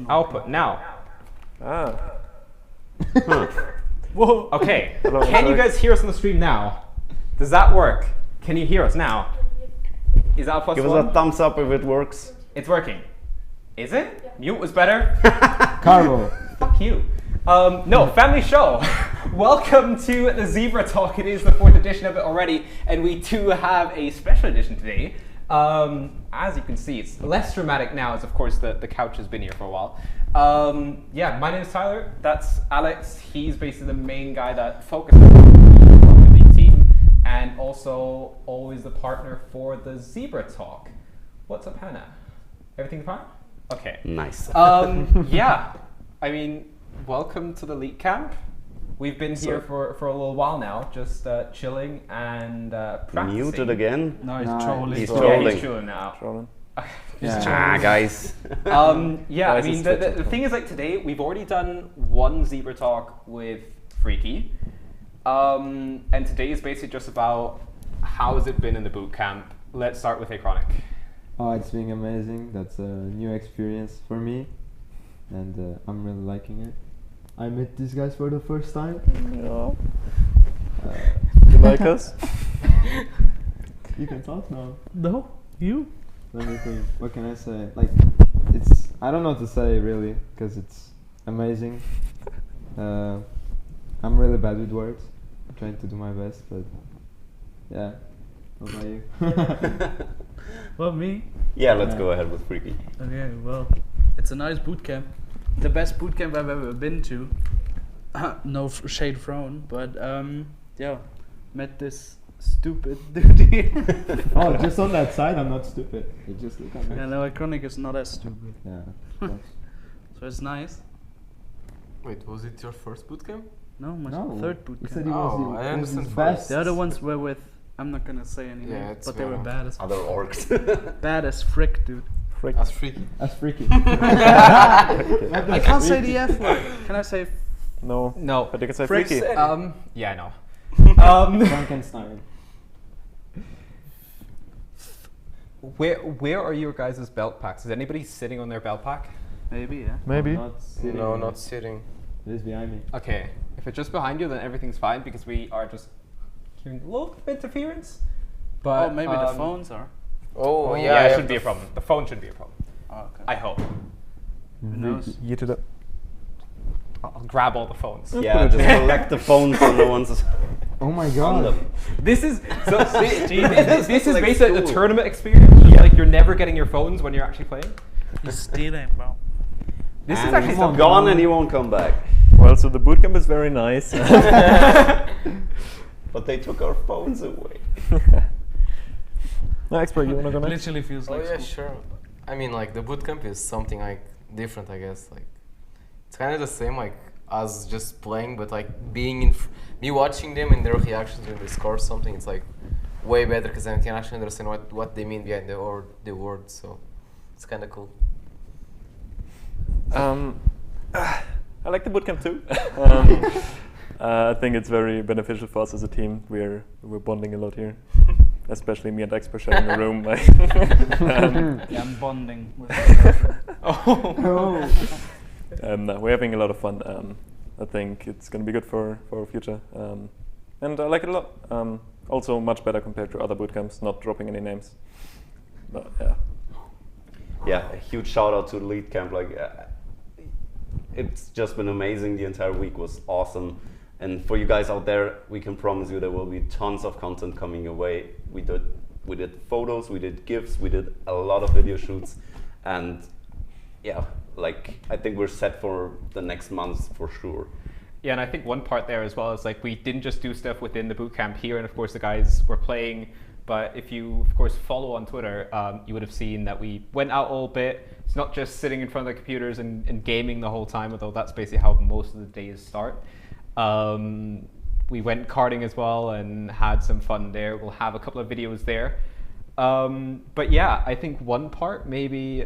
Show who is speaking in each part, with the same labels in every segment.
Speaker 1: Output now.
Speaker 2: Ah.
Speaker 1: Whoa. Okay.
Speaker 2: Hello,
Speaker 1: Can you guys hear us on the stream now? Does that work? Can you hear us now? Is that +1?
Speaker 3: Give us a thumbs up if it works.
Speaker 1: It's working. Is it? Yeah. Mute was better.
Speaker 4: Carlo.
Speaker 1: Fuck you. No, family show. Welcome to the ZEBRAtalk. It is the 4th edition of it already, and we do have a special edition today. As you can see, it's less dramatic now, as of course the couch has been here for a while. Yeah, my name is Tyler. That's Alex. He's basically the main guy that focuses on the Rocket League team, and also always the partner for the ZEBRAtalk. What's up, Hannah? Everything fine? Okay.
Speaker 3: Nice.
Speaker 1: Yeah, I mean, welcome to the League Camp. We've been here for a little while now, just chilling and practicing.
Speaker 3: Muted again?
Speaker 2: No, he's trolling.
Speaker 3: He's
Speaker 1: Yeah,
Speaker 3: trolling.
Speaker 1: he's trolling now.
Speaker 2: Trolling.
Speaker 3: Ah, guys.
Speaker 1: Yeah, I
Speaker 2: Guys,
Speaker 1: mean,
Speaker 2: it's
Speaker 1: the thing is, like, today we've already done one ZEBRAtalk with FreaKii, and today is basically just about how has it been in the boot camp. Let's start with AcroniK.
Speaker 4: Oh, it's been amazing. That's a new experience for me, and I'm really liking it. I met these guys for the first time.
Speaker 2: Yeah. You like us?
Speaker 4: You can talk now.
Speaker 2: No. You?
Speaker 4: Let me think. What can I say? Like, it's, I don't know what to say really, because it's amazing. I'm really bad with words. I'm trying to do my best, but yeah. What about you?
Speaker 5: Well, me?
Speaker 3: Yeah, let's go ahead with FreaKii.
Speaker 5: Okay, well, it's a nice boot camp. The best boot camp I've ever been to. No shade thrown, but yeah, met this stupid dude here.
Speaker 4: Oh, just on that side, I'm not stupid. You just look at me.
Speaker 5: Yeah, no, AcroniK is not as stupid.
Speaker 4: Yeah. of course.
Speaker 5: So it's nice.
Speaker 6: Wait, was it your first bootcamp?
Speaker 5: No, my
Speaker 4: No,
Speaker 5: third boot
Speaker 4: he
Speaker 5: camp.
Speaker 4: said he
Speaker 6: Oh,
Speaker 4: was
Speaker 6: I
Speaker 4: the, was
Speaker 6: understand
Speaker 4: his
Speaker 6: first.
Speaker 4: best.
Speaker 5: The other ones were with, I'm not gonna say any
Speaker 6: Yeah,
Speaker 5: names,
Speaker 6: it's
Speaker 5: but they were
Speaker 6: fair.
Speaker 5: bad as
Speaker 3: Other orcs.
Speaker 5: bad as frick, dude.
Speaker 2: Freak.
Speaker 6: As FreaKii.
Speaker 4: That's freaky.
Speaker 5: I can't say the F word. Can I say
Speaker 2: No.
Speaker 1: No.
Speaker 2: But you can say
Speaker 5: Frick
Speaker 2: freaky.
Speaker 5: said-
Speaker 1: Yeah, I know.
Speaker 4: Frankenstein.
Speaker 1: Where are your guys' belt packs? Is anybody sitting on their belt pack?
Speaker 5: maybe? Yeah.
Speaker 2: Maybe.
Speaker 4: Not sitting.
Speaker 6: No, not sitting.
Speaker 4: It is behind me.
Speaker 1: Okay, if it's just behind you, then everything's fine because we are just hearing a little bit of interference. But
Speaker 5: Oh, maybe the phones are.
Speaker 6: Oh,
Speaker 1: Yeah,
Speaker 6: yeah.
Speaker 1: it shouldn't be a problem. The phone shouldn't be a problem.
Speaker 5: Oh, okay.
Speaker 1: I hope.
Speaker 5: Who knows?
Speaker 2: You to the.
Speaker 1: I'll grab all the phones.
Speaker 3: Yeah, just collect the phones on the ones
Speaker 4: Oh my
Speaker 3: on
Speaker 4: god.
Speaker 3: them.
Speaker 1: This is so. This is
Speaker 3: Like
Speaker 1: basically a
Speaker 3: school.
Speaker 1: tournament experience. Like you're never getting your phones when you're actually playing.
Speaker 5: He's stealing, bro.
Speaker 1: This is
Speaker 3: And
Speaker 1: actually
Speaker 3: he's
Speaker 1: something.
Speaker 3: gone and he won't come back.
Speaker 2: Well, so the bootcamp is very nice.
Speaker 3: But they took our phones away.
Speaker 2: No, Xpére, you wanna go next?
Speaker 5: Literally feels
Speaker 6: Oh,
Speaker 5: like
Speaker 6: yeah,
Speaker 5: school.
Speaker 6: sure. I mean, like, the bootcamp is something, like, different, I guess. Like, it's kind of the same, like, as just playing, but, like, being in... me watching them and their reactions when they score something, it's, like, way better because I can actually understand what they mean behind the words, so it's kind of cool.
Speaker 2: I like the bootcamp too. I think it's very beneficial for us as a team. We're bonding a lot here, especially me and Xpére sharing a room. Like,
Speaker 5: Yeah, I'm bonding with
Speaker 4: Oh.
Speaker 2: we're having a lot of fun. I think it's going to be good for our future, and I like it a lot. Also, much better compared to other bootcamps. Not dropping any names, but yeah.
Speaker 3: Yeah, a huge shout out to the lead camp. Like, it's just been amazing. The entire week was awesome. And for you guys out there, we can promise you there will be tons of content coming your way. We did photos, we did GIFs, we did a lot of video shoots, and yeah, like I think we're set for the next months for sure.
Speaker 1: Yeah, and I think one part there as well is like we didn't just do stuff within the boot camp here, and of course the guys were playing. But if you, of course, follow on Twitter, you would have seen that we went out a little bit. It's not just sitting in front of the computers and gaming the whole time, although that's basically how most of the days start. We went karting as well and had some fun there. We'll have a couple of videos there. But yeah, I think one part maybe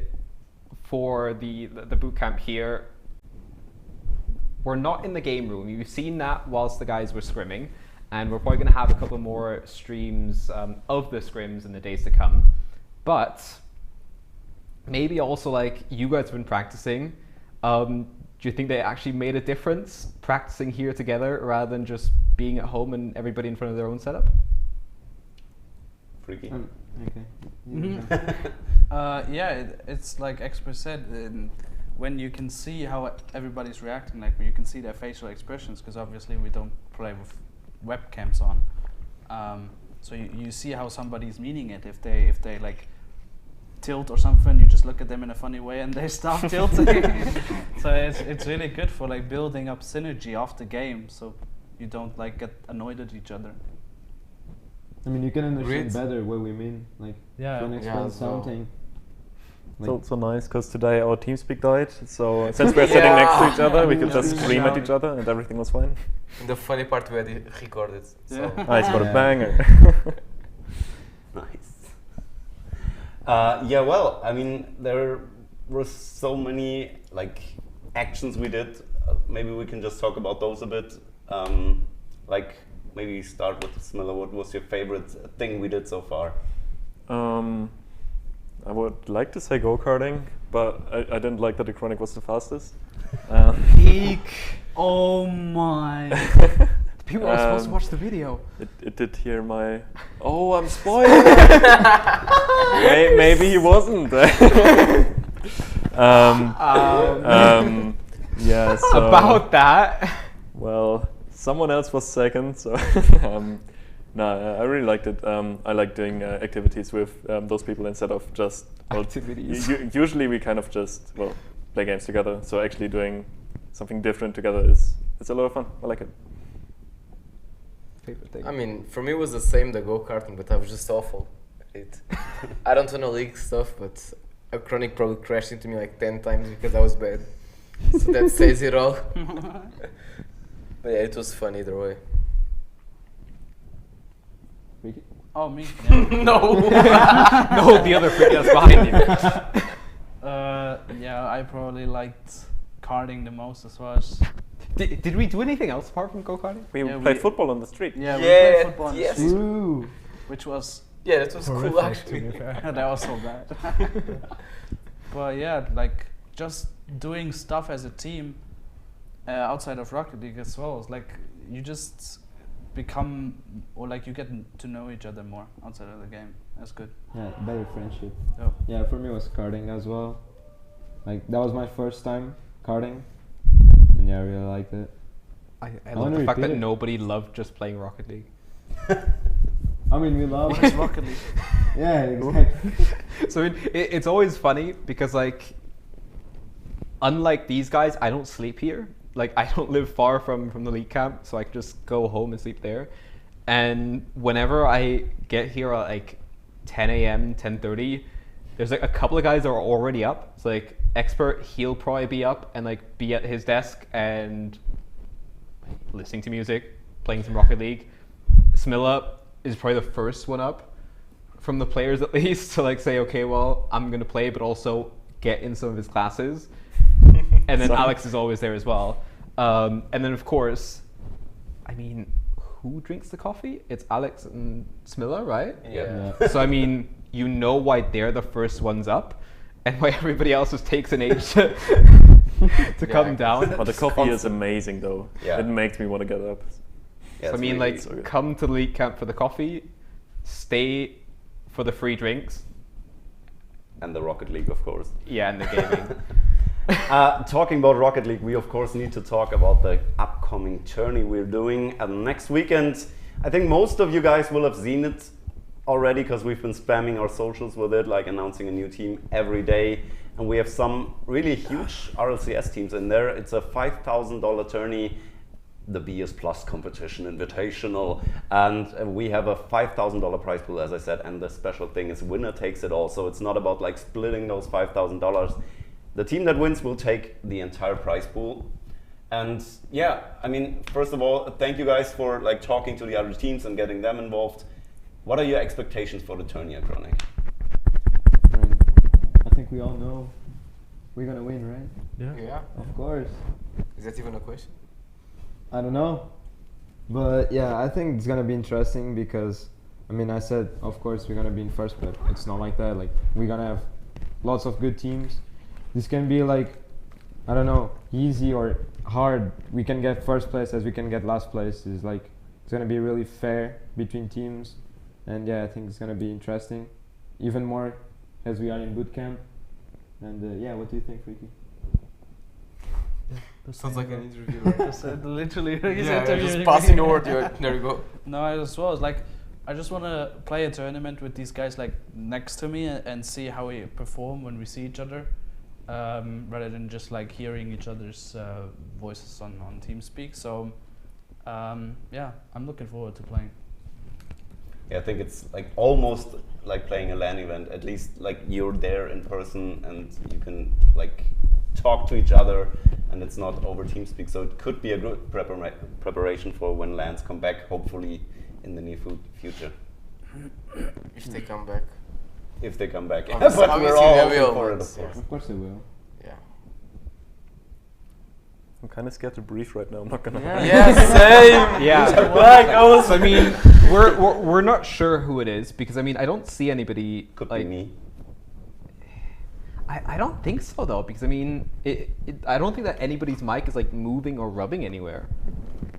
Speaker 1: for the boot camp here, we're not in the game room. You've seen that whilst the guys were scrimming. And we're probably going to have a couple more streams of the scrims in the days to come. But maybe also like you guys have been practicing. Do you think they actually made a difference practicing here together rather than just being at home and everybody in front of their own setup?
Speaker 3: FreaKii.
Speaker 4: Okay.
Speaker 5: Yeah, it's like Xpére said, when you can see how everybody's reacting, like when you can see their facial expressions, because obviously we don't play with webcams on. So you see how somebody's meaning it. If they like tilt or something, you just look at them in a funny way and they stop tilting. So it's really good for like building up synergy after game, so you don't like get annoyed at each other.
Speaker 4: I mean, you can understand
Speaker 6: Read.
Speaker 4: better what we mean. Like,
Speaker 5: Yeah.
Speaker 4: when explain
Speaker 6: so-
Speaker 4: something.
Speaker 2: It's also nice because today our TeamSpeak died, so since we're sitting
Speaker 6: Yeah.
Speaker 2: next to each other, we could
Speaker 5: Yeah.
Speaker 2: just scream at each other and everything was fine.
Speaker 6: And the funny part, we had it recorded. So.
Speaker 5: Yeah.
Speaker 2: Ah, it's got a
Speaker 4: Yeah.
Speaker 2: banger.
Speaker 3: Nice. Yeah, well, I mean, there were so many like actions we did. Maybe we can just talk about those a bit. Like, maybe start with Smilla. What was your favorite thing we did so far?
Speaker 2: I would like to say go-karting, but I didn't like that AcroniK was the fastest.
Speaker 1: Eek.
Speaker 5: Oh my!
Speaker 1: People are supposed to watch the video.
Speaker 2: It did hear my... Oh, I'm spoiled! Maybe he wasn't. Yeah, so...
Speaker 1: About that.
Speaker 2: Well, someone else was second, so... No, I really liked it. I like doing activities with those people instead of just... Well,
Speaker 1: Activities.
Speaker 2: Usually we kind of just, well, play games together, so actually doing something different together it's a lot of fun. I like it.
Speaker 1: Favorite thing.
Speaker 6: I mean, for me it was the same, the go-karting, but I was just awful at it. I don't know league stuff, but AcroniK probably crashed into me like 10 times because I was bad. So that says it all. But yeah, it was fun either way.
Speaker 4: FreaKii?
Speaker 5: Oh me? Yeah.
Speaker 1: No. No, the other freak that's behind you.
Speaker 5: Yeah, I probably liked karting the most as well.
Speaker 1: Did we do anything else apart from go-karting?
Speaker 2: We
Speaker 5: Yeah,
Speaker 2: played
Speaker 5: we-
Speaker 2: football on the street.
Speaker 5: Yeah, we
Speaker 6: Yeah,
Speaker 5: played football on the
Speaker 6: yes.
Speaker 5: street,
Speaker 4: Ooh.
Speaker 5: which was
Speaker 6: Yeah, that was cool actually.
Speaker 5: that was so bad. But yeah, like just doing stuff as a team outside of Rocket League as well. It's like you just become, or like you get to know each other more outside of the game. That's good.
Speaker 4: Yeah, better friendship.
Speaker 5: Oh.
Speaker 4: Yeah, for me it was karting as well. Like, that was my first time karting. And yeah, I really liked it.
Speaker 1: I love
Speaker 4: wanna
Speaker 1: the fact that
Speaker 4: repeat it.
Speaker 1: nobody loved just playing Rocket League.
Speaker 4: I mean, we love
Speaker 5: What is Rocket League?
Speaker 4: Yeah, exactly.
Speaker 1: So it's always funny because, like, unlike these guys, I don't sleep here. Like, I don't live far from the league camp, so I can just go home and sleep there. And whenever I get here at like 10 a.m., 10:30, there's like a couple of guys that are already up. So like Xpére, he'll probably be up and like be at his desk and listening to music, playing some Rocket League. Smilla is probably the first one up from the players at least to like say, okay, well, I'm gonna play, but also get in some of his classes. And then
Speaker 2: Some.
Speaker 1: Alex is always there as well. And then of course, I mean, who drinks the coffee? It's Alex and Smilla, right?
Speaker 6: Yeah.
Speaker 4: Yeah.
Speaker 1: So I mean, you know why they're the first ones up, and why everybody else just takes an age to come down.
Speaker 2: But the coffee is amazing though.
Speaker 3: Yeah.
Speaker 2: It makes me want to get up.
Speaker 3: Yeah,
Speaker 1: So I
Speaker 3: it's
Speaker 1: mean,
Speaker 3: really
Speaker 1: like,
Speaker 2: so good.
Speaker 1: come to the league camp for the coffee, stay for the free drinks,
Speaker 3: and the Rocket League, of course.
Speaker 1: yeah, and the gaming.
Speaker 3: Talking about Rocket League, we of course need to talk about the upcoming tourney we're doing next weekend. I think most of you guys will have seen it already because we've been spamming our socials with it, like announcing a new team every day. And we have some really huge RLCS teams in there. It's a $5,000 tourney, the BS+COMPETITION Invitational. And we have a $5,000 prize pool, as I said. And the special thing is winner takes it all. So it's not about like splitting those $5,000. The team that wins will take the entire prize pool. And yeah, I mean, first of all, thank you guys for like talking to the other teams and getting them involved. What are your expectations for the tourney, AcroniK?
Speaker 4: I mean, I think we all know we're gonna win, right?
Speaker 6: Yeah.
Speaker 4: Of course.
Speaker 6: Is that even a question?
Speaker 4: I don't know. But yeah, I think it's gonna be interesting because, I mean, I said, of course, we're gonna be in first, but it's not like that. Like, we're gonna have lots of good teams. This can be like I don't know, easy or hard. We can get first place as we can get last place. Is like it's gonna be really fair between teams, and yeah, I think it's gonna be interesting, even more as we are in boot camp. And yeah, what do you think, FreaKii?
Speaker 6: Sounds like an interview.
Speaker 5: Literally,
Speaker 6: Yeah, just passing the word. There you go.
Speaker 5: No, as well. It's like I just want to play a tournament with these guys like next to me and see how we perform when we see each other, rather than just like hearing each other's voices on TeamSpeak. So yeah, I'm looking forward to playing.
Speaker 3: Yeah, I think it's like almost like playing a LAN event. At least like you're there in person and you can like talk to each other, and it's not over TeamSpeak. So it could be a good preparation for when LANs come back, hopefully in the near future.
Speaker 6: If they come back.
Speaker 3: If they come back.
Speaker 6: Obviously,
Speaker 3: But we're all
Speaker 6: they
Speaker 3: hoping
Speaker 6: will,
Speaker 3: for it,
Speaker 6: but
Speaker 3: of course.
Speaker 4: Of course they will.
Speaker 6: Yeah.
Speaker 2: I'm kind of scared to breathe right now. I'm not gonna.
Speaker 6: Yeah, same.
Speaker 1: Yeah.
Speaker 2: Like I was.
Speaker 1: I mean, we're not sure who it is because I mean I don't see anybody.
Speaker 3: Could
Speaker 1: like,
Speaker 3: be me.
Speaker 1: I don't think so though because I mean I don't think that anybody's mic is like moving or rubbing anywhere.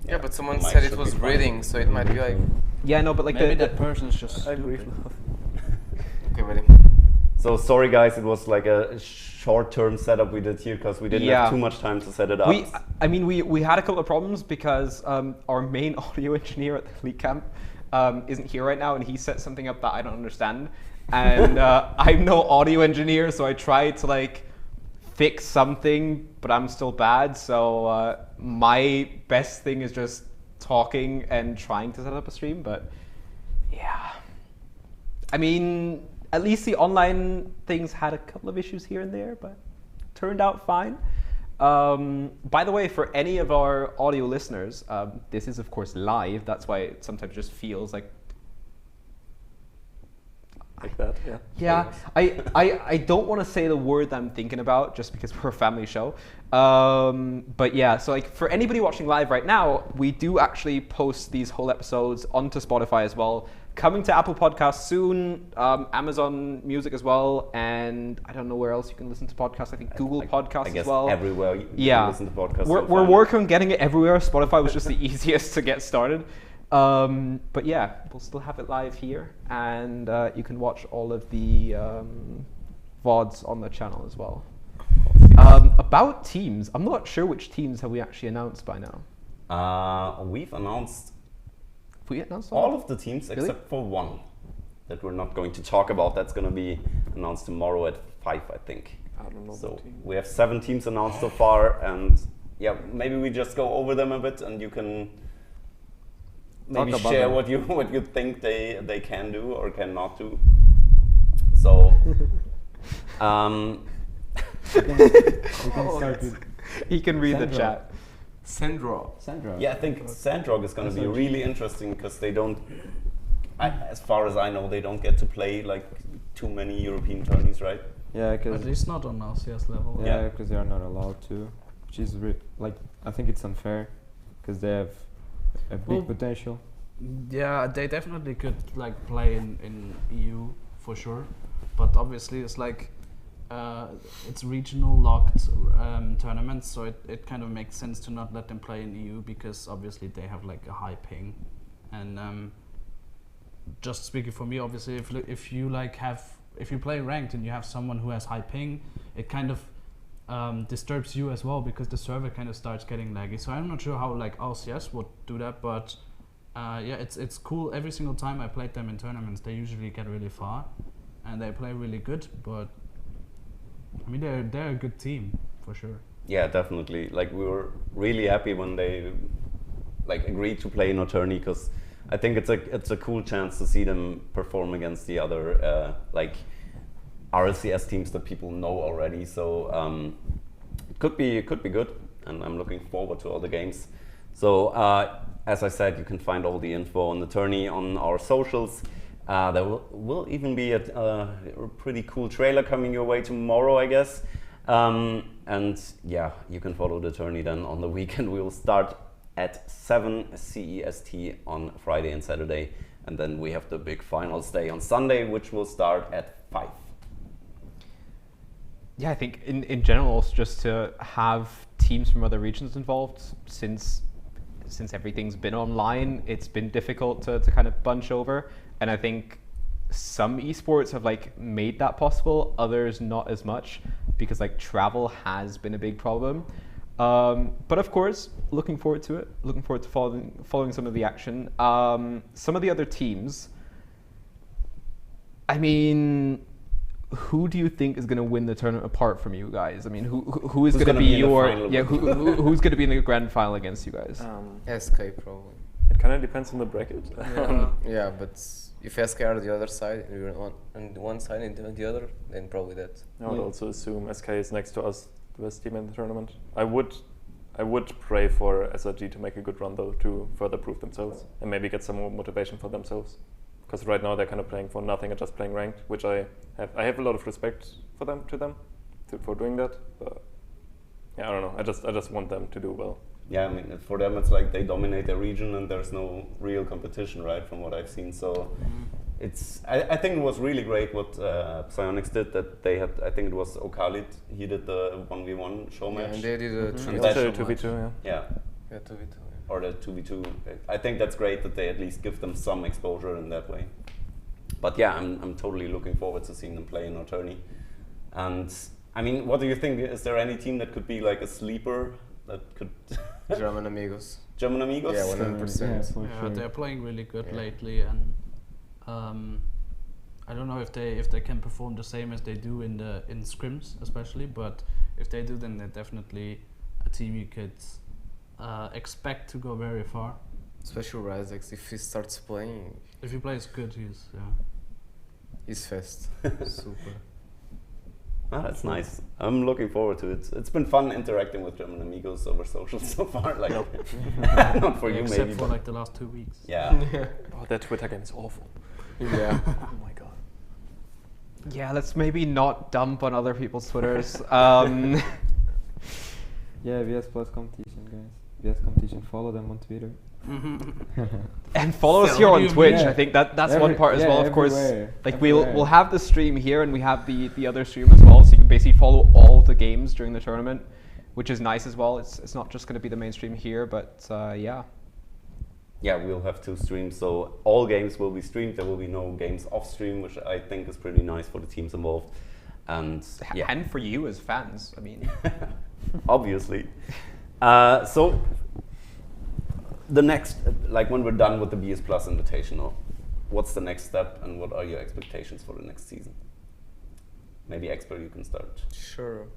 Speaker 6: Yeah, but someone
Speaker 3: Mic
Speaker 6: said it
Speaker 3: should
Speaker 6: was
Speaker 3: be fine.
Speaker 6: reading, so it might be like.
Speaker 1: Yeah, no, but like
Speaker 5: Maybe
Speaker 1: the
Speaker 5: that person's just.
Speaker 2: I agree.
Speaker 5: stupid.
Speaker 6: Okay, ready.
Speaker 3: So sorry guys, it was like a short-term setup we did here because we didn't
Speaker 1: Yeah.
Speaker 3: have too much time to set it up.
Speaker 1: we had a couple of problems because our main audio engineer at the League Camp isn't here right now, and he set something up that I don't understand. And I'm no audio engineer, so I tried to like fix something, but I'm still bad. So my best thing is just talking and trying to set up a stream. But yeah, I mean, at least the online things had a couple of issues here and there, but turned out fine. By the way, for any of our audio listeners, this is of course live. That's why it sometimes just feels like
Speaker 2: that. Yeah.
Speaker 1: yeah, I don't want to say the word that I'm thinking about just because we're a family show. But yeah, so like for anybody watching live right now, we do actually post these whole episodes onto Spotify as well. Coming to Apple Podcasts soon, Amazon Music as well, and I don't know where else you can listen to podcasts. I think Google Podcasts
Speaker 3: I guess
Speaker 1: as well.
Speaker 3: everywhere you
Speaker 1: Yeah,
Speaker 3: can listen to podcasts.
Speaker 1: we're working on getting it everywhere. Spotify was just the easiest to get started. But yeah, we'll still have it live here, and you can watch all of the VODs on the channel as well. About teams, I'm not sure which teams have we actually announced by now.
Speaker 3: We've announced
Speaker 1: Have we announced
Speaker 3: all of the teams
Speaker 1: Really?
Speaker 3: except for one that we're not going to talk about. That's going to be announced tomorrow at 5, I think.
Speaker 2: I don't know.
Speaker 3: So
Speaker 2: the team.
Speaker 3: we have 7 teams announced so far, and yeah, maybe we just go over them a bit, and you can maybe
Speaker 4: Talk about
Speaker 3: share
Speaker 4: them.
Speaker 3: what you think they can do or cannot do. So,
Speaker 4: You can start with
Speaker 1: He can read the
Speaker 4: Sandro.
Speaker 1: chat.
Speaker 6: Sandro.
Speaker 4: Sandra.
Speaker 3: yeah, I think Sandrock is going to be really interesting because they don't, as far as I know, they don't get to play like too many European tourneys, right?
Speaker 4: Yeah,
Speaker 5: At
Speaker 4: because
Speaker 5: least not on LCS level.
Speaker 3: Yeah.
Speaker 4: they are not allowed to, which is like I think it's unfair because they have a big
Speaker 5: Well,
Speaker 4: potential.
Speaker 5: Yeah, they definitely could like play in EU for sure, but obviously it's like it's regional locked tournaments, so it kind of makes sense to not let them play in EU because obviously they have like a high ping, and just speaking for me, obviously if you play ranked and you have someone who has high ping, it kind of disturbs you as well because the server kind of starts getting laggy. So I'm not sure how like LCS would do that, but yeah, it's cool. Every single time I played them in tournaments, they usually get really far, and they play really good. But I mean, they're a good team for sure.
Speaker 3: Yeah, definitely. Like we were really happy when they like agreed to play in a tourney because I think it's a cool chance to see them perform against the other like RLCS teams that people know already. So it could be good, and I'm looking forward to all the games. So as I said, you can find all the info on the tourney on our socials. There will even be a pretty cool trailer coming your way tomorrow, I guess. And yeah, you can follow the tourney then on the weekend. We will start at 7 CEST on Friday and Saturday. And then we have the big finals day on Sunday, which will start at 5.
Speaker 1: yeah, I think in general, also just to have teams from other regions involved, since everything's been online, it's been difficult to kind of bunch over. And I think some esports have like made that possible, others not as much, because like travel has been a big problem. But of course, looking forward to it. Looking forward to following some of the action. Some of the other teams. I mean, who do you think is going to win the tournament apart from you guys? I mean, who is going to be your who's going to be in the grand final against you guys?
Speaker 6: SK probably.
Speaker 2: It kind of depends on the bracket.
Speaker 6: Yeah, but if SK are the other side, and you're on one side and the other, then probably that.
Speaker 2: I would also assume SK is next to us, the best team in the tournament. I would pray for SRG to make a good run though, to further prove themselves and maybe get some more motivation for themselves. Because right now they're kind of playing for nothing and just playing ranked, which I have a lot of respect for them for doing that. But yeah, I don't know. I just want them to do well.
Speaker 3: Yeah, I mean, for them it's like they dominate their region and there's no real competition, right? From what I've seen, so it's. I think it was really great what Psyonix did. That they had. I think it was Okalit. He did the 1v1 show match.
Speaker 6: And they did a
Speaker 2: Also 2v2,
Speaker 3: yeah.
Speaker 6: Yeah, 2v2.
Speaker 3: Or the 2v2. I think that's great that they at least give them some exposure in that way. But yeah, I'm totally looking forward to seeing them play in our tourney. And I mean, what do you think? Is there any team that could be like a sleeper that could?
Speaker 6: German Amigos.
Speaker 3: German Amigos?
Speaker 6: Yeah, 100%.
Speaker 4: Yeah, for
Speaker 5: Yeah,
Speaker 4: sure.
Speaker 5: they're playing really good lately, and I don't know if they can perform the same as they do in scrims, especially. But if they do, then they're definitely a team you could expect to go very far.
Speaker 6: Especially Ryzex, if he starts playing,
Speaker 5: If he plays good,
Speaker 6: he's fast. Super.
Speaker 3: Ah, that's nice. I'm looking forward to it. It's been fun interacting with German Amigos over social so far. Like, not for you
Speaker 5: except
Speaker 3: maybe.
Speaker 5: for like the last 2 weeks.
Speaker 3: Yeah.
Speaker 2: Oh, that Twitter game is awful.
Speaker 6: Yeah.
Speaker 2: Oh my god.
Speaker 1: Yeah, let's maybe not dump on other people's Twitters.
Speaker 4: Yeah, BS+COMPETITION, guys. BS+COMPETITION. Follow them on Twitter.
Speaker 1: And follow us
Speaker 5: So
Speaker 1: here
Speaker 5: what
Speaker 1: on
Speaker 5: do you
Speaker 1: Twitch.
Speaker 4: mean?
Speaker 1: I think that's
Speaker 4: Every-
Speaker 1: one part as
Speaker 4: yeah,
Speaker 1: well. Of course,
Speaker 4: everywhere,
Speaker 1: like
Speaker 4: everywhere.
Speaker 1: we'll have the stream here, and we have the other stream as well. So you can basically follow all of the games during the tournament, which is nice as well. It's not just going to be the main stream here, but yeah.
Speaker 3: Yeah, we'll have 2 streams, so all games will be streamed. There will be no games off stream, which I think is pretty nice for the teams involved. And yeah,
Speaker 1: And for you as fans, I mean.
Speaker 3: obviously. So the next, like when we're done with the BS Plus Invitational, what's the next step and what are your expectations for the next season? Maybe Xpére, you can start.
Speaker 6: Sure.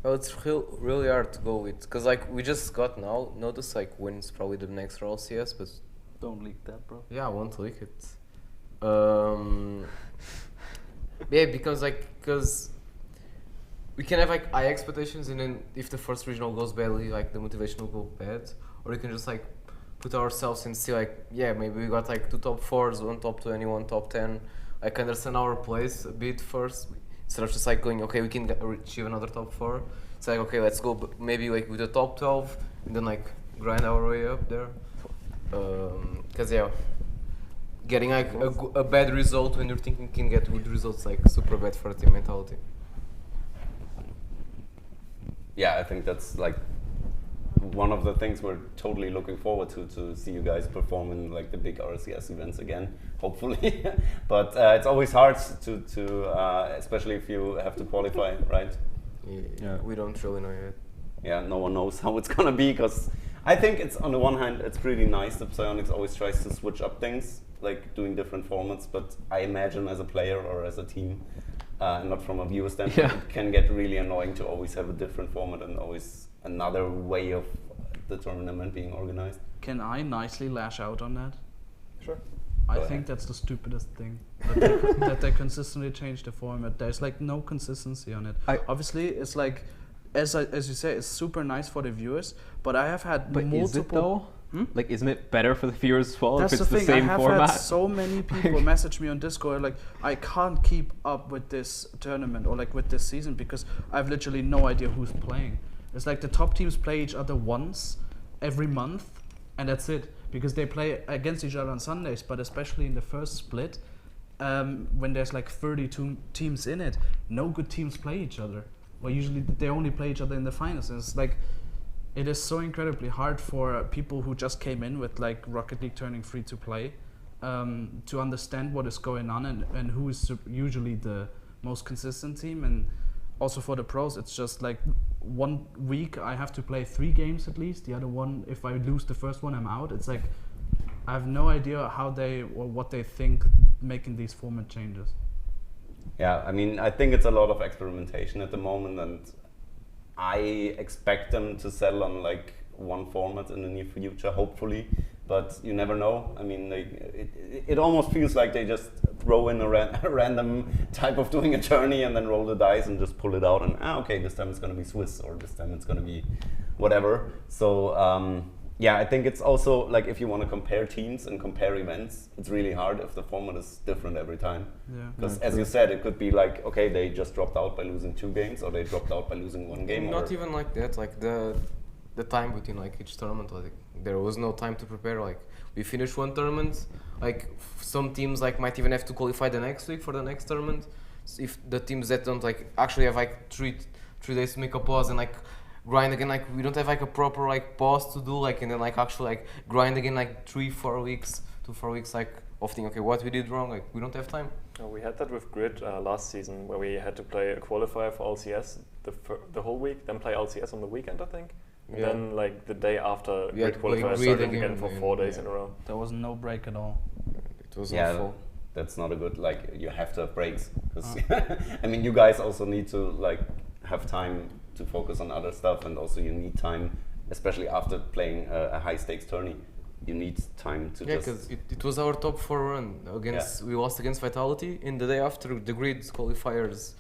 Speaker 6: Well, it's really hard to go with, because like we just got now notice like when's probably the next Royal CS, but
Speaker 5: Don't leak that, bro.
Speaker 6: yeah, I won't leak it. Yeah, because we can have like high expectations, and then if the first regional goes badly, like the motivation will go bad, or we can just like put ourselves and see like, yeah, maybe we got like 2 top 4s, 1 top 20, 1 top 10, like understand our place a bit first, instead of just like going, okay, we can achieve another top 4. It's like, okay, let's go maybe like with the top 12 and then like grind our way up there. Cause yeah, getting like a bad result when you're thinking you can get good results, like super bad for team mentality.
Speaker 3: Yeah, I think that's like one of the things we're totally looking forward to see you guys perform in like the big RCS events again, hopefully. But it's always hard to especially if you have to qualify, right?
Speaker 6: Yeah, we don't really know yet.
Speaker 3: Yeah, no one knows how it's gonna be, because I think it's, on the one hand, it's pretty nice that Psyonix always tries to switch up things, like doing different formats, but I imagine as a player or as a team, not from a viewer standpoint, it can get really annoying to always have a different format and always another way of the tournament being organized.
Speaker 5: Can I nicely lash out on that?
Speaker 2: Sure.
Speaker 5: I
Speaker 3: Go
Speaker 5: think
Speaker 3: ahead.
Speaker 5: that's the stupidest thing. That they consistently change the format. There's like no consistency on it. Obviously, it's like, as you say, it's super nice for the viewers. But I have had
Speaker 1: But
Speaker 5: multiple.
Speaker 1: is it though? Like, isn't it better for the viewers as well
Speaker 5: That's
Speaker 1: if it's
Speaker 5: the
Speaker 1: the
Speaker 5: thing. I
Speaker 1: same
Speaker 5: have
Speaker 1: format?
Speaker 5: had so many people message me on Discord like, I can't keep up with this tournament or like with this season because I've literally no idea who's playing. It's like the top teams play each other once every month, and that's it. Because they play against each other on Sundays, but especially in the first split, when there's like 32 teams in it, no good teams play each other. well, usually they only play each other in the finals. And it's like, it is so incredibly hard for people who just came in with like Rocket League turning free to play to understand what is going on and who is usually the most consistent team. And also for the pros, it's just like 1 week I have to play 3 games at least. The other one, if I lose the first one, I'm out. It's like, I have no idea how they or what they think making these format changes.
Speaker 3: Yeah, I mean, I think it's a lot of experimentation at the moment, and I expect them to settle on like one format in the near future, hopefully. But you never know. I mean, it almost feels like they just throw in a random type of doing a tourney and then roll the dice and just pull it out and okay, this time it's going to be Swiss, or this time it's going to be whatever. So yeah, I think it's also like if you want to compare teams and compare events, it's really hard if the format is different every time.
Speaker 5: Yeah.
Speaker 3: Because as you said, it could be like, okay, they just dropped out by losing 2 games, or they dropped out by losing 1 game.
Speaker 6: Not even like that. Like the time between like each tournament, like there was no time to prepare. Like we finished 1 tournament. Like some teams like might even have to qualify the next week for the next tournament. So if the teams that don't like actually have like 3 days to make a pause and like grind again, like we don't have like a proper like pause to do, like, and then like actually like grind again like 3-4 weeks to 4 weeks, like of thinking, okay, what we did wrong, like we don't have time.
Speaker 2: We had that with Grid last season, where we had to play a qualifier for LCS the whole week, then play LCS on the weekend, I think. And then like the day after
Speaker 6: Yeah,
Speaker 2: Grid qualifier started again for 4 days in a row.
Speaker 5: There was no break at all.
Speaker 6: It was
Speaker 3: Yeah,
Speaker 6: awful.
Speaker 3: that's not a good, like, you have to have breaks. Cause I mean, you guys also need to like have time to focus on other stuff, and also you need time, especially after playing a high stakes tourney. You need time to
Speaker 6: Yeah, because it was our top 4 run against. We lost against Vitality in the day after the Grid qualifiers.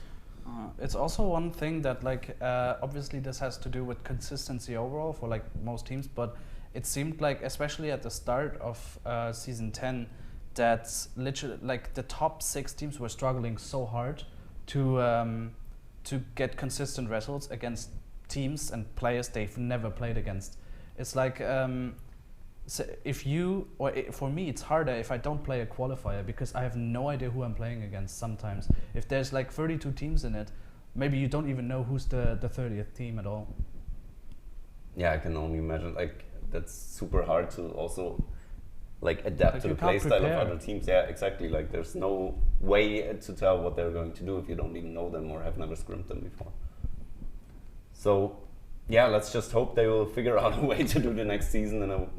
Speaker 5: It's also one thing that like obviously this has to do with consistency overall for like most teams, but it seemed like especially at the start of season 10 that literally like the top 6 teams were struggling so hard to get consistent results against teams and players they've never played against. It's like so if you, or for me, it's harder if I don't play a qualifier, because I have no idea who I'm playing against sometimes. If there's like 32 teams in it, maybe you don't even know who's the 30th team at all.
Speaker 3: Yeah, I can only imagine, like, that's super hard to also like adapt
Speaker 5: Like
Speaker 3: to
Speaker 5: you
Speaker 3: the
Speaker 5: can't
Speaker 3: playstyle of
Speaker 5: prepare.
Speaker 3: other teams. Yeah, exactly. Like there's no way to tell what they're going to do if you don't even know them or have never scrimmed them before. So yeah, let's just hope they will figure out a way to do the next season, and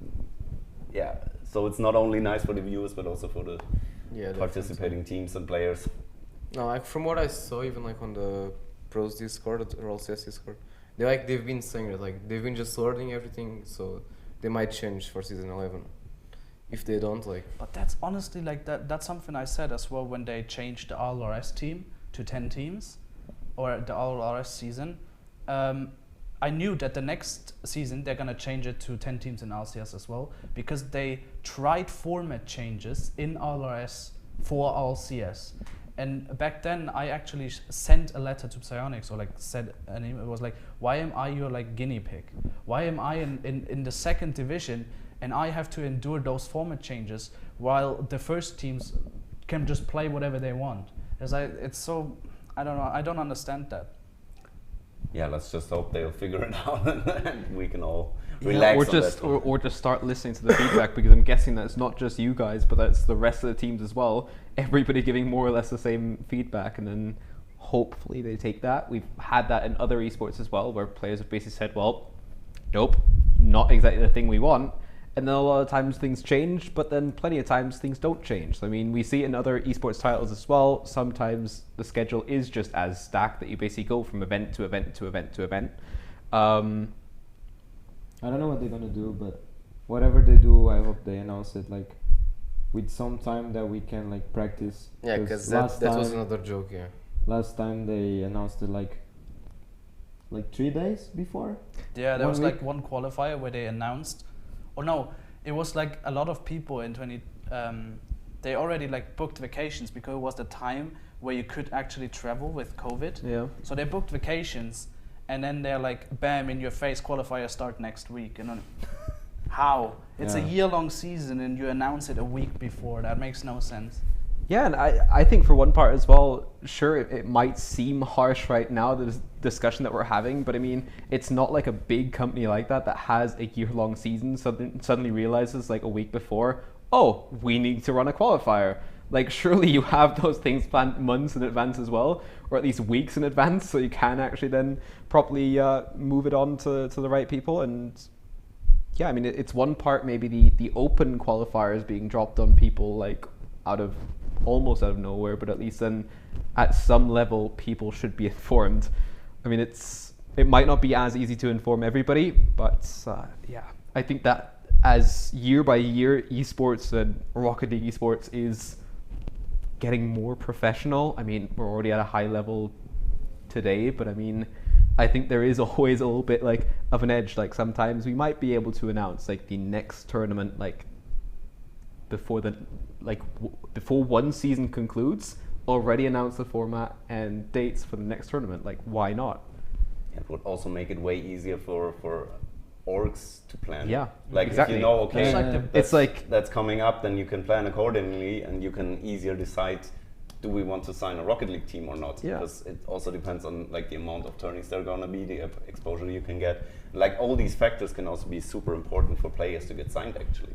Speaker 3: yeah, so it's not only nice for the viewers but also for the participating teams and players.
Speaker 6: No, like from what I saw, even like on the pros Discord or LCS Discord, they've been saying that like they've been just learning everything, so they might change for season 11. If they don't, like.
Speaker 5: But that's honestly like that's something I said as well when they changed the RLRS team to 10 teams, or the RLRS season. I knew that the next season they're gonna change it to 10 teams in LCS as well, because they tried format changes in RLRS for LCS. And back then I actually sent a letter to Psyonix, or like said an email. It was like, why am I your like guinea pig? Why am I in the 2nd division and I have to endure those format changes while the first teams can just play whatever they want? It's so, I don't know, I don't understand that.
Speaker 3: Yeah, let's just hope they'll figure it out and we can all relax.
Speaker 1: Or just start listening to the feedback, because I'm guessing that it's not just you guys, but that's the rest of the teams as well. Everybody giving more or less the same feedback, and then hopefully they take that. We've had that in other esports as well, where players have basically said, well, nope, not exactly the thing we want. And then a lot of times things change, but then plenty of times things don't change. So, I mean, we see it in other esports titles as well. Sometimes the schedule is just as stacked that you basically go from event to event to event to event.
Speaker 4: I don't know what they're gonna do, but whatever they do, I hope they announce it like with some time that we can like practice.
Speaker 6: Yeah, because that was another joke. Yeah.
Speaker 4: Last time they announced it like 3 days before.
Speaker 5: Yeah, there was
Speaker 4: week?
Speaker 5: like one qualifier where they announced. Oh no, it was like a lot of people in they already like booked vacations, because it was the time where you could actually travel with COVID.
Speaker 1: Yeah.
Speaker 5: So they booked vacations, and then they're like, bam, in your face, qualifiers start next week. And then, how? It's a year-long season and you announce it a week before. That makes no sense.
Speaker 1: Yeah, and I think for one part as well, sure, it might seem harsh right now, the discussion that we're having, but I mean, it's not like a big company like that has a year-long season suddenly realizes like a week before, oh, we need to run a qualifier. Like, surely you have those things planned months in advance as well, or at least weeks in advance, so you can actually then properly move it on to the right people. And yeah, I mean, it's one part maybe the open qualifiers being dropped on people like almost out of nowhere, but at least then at some level people should be informed. I mean, it might not be as easy to inform everybody, but yeah, I think that as year by year esports and Rocket League esports is getting more professional. I mean, we're already at a high level today, but I mean, I think there is always a little bit like of an edge. Like sometimes we might be able to announce like the next tournament like before one season concludes, already announce the format and dates for the next tournament. Like, why not?
Speaker 3: It would also make it way easier for orgs to plan.
Speaker 1: Yeah,
Speaker 3: like
Speaker 1: exactly.
Speaker 3: If you know, okay,
Speaker 1: it's like
Speaker 3: that's coming up, then you can plan accordingly, and you can easier decide, do we want to sign a Rocket League team or not?
Speaker 1: Yeah.
Speaker 3: Because it also depends on like the amount of turnings there are gonna be, the exposure you can get. Like all these factors can also be super important for players to get signed actually.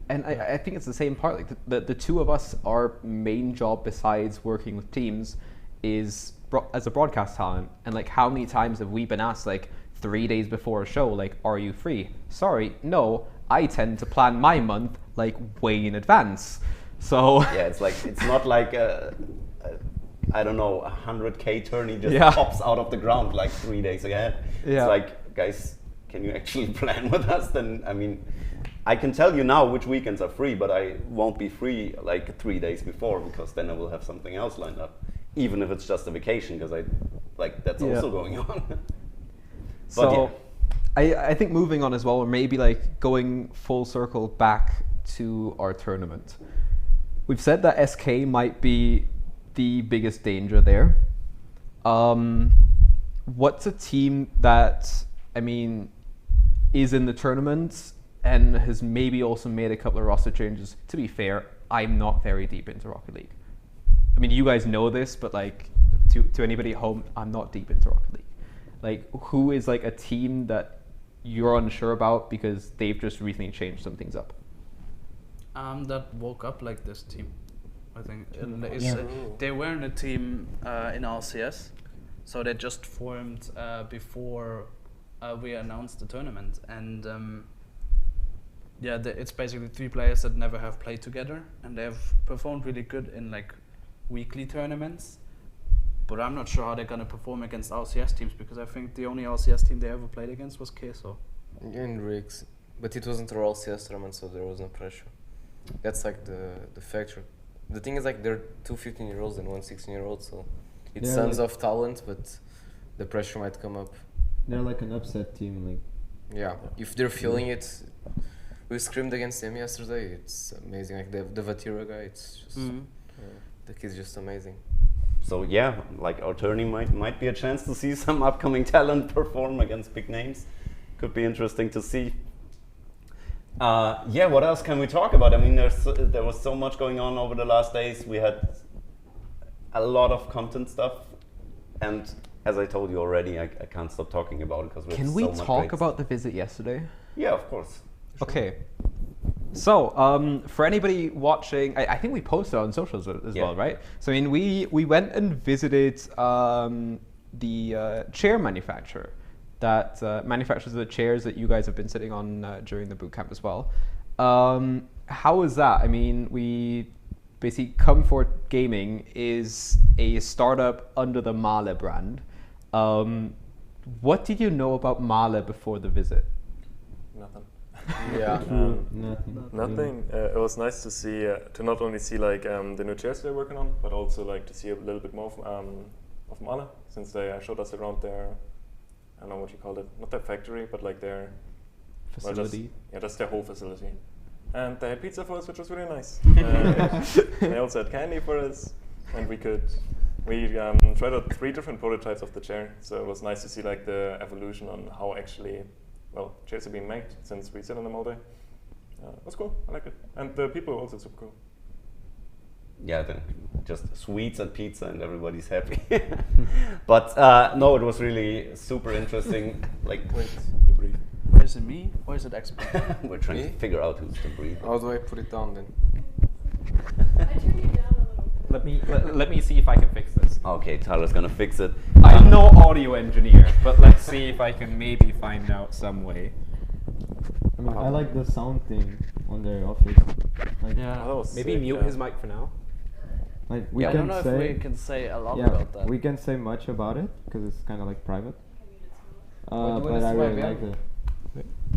Speaker 1: And I think it's the same part. Like the two of us, our main job besides working with teams is as a broadcast talent. And like, how many times have we been asked like 3 days before a show, like, are you free? Sorry, no. I tend to plan my month like way in advance. So
Speaker 3: yeah, it's not like I don't know, 100K tourney just pops out of the ground like 3 days ahead.
Speaker 1: Yeah.
Speaker 3: It's like, guys, can you actually plan with us? Then I mean, I can tell you now which weekends are free, but I won't be free like 3 days before, because then I will have something else lined up, even if it's just a vacation, because that's also going on.
Speaker 1: So I think moving on as well, or maybe like going full circle back to our tournament. We've said that SK might be the biggest danger there. What's a team that, I mean, is in the tournament and has maybe also made a couple of roster changes? To be fair, I'm not very deep into Rocket League. I mean, you guys know this, but like to anybody at home, I'm not deep into Rocket League. Like, who is like a team that you're unsure about because they've just recently changed some things up?
Speaker 5: That woke up like this team, I think. They weren't a team in LCS, so they just formed before we announced the tournament. And it's basically 3 players that never have played together, and they have performed really good in like weekly tournaments. But I'm not sure how they're gonna perform against LCS teams, because I think the only LCS team they ever played against was Queso.
Speaker 6: In Rigs, but it wasn't a LCS tournament, so there was no pressure. That's like the factor. The thing is, like, they're 2 15-year-olds and 1 16-year-old, so it's tons of talent, but the pressure might come up.
Speaker 4: They're like an upset team, like.
Speaker 6: Yeah, if they're feeling it. We screamed against them yesterday. It's amazing. Like the Vatira guy, it's just the kid's just amazing.
Speaker 3: So yeah, like our tourney might be a chance to see some upcoming talent perform against big names. Could be interesting to see. What else can we talk about? I mean, there was so much going on over the last days. We had a lot of content stuff, and as I told you already, I can't stop talking about it because we
Speaker 1: Can we talk about the visit yesterday?
Speaker 3: Yeah, of course.
Speaker 1: Okay. So, for anybody watching, I think we posted on socials as well, right? So, I mean, we went and visited the chair manufacturer that manufactures the chairs that you guys have been sitting on during the bootcamp as well. How was that? I mean, we basically Comfort Gaming is a startup under the Male brand. What did you know about Male before the visit?
Speaker 2: Nothing.
Speaker 6: Yeah.
Speaker 2: Nothing. It was nice to see, to not only see like the new chairs they're working on, but also like to see a little bit more of Male, since they showed us around their, I don't know what you called it, not their factory, but like their
Speaker 1: facility.
Speaker 2: Just their whole facility. And they had pizza for us, which was really nice. They also had candy for us, and we tried out 3 different prototypes of the chair. So it was nice to see like the evolution on how actually, chairs are being made, since we sit on them all day. It was cool. I like it, and the people were also super cool.
Speaker 3: yeah, then just sweets and pizza and everybody's happy. But no, it was really super interesting. Like,
Speaker 2: Wait, you breathe.
Speaker 5: Where is it me or is it Xpére?
Speaker 3: we're trying to
Speaker 6: Me?
Speaker 3: figure out who's to breathe.
Speaker 6: How do I put it down then?
Speaker 7: I turned you down a little bit.
Speaker 1: Let me see if I can fix this.
Speaker 3: Okay, Tyler's gonna fix it.
Speaker 1: I'm no audio engineer, but let's see if I can maybe find out some way.
Speaker 4: I mean, I like the sound thing on their office. Like,
Speaker 5: Yeah.
Speaker 2: Oh, that was
Speaker 8: Maybe
Speaker 2: sick,
Speaker 8: mute
Speaker 2: yeah.
Speaker 8: his mic for now.
Speaker 4: like we
Speaker 5: I
Speaker 4: can
Speaker 5: don't know
Speaker 4: say,
Speaker 5: if we can say a lot
Speaker 4: yeah,
Speaker 5: about that.
Speaker 4: we can say much about it because it's kind of like private.
Speaker 8: What
Speaker 4: But
Speaker 8: is
Speaker 4: I
Speaker 8: the
Speaker 4: really
Speaker 8: web,
Speaker 4: like it.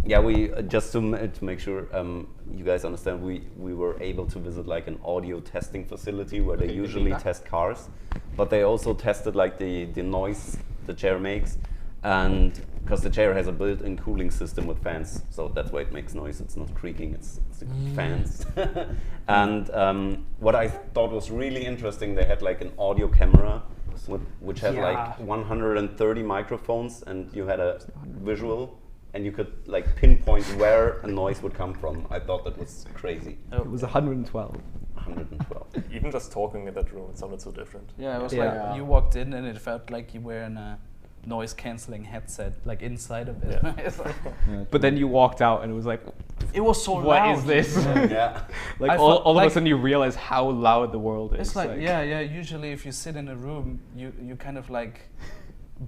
Speaker 3: Yeah, we just to make sure you guys understand, we were able to visit like an audio testing facility where they
Speaker 8: Okay,
Speaker 3: usually
Speaker 8: feedback.
Speaker 3: test cars, but they also tested like the noise the chair makes, and because the chair has a built-in cooling system with fans, so that's why it makes noise. It's not creaking, it's the fans. And what I thought was really interesting, they had like an audio camera which had like 130 microphones, and you had a visual. And you could like pinpoint where a noise would come from. I thought that was crazy.
Speaker 8: It was 112.
Speaker 3: 112.
Speaker 2: Even just talking in that room, it sounded so different.
Speaker 5: Yeah, it was
Speaker 8: Yeah.
Speaker 5: like you walked in and it felt like you were in a noise cancelling headset, like inside of it.
Speaker 2: Yeah.
Speaker 5: It's like-
Speaker 4: Yeah,
Speaker 1: But then you walked out and it was like,
Speaker 5: it was so loud.
Speaker 1: what is this?
Speaker 3: Yeah.
Speaker 1: Like
Speaker 5: I
Speaker 1: all
Speaker 5: felt
Speaker 1: of a
Speaker 5: like-
Speaker 1: sudden you realize how loud the world is.
Speaker 5: It's like yeah. Usually, if you sit in a room, you kind of like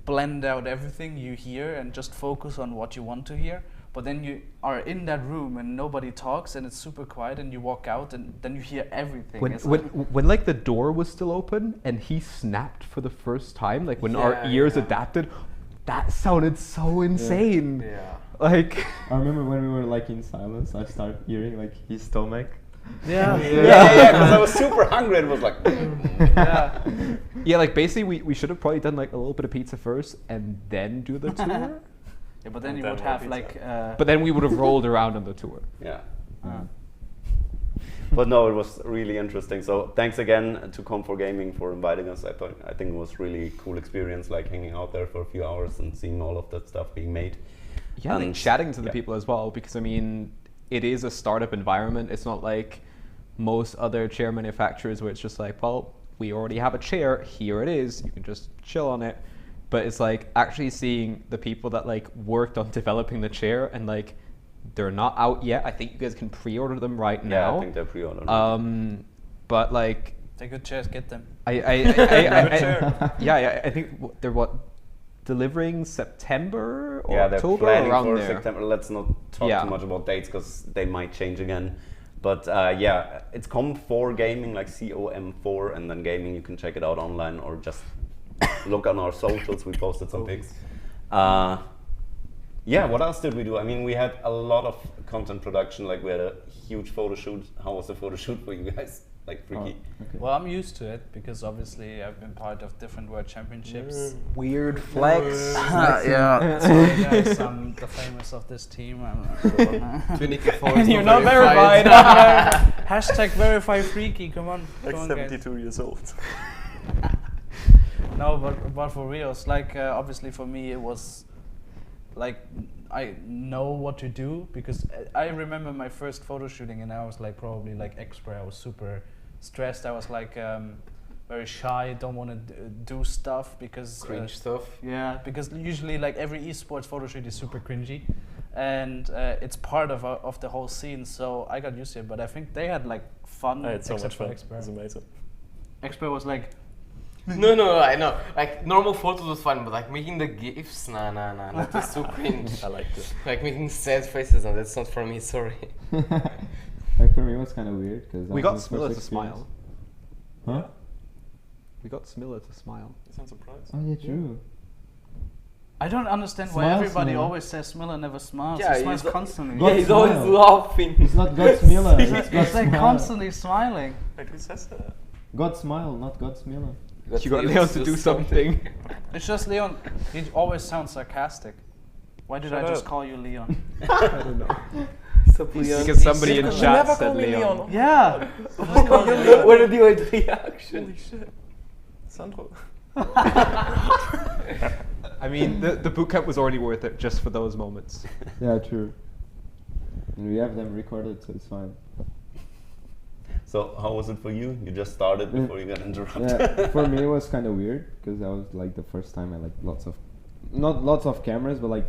Speaker 5: blend out everything you hear and just focus on what you want to hear. But then you are in that room and nobody talks and it's super quiet, and you walk out and then you hear everything.
Speaker 8: When,
Speaker 5: It's
Speaker 8: when,
Speaker 5: like-
Speaker 8: when like the door was still open and he snapped for the first time, like when our
Speaker 6: Yeah,
Speaker 8: ears
Speaker 6: yeah.
Speaker 8: adapted, that sounded so insane.
Speaker 6: Yeah.
Speaker 8: Like,
Speaker 4: I remember when we were like in silence, I started hearing like his stomach.
Speaker 5: yeah,
Speaker 3: Yeah, because I was super hungry. It was like,
Speaker 5: yeah.
Speaker 8: yeah, like basically we should have probably done like a little bit of pizza first and then do the tour.
Speaker 5: Yeah, but then
Speaker 2: And
Speaker 5: you
Speaker 2: then
Speaker 5: would
Speaker 2: more
Speaker 5: have
Speaker 2: pizza.
Speaker 5: like.
Speaker 8: But then we would have rolled around on the tour.
Speaker 3: yeah.
Speaker 5: uh,
Speaker 3: But no, it was really interesting. So thanks again to Com4Gaming for inviting us. I think it was really cool experience, like hanging out there for a few hours and seeing all of that stuff being made.
Speaker 8: Yeah, like
Speaker 3: And-
Speaker 8: chatting to the
Speaker 3: yeah.
Speaker 8: people as well, because I mean, it is a startup environment. It's not like most other chair manufacturers where it's just like, well, we already have a chair, here it is, you can just chill on it. But it's like actually seeing the people that like worked on developing the chair and like they're not out yet. I think you guys can pre-order them right
Speaker 3: Yeah,
Speaker 8: now.
Speaker 3: I think they're pre-ordered.
Speaker 8: But like
Speaker 5: they're good chairs, get them.
Speaker 8: I think they're delivering September or
Speaker 3: yeah, they're
Speaker 8: October
Speaker 3: planning
Speaker 8: around
Speaker 3: for
Speaker 8: there.
Speaker 3: September. Let's not talk
Speaker 8: Yeah.
Speaker 3: too much about dates because they might change again. But yeah, it's Com4Gaming, like COM4, and then gaming. You can check it out online or just look on our socials. We posted some pics. Yeah, what else did we do? I mean, we had a lot of content production. Like we had a huge photo shoot. How was the photo shoot for you guys? Like FreaKii.
Speaker 4: Okay.
Speaker 5: Well, I'm used to it because obviously I've been part of different world championships.
Speaker 8: Weird flex.
Speaker 5: Yeah, sorry guys, I'm the famous of this team.
Speaker 6: And
Speaker 5: You're not verified. Hashtag verify FreaKii. Come on,
Speaker 2: Like
Speaker 5: come on, guys.
Speaker 2: 72 years old.
Speaker 5: No, but for reals, like obviously for me it was like I know what to do because I remember my first photo shooting and I was like probably like Xpére. I was super stressed. I was like very shy. Don't want to do stuff because
Speaker 6: Cringe stuff.
Speaker 5: yeah, because usually like every esports photo shoot is super cringy, and it's part of the whole scene. So I got used to it. But I think they had like fun.
Speaker 2: I had so
Speaker 5: except
Speaker 2: much
Speaker 5: for
Speaker 2: fun. It was
Speaker 5: Xpére.
Speaker 2: amazing.
Speaker 5: Xpére was like.
Speaker 6: No, I know. Like normal photos was fun, but like making the gifs, nah, that's too cringe.
Speaker 2: I liked it.
Speaker 6: Like making sad faces, no, that's not for me. Sorry.
Speaker 4: Like for me, it was kind of weird because
Speaker 8: We got Smilla to smile.
Speaker 4: Huh?
Speaker 8: We got Smilla to smile.
Speaker 2: You sound surprised.
Speaker 4: Oh yeah, true.
Speaker 5: I don't understand why
Speaker 4: Smile,
Speaker 5: everybody
Speaker 4: Smilla.
Speaker 5: always says Smilla never smiles.
Speaker 6: Yeah,
Speaker 5: he smiles
Speaker 6: he's-
Speaker 5: constantly.
Speaker 4: God
Speaker 6: Yeah, he's always
Speaker 4: smile.
Speaker 6: laughing.
Speaker 4: It's not Godsmilla. it's
Speaker 5: It's like
Speaker 4: Godsmile.
Speaker 5: constantly smiling.
Speaker 2: Wait, who says that?
Speaker 4: God smile, not Godsmilla.
Speaker 8: You got Leon to do something.
Speaker 5: It's just Leon. He always sounds sarcastic. Why did
Speaker 2: Shut
Speaker 5: I just
Speaker 2: up.
Speaker 5: call you Leon?
Speaker 8: I don't know.
Speaker 6: Stop, Leon.
Speaker 8: Because somebody in
Speaker 6: You
Speaker 8: chat
Speaker 6: never
Speaker 8: said
Speaker 6: call me
Speaker 8: Leon.
Speaker 5: Yeah.
Speaker 6: Where did you hide reaction?
Speaker 2: Holy shit. Sandro.
Speaker 8: I mean, the bootcamp was already worth it just for those moments.
Speaker 4: Yeah, true. And we have them recorded, so it's fine.
Speaker 3: So how was it for you? You just started before you got interrupted.
Speaker 4: Yeah, for me it was kind of weird because that was like the first time I like not lots of cameras, but like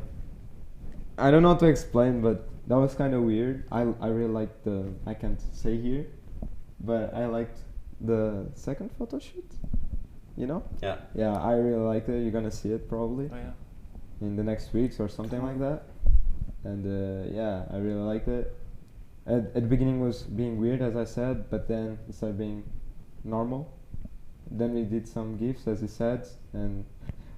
Speaker 4: I don't know how to explain, but that was kind of weird. I really liked I can't say here, but I liked the second photo shoot. You know?
Speaker 3: Yeah.
Speaker 4: Yeah, I really liked it. You're gonna see it probably in the next weeks or something like that. And yeah, I really liked it. At the beginning was being weird, as I said, but then it started being normal. Then we did some gifts, as you said, and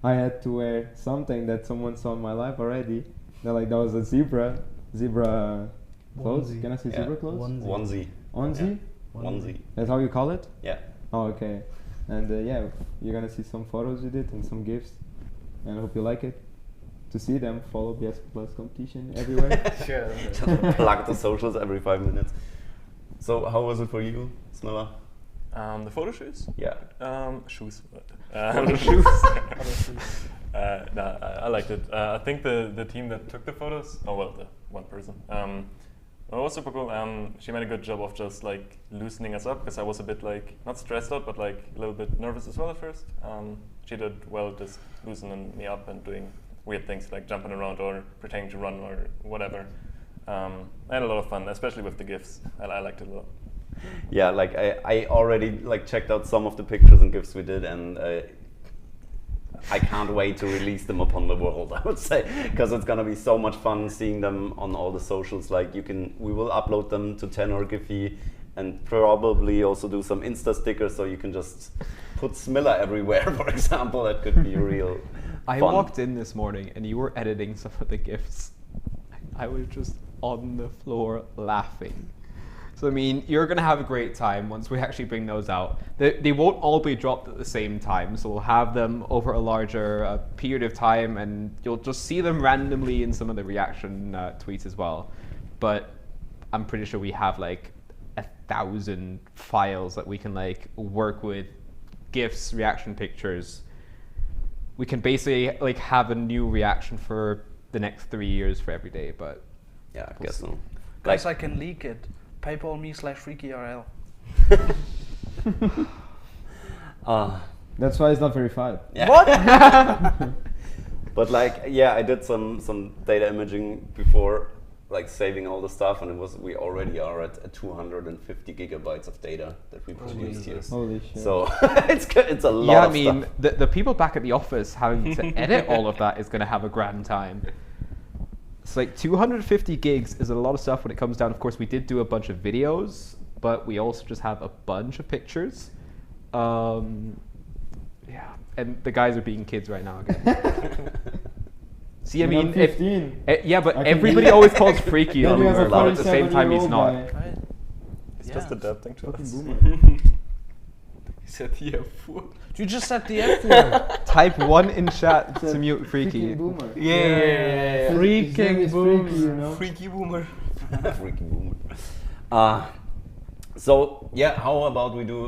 Speaker 4: I had to wear something that someone saw in my life already. That was a zebra clothes.
Speaker 5: Onesie.
Speaker 4: Can I say zebra clothes?
Speaker 3: Onesie.
Speaker 4: Onesie?
Speaker 3: Yeah. Onesie.
Speaker 4: That's how you call it?
Speaker 3: Yeah.
Speaker 4: Oh, okay. And yeah, you're gonna see some photos with it and some gifts, and I hope you like it. To see them, follow BS+COMPETITION everywhere.
Speaker 6: Sure.
Speaker 3: Just plug the socials every 5 minutes. So how was it for you, Smilla?
Speaker 2: The photo shoots?
Speaker 3: Yeah.
Speaker 2: Shoes.
Speaker 3: Photo shoots.
Speaker 2: No, I liked it. I think the team that took the photos, the one person, it was super cool. She made a good job of just like loosening us up, because I was a bit like, not stressed out, but like a little bit nervous as well at first. She did well just loosening me up and doing weird things like jumping around or pretending to run or whatever. I had a lot of fun, especially with the gifts. I liked it a lot.
Speaker 3: Yeah, like I already like checked out some of the pictures and gifts we did, and I can't wait to release them upon the world, I would say, because it's gonna be so much fun seeing them on all the socials. Like we will upload them to Tenor Giphy, and probably also do some Insta stickers, so you can just put Smilla everywhere, for example. That could be real
Speaker 8: I
Speaker 3: fun.
Speaker 8: walked in this morning and you were editing some of the gifts. I was just on the floor laughing. So I mean, you're gonna have a great time once we actually bring those out. They won't all be dropped at the same time, so we'll have them over a larger period of time, and you'll just see them randomly in some of the reaction tweets as well. But I'm pretty sure we have like 1,000 files that we can like work with, GIFs, reaction pictures. We can basically like have a new reaction for the next 3 years for every day. But
Speaker 3: Yeah, I guess so.
Speaker 5: Guys, I can leak it. PayPal.me/FreaKiiRL.
Speaker 4: That's why it's not verified.
Speaker 3: Yeah.
Speaker 5: What?
Speaker 3: But like, yeah, I did some data imaging before, like saving all the stuff, and we already are at 250 gigabytes of data that we produced here.
Speaker 4: Holy shit.
Speaker 3: So it's a lot.
Speaker 8: yeah,
Speaker 3: of
Speaker 8: I mean,
Speaker 3: stuff.
Speaker 8: the people back at the office having to edit all of that is gonna have a grand time. It's like 250 gigs is a lot of stuff when it comes down. Of course, we did do a bunch of videos, but we also just have a bunch of pictures. Yeah, and the guys are being kids right now again. See, I mean,
Speaker 4: 15.
Speaker 8: yeah, but
Speaker 4: I can
Speaker 8: everybody
Speaker 4: be-
Speaker 8: always calls FreaKii
Speaker 4: Then
Speaker 8: on
Speaker 4: you have a
Speaker 8: but at the same time he's
Speaker 4: 47-year-old
Speaker 8: not.
Speaker 4: guy.
Speaker 2: It's just adapting to
Speaker 4: Fucking
Speaker 2: us.
Speaker 4: boomer.
Speaker 6: He said the F word.
Speaker 5: You just said the F word.
Speaker 8: Type 1 in chat
Speaker 4: It's a
Speaker 8: to mute
Speaker 4: freaking
Speaker 8: FreaKii.
Speaker 4: boomer.
Speaker 6: Yeah.
Speaker 4: His name is
Speaker 5: boomer.
Speaker 4: Freaky, you know?
Speaker 6: Freaky boomer.
Speaker 3: Freaking boomer. So yeah, how about we do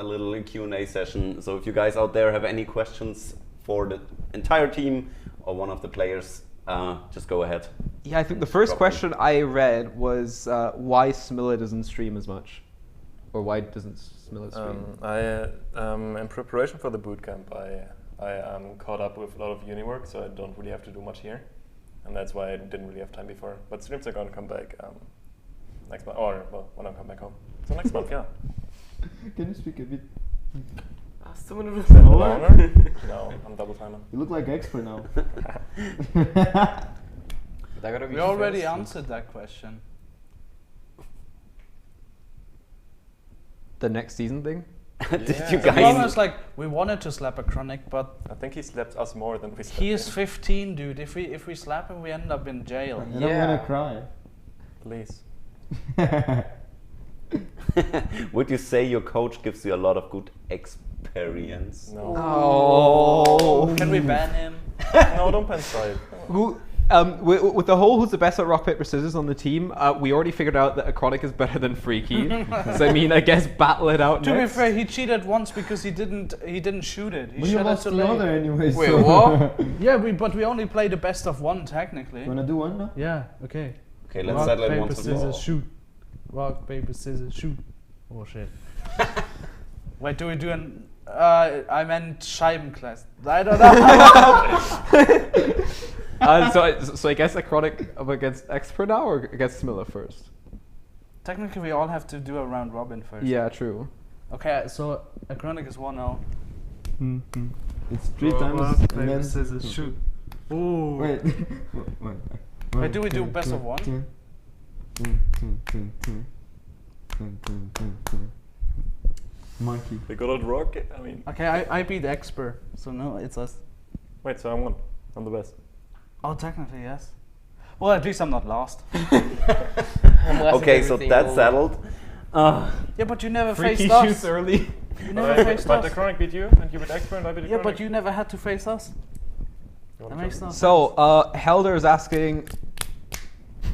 Speaker 3: a little Q&A session? So if you guys out there have any questions for the entire team or one of the players, just go ahead.
Speaker 8: Yeah, I think the first
Speaker 3: Drop
Speaker 8: question I read was why Smilla doesn't stream as much, or why doesn't Smilla stream?
Speaker 2: In preparation for the bootcamp, I am caught up with a lot of uni work, so I don't really have to do much here, and that's why I didn't really have time before. But streams are gonna come back next month, or well, when I come back home. So next month, yeah.
Speaker 4: Can you speak a bit?
Speaker 2: Longer? No, I'm double timer.
Speaker 4: You look like Xpére now.
Speaker 5: We already answered that question.
Speaker 8: The next season thing?
Speaker 3: Did
Speaker 2: Yeah.
Speaker 3: you
Speaker 5: To be
Speaker 3: guys?
Speaker 5: honest, like, we wanted to slap AcroniK, but
Speaker 2: I think he slapped us more than we slapped
Speaker 5: he is
Speaker 2: him.
Speaker 5: 15, dude. If we slap him, we end up in jail.
Speaker 4: And I'm gonna cry.
Speaker 2: Please.
Speaker 3: Would you say your coach gives you a lot of good experience?
Speaker 2: No.
Speaker 8: Oh.
Speaker 5: Can we ban him?
Speaker 2: No, don't pen side.
Speaker 8: Who? With the whole who's the best at rock paper scissors on the team, we already figured out that AcroniK is better than FreaKii. So I mean, I guess battle it out
Speaker 5: To be
Speaker 8: next.
Speaker 5: fair, he cheated once because he didn't shoot it. He
Speaker 4: Well, you
Speaker 5: shot it
Speaker 4: lost
Speaker 5: too
Speaker 4: the
Speaker 5: late.
Speaker 4: other anyway.
Speaker 6: Wait,
Speaker 4: so
Speaker 6: what?
Speaker 5: Yeah, but we only play the best of one technically.
Speaker 4: You wanna do one now?
Speaker 5: Yeah. Okay.
Speaker 3: Okay, let's
Speaker 5: Rock
Speaker 3: settle it
Speaker 5: paper
Speaker 3: once and for all.
Speaker 5: scissors shoot. Rock paper scissors shoot. Oh shit. Wait, do we do an? I meant Scheibenkleist. I don't know.
Speaker 8: So I guess AcroniK up against Xpére now or against Smilla first?
Speaker 5: Technically, we all have to do a round robin first.
Speaker 8: Yeah, true.
Speaker 5: Okay, so AcroniK is 1-0.
Speaker 4: It's 3 times. And then
Speaker 5: scissors, shoot. Ooh.
Speaker 4: Wait.
Speaker 5: Wait, do we do best of 1?
Speaker 4: Monkey.
Speaker 2: The good old rocket. I mean.
Speaker 5: Okay, I beat Xpére, so no, it's us.
Speaker 2: Wait, so I won. I'm the best.
Speaker 5: Oh, technically yes. Well, at least I'm not lost.
Speaker 3: Okay, so that's settled.
Speaker 5: Yeah, but you never faced
Speaker 8: FreaKii
Speaker 5: us.
Speaker 8: shoots early.
Speaker 5: You never faced
Speaker 2: But
Speaker 5: us.
Speaker 2: AcroniK beat you, and you beat Xpére, and I beat AcroniK.
Speaker 5: Yeah, but you never had to face us.
Speaker 2: You
Speaker 5: That
Speaker 2: wanna
Speaker 5: makes
Speaker 2: jump?
Speaker 5: no
Speaker 8: So Helder is asking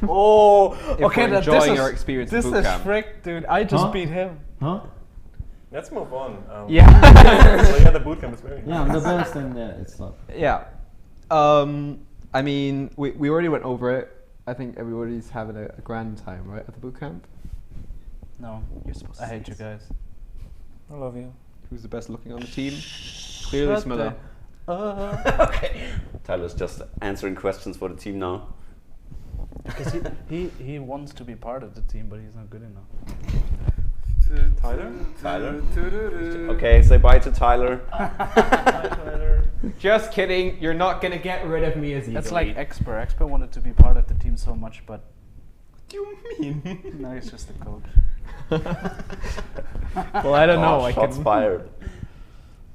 Speaker 5: Oh,
Speaker 8: if
Speaker 5: okay,
Speaker 8: we're
Speaker 5: this
Speaker 8: enjoying
Speaker 5: is
Speaker 8: your experience
Speaker 5: this
Speaker 8: in
Speaker 5: is
Speaker 8: bootcamp.
Speaker 5: frick, dude. I just
Speaker 4: Huh?
Speaker 5: beat him.
Speaker 4: Huh?
Speaker 2: Let's move on.
Speaker 8: Yeah.
Speaker 2: So yeah, the bootcamp is very.
Speaker 4: Yeah, I'm the best, and yeah, it's not.
Speaker 8: Yeah. I mean, we already went over it. I think everybody's having a grand time, right, at the bootcamp?
Speaker 5: No,
Speaker 8: You're supposed
Speaker 5: I
Speaker 8: to
Speaker 5: hate you guys.
Speaker 2: I love you.
Speaker 8: Who's the best looking on the team? Clearly
Speaker 5: Shut
Speaker 8: Smilla.
Speaker 3: Okay. Tyler's just answering questions for the team now.
Speaker 5: Because he wants to be part of the team, but he's not good enough.
Speaker 2: Tyler?
Speaker 3: Tyler? Okay, say bye to Tyler.
Speaker 8: Just kidding. You're not gonna get rid of me as easily.
Speaker 5: That's like Xpére. Xpére wanted to be part of the team so much, but
Speaker 8: What do you mean?
Speaker 5: now he's just a coach.
Speaker 8: Well, I don't know.
Speaker 3: Oh,
Speaker 8: I
Speaker 3: shots
Speaker 8: can.
Speaker 3: fired.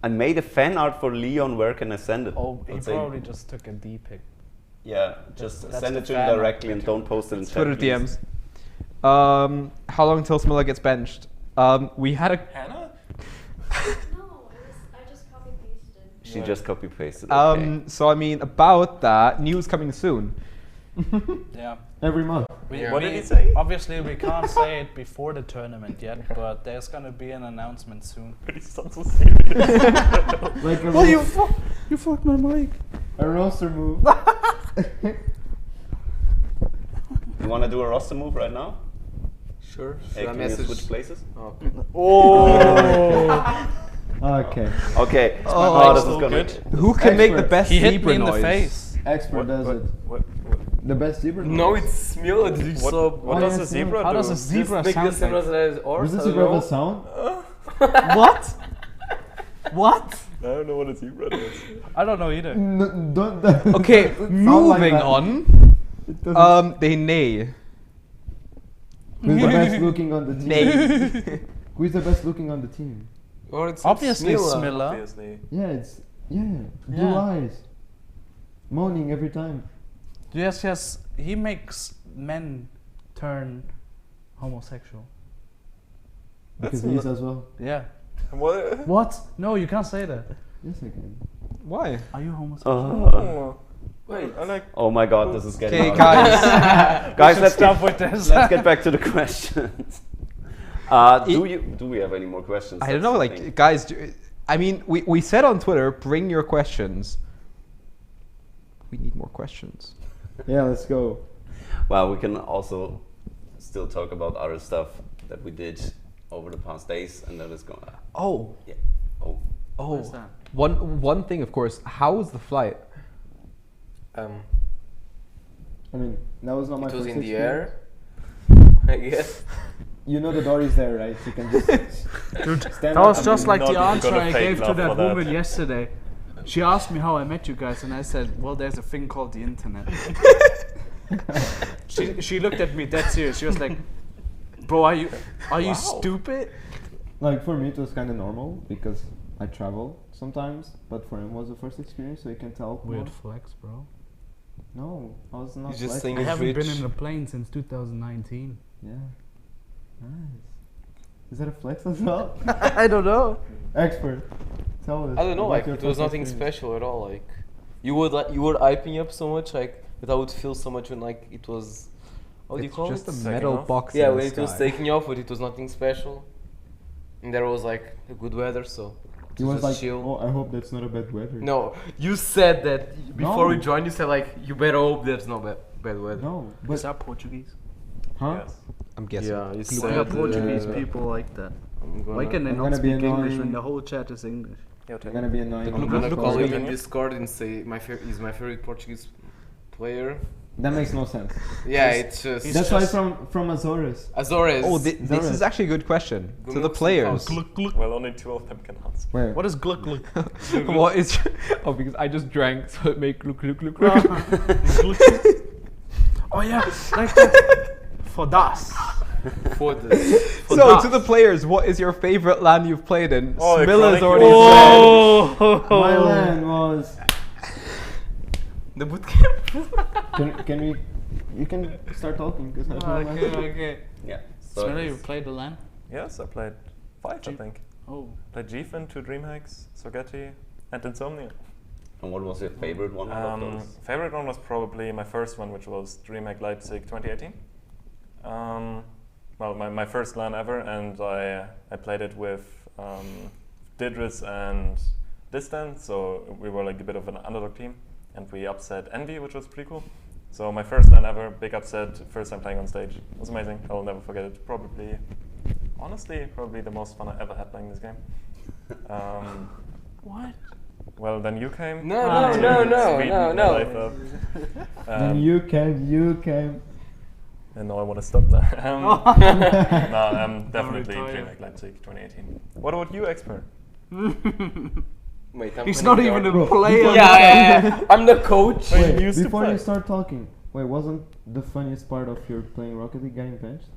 Speaker 3: I made a fan art for Leon. Where can I send it?
Speaker 5: Oh, he
Speaker 3: Let's say-
Speaker 5: probably just took a D pic.
Speaker 3: Yeah, just
Speaker 5: That's
Speaker 3: send
Speaker 5: the
Speaker 3: it to him
Speaker 5: fan art
Speaker 3: directly and don't post it in chat.
Speaker 8: Twitter
Speaker 3: please.
Speaker 8: DMs. How long till Smilla gets benched? We had a.
Speaker 2: Hannah?
Speaker 7: No, I just copy pasted.
Speaker 3: She just copy pasted. Okay.
Speaker 8: So I mean, about that, news coming soon.
Speaker 5: Yeah.
Speaker 4: Every month.
Speaker 2: What did he say?
Speaker 5: Obviously, we can't say it before the tournament yet, but there's gonna be an announcement soon.
Speaker 2: But he sounds so serious.
Speaker 4: Like a,
Speaker 5: You fucked my mic.
Speaker 4: a roster move.
Speaker 3: You want to do a roster move right now?
Speaker 6: Sure.
Speaker 3: Hey,
Speaker 6: Should I
Speaker 3: can you
Speaker 6: message?
Speaker 3: switch places?
Speaker 6: Okay.
Speaker 5: Oh!
Speaker 4: Okay.
Speaker 3: Okay.
Speaker 2: Oh,
Speaker 3: this
Speaker 2: so
Speaker 3: is gonna.
Speaker 2: good.
Speaker 8: Who can make the
Speaker 4: Expert.
Speaker 8: best
Speaker 5: He hit
Speaker 8: zebra
Speaker 5: me in the
Speaker 8: noise?
Speaker 5: face.
Speaker 4: Expert does it.
Speaker 2: What?
Speaker 4: The best zebra.
Speaker 6: No,
Speaker 4: noise.
Speaker 6: it's Smilla. Did you
Speaker 2: What,
Speaker 6: saw?
Speaker 2: what
Speaker 4: Oh,
Speaker 2: does
Speaker 4: yeah,
Speaker 2: a zebra
Speaker 5: How
Speaker 2: do?
Speaker 5: does a zebra
Speaker 6: Make the
Speaker 5: sound
Speaker 6: same
Speaker 5: like?
Speaker 6: as ours.
Speaker 4: Does
Speaker 6: I
Speaker 4: the
Speaker 6: don't
Speaker 4: zebra have
Speaker 6: know.
Speaker 4: a sound?
Speaker 5: What? What?
Speaker 2: I don't know what a zebra does.
Speaker 5: I don't know either.
Speaker 4: Don't.
Speaker 8: Okay,
Speaker 4: Sound like
Speaker 8: moving
Speaker 4: that.
Speaker 8: on.
Speaker 4: It doesn't-
Speaker 8: They neigh.
Speaker 4: Who's the best looking on the team?
Speaker 8: Neigh.
Speaker 4: Who's the best looking on the team?
Speaker 6: Or it's
Speaker 5: Obviously,
Speaker 6: Smilla.
Speaker 5: Smilla.
Speaker 2: Obviously.
Speaker 4: Yeah, it's blue
Speaker 5: Yeah.
Speaker 4: eyes, moaning every time.
Speaker 5: Yes, yes. He makes men turn homosexual.
Speaker 4: Because
Speaker 2: That's
Speaker 4: he is
Speaker 2: not-
Speaker 4: as well.
Speaker 5: Yeah.
Speaker 2: What?
Speaker 5: What? No, you can't say that.
Speaker 4: Yes, I can.
Speaker 8: Why?
Speaker 5: Are you homosexual?
Speaker 2: Oh.
Speaker 6: Wait.
Speaker 2: I like.
Speaker 3: Oh my God, this is getting.
Speaker 8: Okay,
Speaker 3: out.
Speaker 8: guys.
Speaker 3: Guys, let's
Speaker 5: Stop
Speaker 3: get,
Speaker 5: with this.
Speaker 3: let's get back to the questions. Do we have any more questions?
Speaker 8: I don't
Speaker 3: That's
Speaker 8: know,
Speaker 3: the
Speaker 8: like,
Speaker 3: thing.
Speaker 8: guys. I mean, we said on Twitter, bring your questions. We need more questions.
Speaker 4: Yeah, let's go.
Speaker 3: Well, we can also still talk about other stuff that we did over the past days, and that is going.
Speaker 8: Oh.
Speaker 3: Yeah. Oh.
Speaker 8: Oh.
Speaker 5: What's that?
Speaker 8: One thing, of course. How was the flight?
Speaker 4: I mean, that was not my
Speaker 6: It was
Speaker 4: first
Speaker 6: in the
Speaker 4: experience.
Speaker 6: air, I guess.
Speaker 4: You know the door is there, right? You can just stand
Speaker 5: That
Speaker 4: up
Speaker 5: was
Speaker 4: and
Speaker 5: just
Speaker 4: then-
Speaker 5: like
Speaker 2: not
Speaker 5: the
Speaker 2: even
Speaker 5: answer
Speaker 2: gonna
Speaker 5: I
Speaker 2: fake
Speaker 5: gave to
Speaker 2: love
Speaker 5: that
Speaker 2: for that.
Speaker 5: woman yesterday. She asked me how I met you guys, and I said, "Well, there's a thing called the internet." she looked at me dead serious. She was like, "Bro, are you
Speaker 2: Wow.
Speaker 5: stupid?"
Speaker 4: Like for me, it was kind of normal because I travel sometimes, but for him was the first experience, so you can tell.
Speaker 5: Weird
Speaker 4: more.
Speaker 5: flex, bro.
Speaker 4: No, I was not.
Speaker 6: You just
Speaker 4: like
Speaker 6: think
Speaker 5: I
Speaker 6: He's
Speaker 5: haven't been
Speaker 6: rich.
Speaker 5: in a plane since 2019.
Speaker 4: Yeah. Nice. Is that a flex as well?
Speaker 5: I don't know.
Speaker 4: Expert. Tell us.
Speaker 6: I don't know.
Speaker 4: about
Speaker 6: Like
Speaker 4: your
Speaker 6: it was
Speaker 4: first
Speaker 6: nothing
Speaker 4: experience.
Speaker 6: special at all. Like you were hyping me up so much, like that I would feel so much when like it was. What do you
Speaker 8: It's
Speaker 6: call
Speaker 8: just
Speaker 6: it?
Speaker 8: a
Speaker 2: Second
Speaker 8: metal
Speaker 2: off?
Speaker 8: box.
Speaker 6: Yeah,
Speaker 8: in the
Speaker 6: when it was
Speaker 8: sky.
Speaker 6: taking off, but it was nothing special. And there was like a good weather, so it
Speaker 4: He was
Speaker 6: just
Speaker 4: like,
Speaker 6: chill.
Speaker 4: oh, I hope that's not a bad weather.
Speaker 6: No, you said that before we
Speaker 4: No.
Speaker 6: joined. You said like you better hope there's no bad weather.
Speaker 4: No,
Speaker 5: Is
Speaker 4: but
Speaker 5: that Portuguese?
Speaker 4: huh?
Speaker 2: Yes.
Speaker 8: I'm guessing.
Speaker 6: Yeah, you
Speaker 5: Why
Speaker 6: said
Speaker 5: are Portuguese
Speaker 6: uh,
Speaker 5: people like that?
Speaker 6: I'm
Speaker 5: Why
Speaker 6: gonna,
Speaker 5: can they
Speaker 4: I'm
Speaker 5: not
Speaker 4: gonna be
Speaker 5: speak English when
Speaker 4: annoying.
Speaker 5: the whole chat is English?
Speaker 2: Yeah,
Speaker 4: I'm gonna be annoying.
Speaker 8: Look,
Speaker 6: I'm gonna
Speaker 8: look,
Speaker 6: call
Speaker 8: look,
Speaker 6: him
Speaker 8: look.
Speaker 6: in Discord and say he's my favorite Portuguese player.
Speaker 4: That makes no sense.
Speaker 6: Yeah, it's just
Speaker 4: That's why from Azores.
Speaker 6: Azores.
Speaker 8: Oh, this is actually a good question. To the
Speaker 6: Gluck,
Speaker 8: players.
Speaker 2: Well, only 2 of them can answer.
Speaker 4: Where?
Speaker 5: What is gluck gluck?
Speaker 8: What is... Oh, because I just drank, so it made look, look, look, look.
Speaker 5: Oh yeah, like that. For das.
Speaker 6: for this.
Speaker 8: So, to the players, what is your favorite LAN you've played in?
Speaker 2: Oh,
Speaker 8: Smilla's
Speaker 2: AcroniK.
Speaker 8: already
Speaker 4: My land was.
Speaker 6: The bootcamp.
Speaker 4: Can we? You can start talking because I don't know.
Speaker 5: Okay.
Speaker 3: Yeah. So
Speaker 5: Smilla, you
Speaker 3: it's-
Speaker 5: played the LAN?
Speaker 2: Yes, I played 5, I think.
Speaker 5: Oh.
Speaker 2: Played GFIN, 2 DreamHacks, Sogeti, and Insomnia.
Speaker 3: And what was your favorite one out of those?
Speaker 2: Favorite one was probably my first one, which was DreamHack Leipzig 2018. Well, my first LAN ever, and I played it with Didris and Distant, so we were like a bit of an underdog team, and we upset Envy, which was pretty cool. So my first LAN ever, big upset, first time playing on stage. It was amazing. I will never forget it. Honestly, probably the most fun I ever had playing this game.
Speaker 5: What?
Speaker 2: Well, then you came.
Speaker 6: No,
Speaker 2: to
Speaker 6: no,
Speaker 2: Sweden,
Speaker 6: no.
Speaker 2: life up.
Speaker 4: Then you came.
Speaker 2: And now I want to stop now. No, definitely
Speaker 5: retire.
Speaker 2: DreamHack Leipzig 2018. What about you, Xpére?
Speaker 6: Wait, I'm
Speaker 5: He's
Speaker 6: playing
Speaker 5: not even
Speaker 6: Dark.
Speaker 5: a player.
Speaker 6: Yeah. I'm the coach.
Speaker 2: Wait,
Speaker 4: Wait,
Speaker 2: you used to
Speaker 4: before
Speaker 2: play.
Speaker 4: you start talking, wasn't the funniest part of your playing Rocket League getting benched?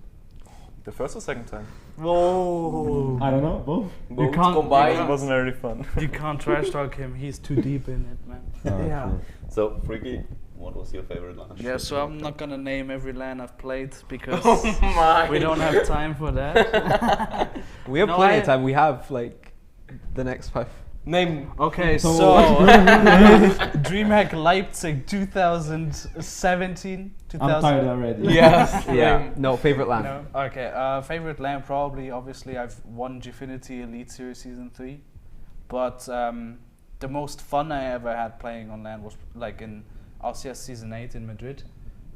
Speaker 2: The first or second time?
Speaker 5: Whoa.
Speaker 4: I don't know, both.
Speaker 6: Both
Speaker 5: can't-
Speaker 2: It
Speaker 6: combined.
Speaker 2: wasn't very fun.
Speaker 5: You can't trash talk him. He's too deep in it, man.
Speaker 4: Yeah. True.
Speaker 3: So FreaKii, what was your favorite launch?
Speaker 5: Yeah, so I'm not gonna name every LAN I've played because
Speaker 6: Oh my.
Speaker 5: we don't have time for that.
Speaker 8: We have
Speaker 5: No,
Speaker 8: plenty
Speaker 5: I-
Speaker 8: of time. We have like the next 5.
Speaker 6: Name.
Speaker 5: Okay,
Speaker 4: So-
Speaker 5: so DreamHack Leipzig 2017,
Speaker 4: I'm tired already.
Speaker 6: Yes.
Speaker 8: Yeah. No, favorite LAN.
Speaker 5: No? Okay, favorite LAN probably, obviously I've won Gfinity Elite Series Season 3, but the most fun I ever had playing on LAN was like in RCS Season 8 in Madrid.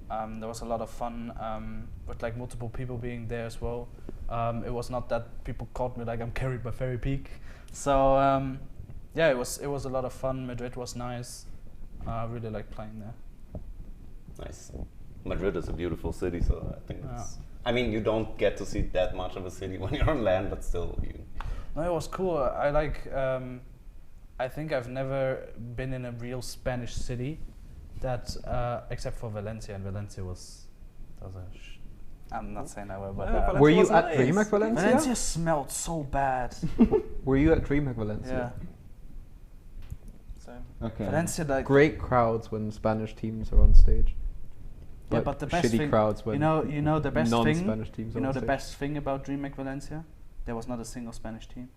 Speaker 5: There was a lot of fun with like multiple people being there as well. It was not that people caught me like I'm carried by Fairy Peak. So yeah, it was a lot of fun. Madrid was nice. I really liked playing there.
Speaker 3: Nice. Madrid is a beautiful city, so I think it's. I mean, you don't get to see that much of a city when you're on land, but still, you.
Speaker 5: No, it was cool. I like. I think I've never been in a real Spanish city, that except for Valencia, and Valencia was a. I'm not saying that word, but
Speaker 2: Valencia
Speaker 8: Were you
Speaker 2: was
Speaker 8: at
Speaker 2: nice.
Speaker 8: DreamHack Valencia?
Speaker 5: Valencia smelled so bad.
Speaker 8: Were you at DreamHack Valencia?
Speaker 5: Yeah,
Speaker 2: Same.
Speaker 4: Okay.
Speaker 5: Valencia like.
Speaker 8: Great crowds when Spanish teams are on stage.
Speaker 5: Yeah, but the best
Speaker 8: shitty
Speaker 5: thing,
Speaker 8: crowds when
Speaker 5: you know the best thing.
Speaker 8: non-Spanish teams
Speaker 5: You
Speaker 8: are
Speaker 5: know
Speaker 8: on
Speaker 5: the
Speaker 8: stage.
Speaker 5: best thing about DreamHack Valencia, there was not a single Spanish team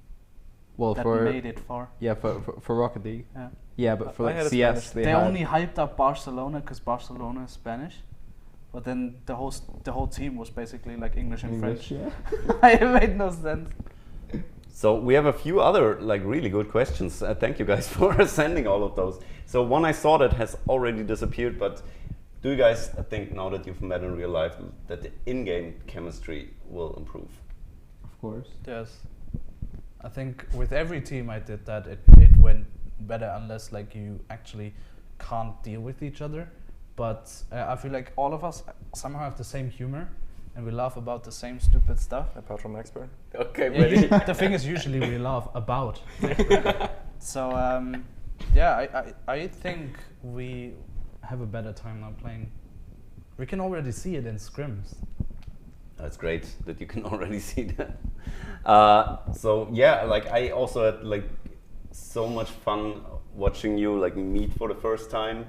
Speaker 8: Well,
Speaker 5: that
Speaker 8: for
Speaker 5: made it far.
Speaker 8: yeah, for Rocket League.
Speaker 5: Yeah.
Speaker 8: Yeah, but for
Speaker 2: I
Speaker 8: like
Speaker 2: had a
Speaker 8: CS,
Speaker 2: Spanish-
Speaker 8: they
Speaker 5: They
Speaker 8: had
Speaker 5: only hyped up Barcelona because Barcelona is Spanish, but then the whole team was basically like English and
Speaker 4: English,
Speaker 5: French.
Speaker 4: yeah.
Speaker 5: It made no sense.
Speaker 3: So we have a few other like really good questions. Thank you guys for sending all of those. So one I saw that has already disappeared, but do you guys think now that you've met in real life that the in-game chemistry will improve?
Speaker 4: Of course.
Speaker 5: Yes, I think with every team I did that, it went better unless like you actually can't deal with each other. But I feel like all of us somehow have the same humor, and we laugh about the same stupid stuff.
Speaker 2: Apart from Xpére.
Speaker 6: Okay,
Speaker 5: Yeah,
Speaker 6: buddy.
Speaker 5: the thing is, usually we laugh about. So yeah, I think we have a better time now playing. We can already see it in scrims.
Speaker 3: That's great that you can already see that. So yeah, like I also had like so much fun watching you like meet for the first time,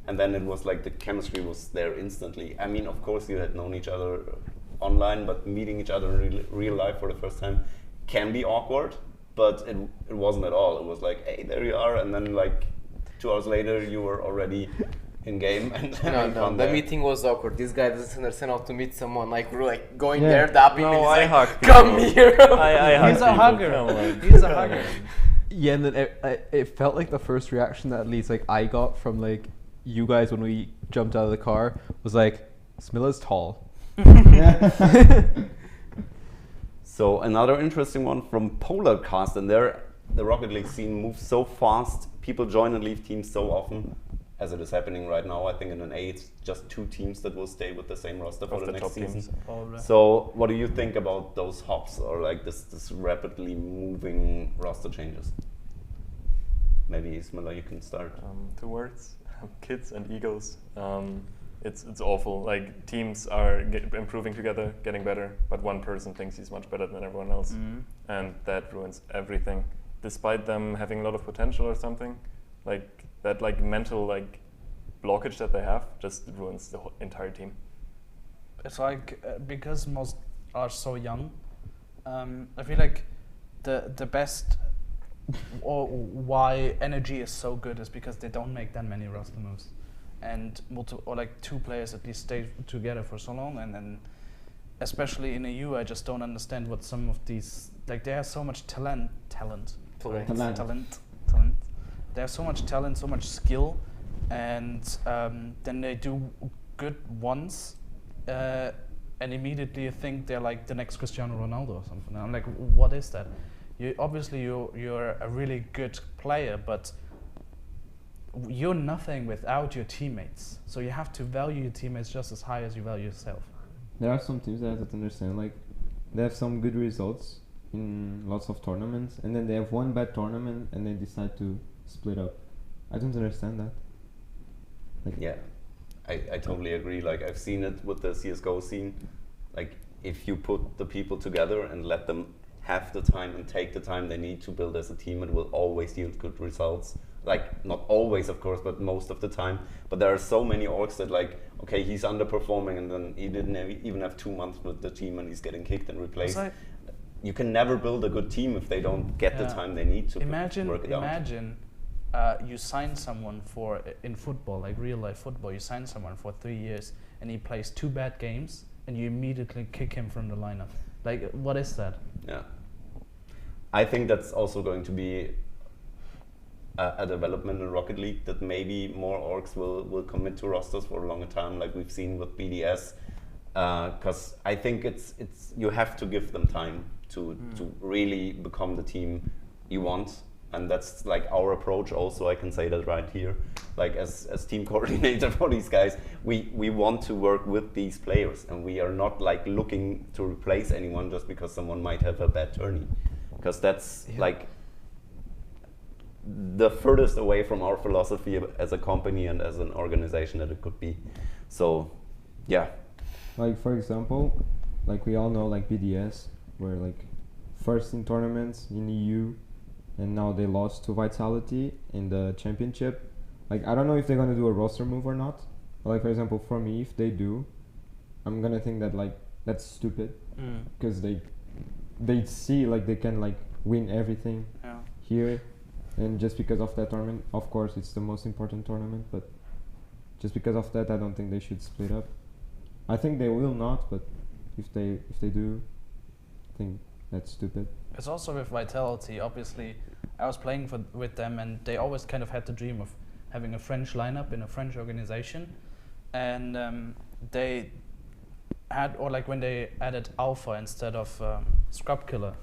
Speaker 3: and then it was like the chemistry was there instantly. I mean, of course you had known each other online, but meeting each other in real life for the first time can be awkward, but it wasn't at all. It was like, hey, there you are, and then like 2 hours later you were already in game and having
Speaker 6: No,
Speaker 3: fun
Speaker 6: the
Speaker 3: there.
Speaker 6: meeting was awkward. This guy doesn't understand how to meet someone. Like we're like going
Speaker 4: Yeah.
Speaker 6: there, dabbing,
Speaker 2: No,
Speaker 6: and
Speaker 2: I
Speaker 6: he's
Speaker 2: hug
Speaker 6: like,
Speaker 2: people.
Speaker 6: "Come here."
Speaker 2: I
Speaker 5: He's
Speaker 2: hug
Speaker 5: a
Speaker 2: people,
Speaker 5: hugger.
Speaker 2: come on.
Speaker 5: He's a hugger.
Speaker 8: Yeah, and then it felt like the first reaction that at least like I got from like you guys when we jumped out of the car was like, Smilla's tall.
Speaker 3: So another interesting one from Polarcast, and there the Rocket League scene moves so fast. People join and leave teams so often, as it is happening right now. I think in an A, it's just 2 teams that will stay with the same roster for
Speaker 2: Of
Speaker 3: the
Speaker 2: the
Speaker 3: next
Speaker 2: top
Speaker 3: season.
Speaker 2: teams.
Speaker 5: Probably.
Speaker 3: So what do you think about those hops or like this rapidly moving roster changes? Maybe Ismaila, you can start.
Speaker 2: 2 words: kids and egos. It's awful. Like teams are improving together, getting better, but one person thinks he's much better than everyone else, and that ruins everything. Despite them having a lot of potential or something, like that, like mental like blockage that they have just ruins the whole entire team.
Speaker 5: It's like because most are so young, I feel like the best or why energy is so good is because they don't make that many roster moves, and or like 2 players at least stay together for so long, and then especially in EU, I just don't understand what some of these, like they have so much talent. They have so much talent, so much skill, and then they do good once, and immediately you think they're like the next Cristiano Ronaldo or something. And I'm like, what is that? You're a really good player, but you're nothing without your teammates. So you have to value your teammates just as high as you value yourself.
Speaker 4: There are some teams that I don't understand. Like they have some good results in lots of tournaments, and then they have one bad tournament, and they decide to split up. I don't understand that. Like,
Speaker 3: Yeah, I totally agree. Like I've seen it with the CSGO scene. Like if you put the people together and let them have the time and take the time they need to build as a team, it will always yield good results. Like not always, of course, but most of the time. But there are so many orgs that like, okay, he's underperforming, and then he didn't even have 2 months with the team, and he's getting kicked and replaced. You can never build a good team if they don't get the time they need to work it out.
Speaker 5: Imagine you sign someone in football, like real life football, you sign someone for 3 years and he plays 2 bad games and you immediately kick him from the lineup. Like, what is that?
Speaker 3: Yeah. I think that's also going to be a development in Rocket League, that maybe more orgs will commit to rosters for a longer time, like we've seen with BDS. Because I think it's you have to give them time to really become the team you want, and that's like our approach also. I can say that right here, like as team coordinator for these guys, we want to work with these players, and we are not like looking to replace anyone just because someone might have a bad tourney, because that's like the furthest away from our philosophy as a company and as an organization that it could be. So yeah.
Speaker 4: Like for example, like we all know, like BDS were like first in tournaments in EU, and now they lost to Vitality in the championship. Like I don't know if they're gonna do a roster move or not. But like for example, for me, if they do, I'm gonna think that like that's stupid, because they see like they can like win everything here, and just because of that tournament, of course it's the most important tournament, but just because of that, I don't think they should split up. I think they will not, but if they do, I think that's stupid.
Speaker 5: It's also with Vitality. Obviously, I was playing with them, and they always kind of had the dream of having a French lineup in a French organization, and they had, or like when they added Alpha instead of Scrub Killer,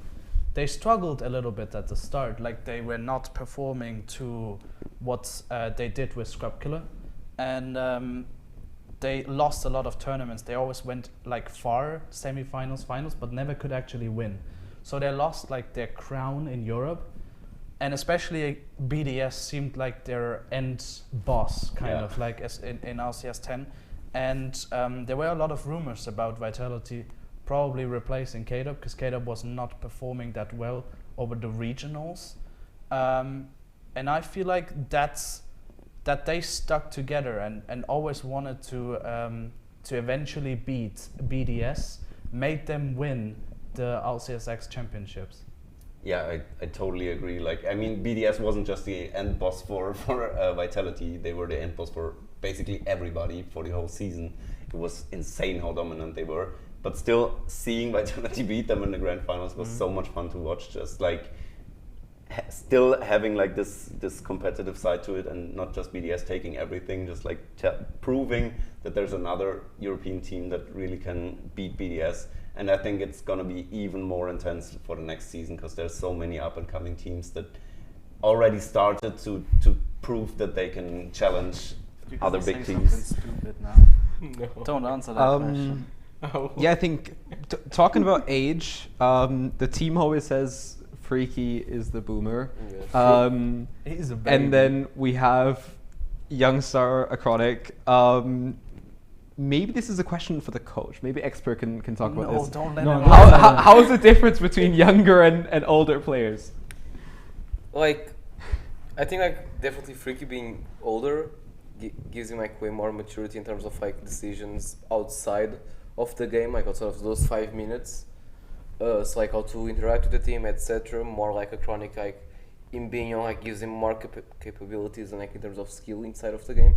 Speaker 5: they struggled a little bit at the start. Like they were not performing to what they did with Scrub Killer, and they lost a lot of tournaments. They always went like far, semi-finals, finals, but never could actually win. So they lost like their crown in Europe, and especially BDS seemed like their end boss, kind of like as in LCS 10. And there were a lot of rumors about Vitality probably replacing KDub, because KDub was not performing that well over the regionals. And I feel like that they stuck together and always wanted to eventually beat BDS, made them win the LCSX championships.
Speaker 3: Yeah, I totally agree. Like, I mean, BDS wasn't just the end boss for Vitality. They were the end boss for basically everybody for the whole season. It was insane how dominant they were. But still, seeing Vitality beat them in the grand finals was so much fun to watch. Just like still having like this competitive side to it, and not just BDS taking everything, just like proving that there's another European team that really can beat BDS. And I think it's gonna be even more intense for the next season, because there's so many up and coming teams that already started to prove that they can challenge other big teams.
Speaker 5: Stupid now.
Speaker 6: No.
Speaker 5: Don't answer that question.
Speaker 8: Yeah, I think talking about age, the team always says FreaKii is the boomer.
Speaker 5: He's a baby.
Speaker 8: And then we have young star AcroniK. Maybe this is a question for the coach. Maybe Xpére can talk about
Speaker 5: No,
Speaker 8: this.
Speaker 5: don't let
Speaker 4: No,
Speaker 5: him.
Speaker 4: no.
Speaker 8: How is the difference between younger and older players?
Speaker 6: Like, I think like definitely FreaKii being older gives him like way more maturity in terms of like decisions outside of the game, like outside of those 5 minutes. So like how to interact with the team, etc. More like AcroniK, like in being young, like gives him more capabilities and like in terms of skill inside of the game.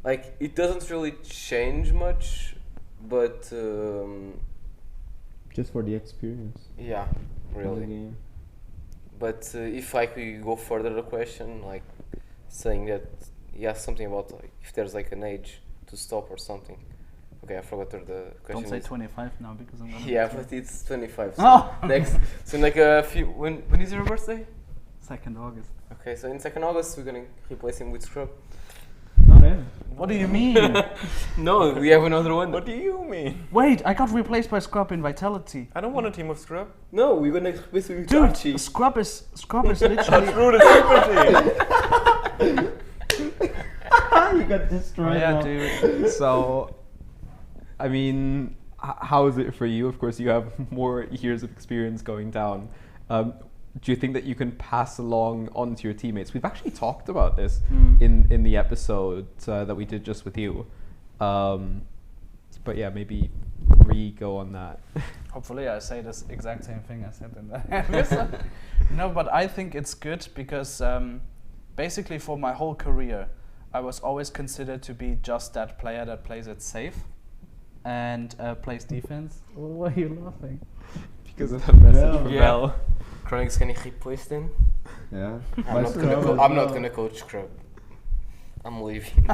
Speaker 6: Like it doesn't really change much, but
Speaker 4: Just for the experience.
Speaker 6: yeah,
Speaker 4: of the
Speaker 6: really.
Speaker 4: game.
Speaker 6: But if like we go further the question, like saying that he asked something about like if there's like an age to stop or something. Okay, I forgot what the question
Speaker 5: Don't say
Speaker 6: is.
Speaker 5: 25 now because I'm gonna.
Speaker 6: Yeah, but it's 25. So
Speaker 5: Oh!
Speaker 6: next, so in like a few. When is your birthday?
Speaker 5: 2nd August.
Speaker 6: Okay, so in 2nd August we're gonna replace him with Scrub.
Speaker 4: Not him.
Speaker 5: What do you mean?
Speaker 6: No, we have another one.
Speaker 2: What do you mean?
Speaker 5: Wait, I got replaced by Scrub in Vitality.
Speaker 2: I don't want a team of Scrub.
Speaker 6: No, we're gonna replace him with
Speaker 5: Dude,
Speaker 6: Archie.
Speaker 5: Scrub is literally.
Speaker 2: Through the super team.
Speaker 4: You got destroyed.
Speaker 5: Yeah,
Speaker 4: now.
Speaker 5: dude.
Speaker 8: So, I mean, how is it for you? Of course, you have more years of experience going down. Do you think that you can pass along on to your teammates? We've actually talked about this in the episode that we did just with you. But yeah, maybe go on that.
Speaker 5: Hopefully I say this exact same thing I said in the episode. No, but I think it's good because basically for my whole career, I was always considered to be just that player that plays it safe and plays defense. Why are you laughing?
Speaker 8: Because of that message
Speaker 4: Bell.
Speaker 8: from
Speaker 6: Yeah.
Speaker 8: Bell.
Speaker 6: AcroniK's getting replaced then.
Speaker 4: Yeah.
Speaker 6: I'm not gonna coach Scrub. I'm leaving.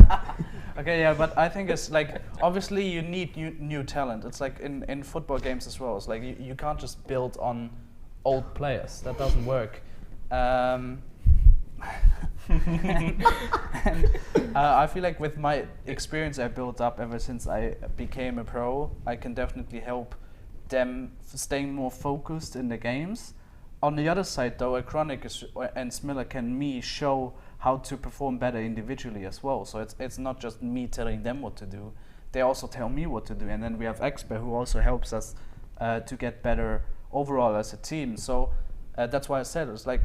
Speaker 5: Okay, yeah, but I think it's like obviously you need new talent. It's like in football games as well. It's like you can't just build on old players. That doesn't work. And, I feel like with my experience I built up ever since I became a pro, I can definitely help them staying more focused in the games. On the other side though, AcroniK and Smilla can show how to perform better individually as well. So it's not just me telling them what to do, they also tell me what to do. And then we have Xpére who also helps us to get better overall as a team. So that's why I said it's like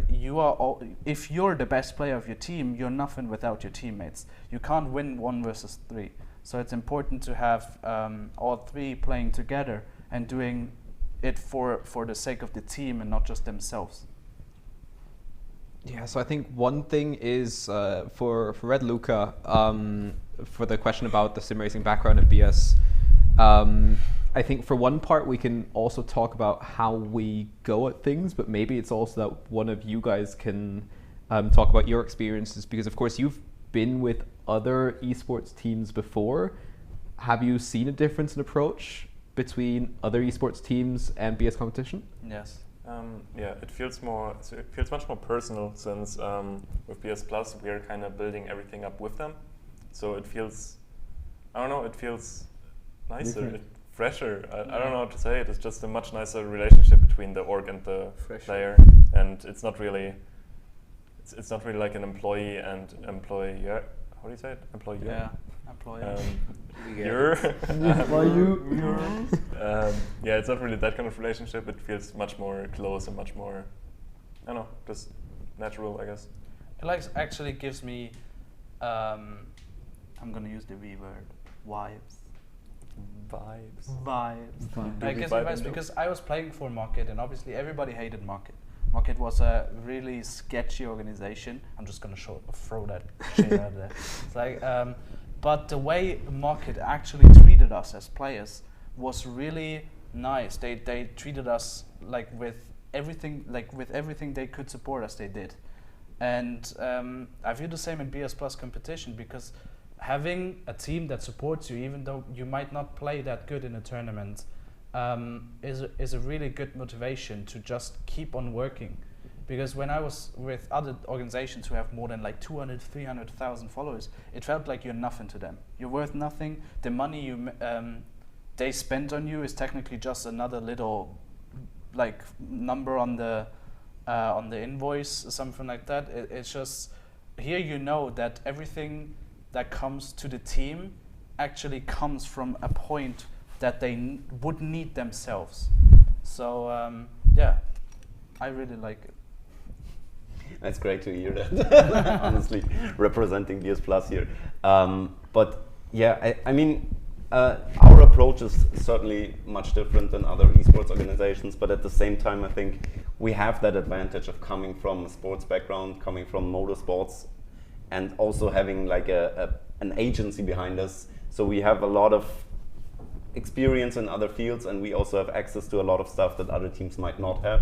Speaker 5: if you're the best player of your team, you're nothing without your teammates. You can't win 1 versus 3. So it's important to have all 3 playing together and doing it for the sake of the team and not just themselves.
Speaker 8: Yeah, so I think one thing is for Red Luca, for the question about the sim racing background at BS, I think for one part we can also talk about how we go at things, but maybe it's also that one of you guys can talk about your experiences, because of course you've been with other esports teams before. Have you seen a difference in approach between other esports teams and BS competition?
Speaker 5: Yes.
Speaker 2: Yeah, it feels much more personal since with BS Plus we are kind of building everything up with them. So it feels, I don't know, it feels nicer, fresher. I don't know how to say it. It's just a much nicer relationship between the org and the player, and it's not really like an employee and employee. How do you say it? Employee.
Speaker 5: Yeah. Employee.
Speaker 2: Yeah, it's not really that kind of relationship. It feels much more close and much more, I don't know, just natural, I guess.
Speaker 5: It actually gives me, I'm gonna use the V word, vibes. It gives me vibes because I was playing for Market and obviously everybody hated Market. Market was a really sketchy organization. I'm just gonna throw that shit out there. It's like, but the way Market actually treated us as players was really nice. They treated us like with everything, like with everything they could support us, they did. And I feel the same in BS Plus competition, because having a team that supports you, even though you might not play that good in a tournament, is a really good motivation to just keep on working. Because when I was with other organizations who have more than like 200, 300,000 followers, it felt like you're nothing to them. You're worth nothing. The money they spend on you is technically just another little like number on the invoice or something like that. It's just, here you know that everything that comes to the team actually comes from a point that they would need themselves. So yeah, I really like it.
Speaker 3: That's great to hear that, honestly, representing BS Plus here. But yeah, I mean, our approach is certainly much different than other esports organizations, but at the same time, I think we have that advantage of coming from a sports background, coming from motorsports, and also having like an agency behind us. So we have a lot of experience in other fields, and we also have access to a lot of stuff that other teams might not have.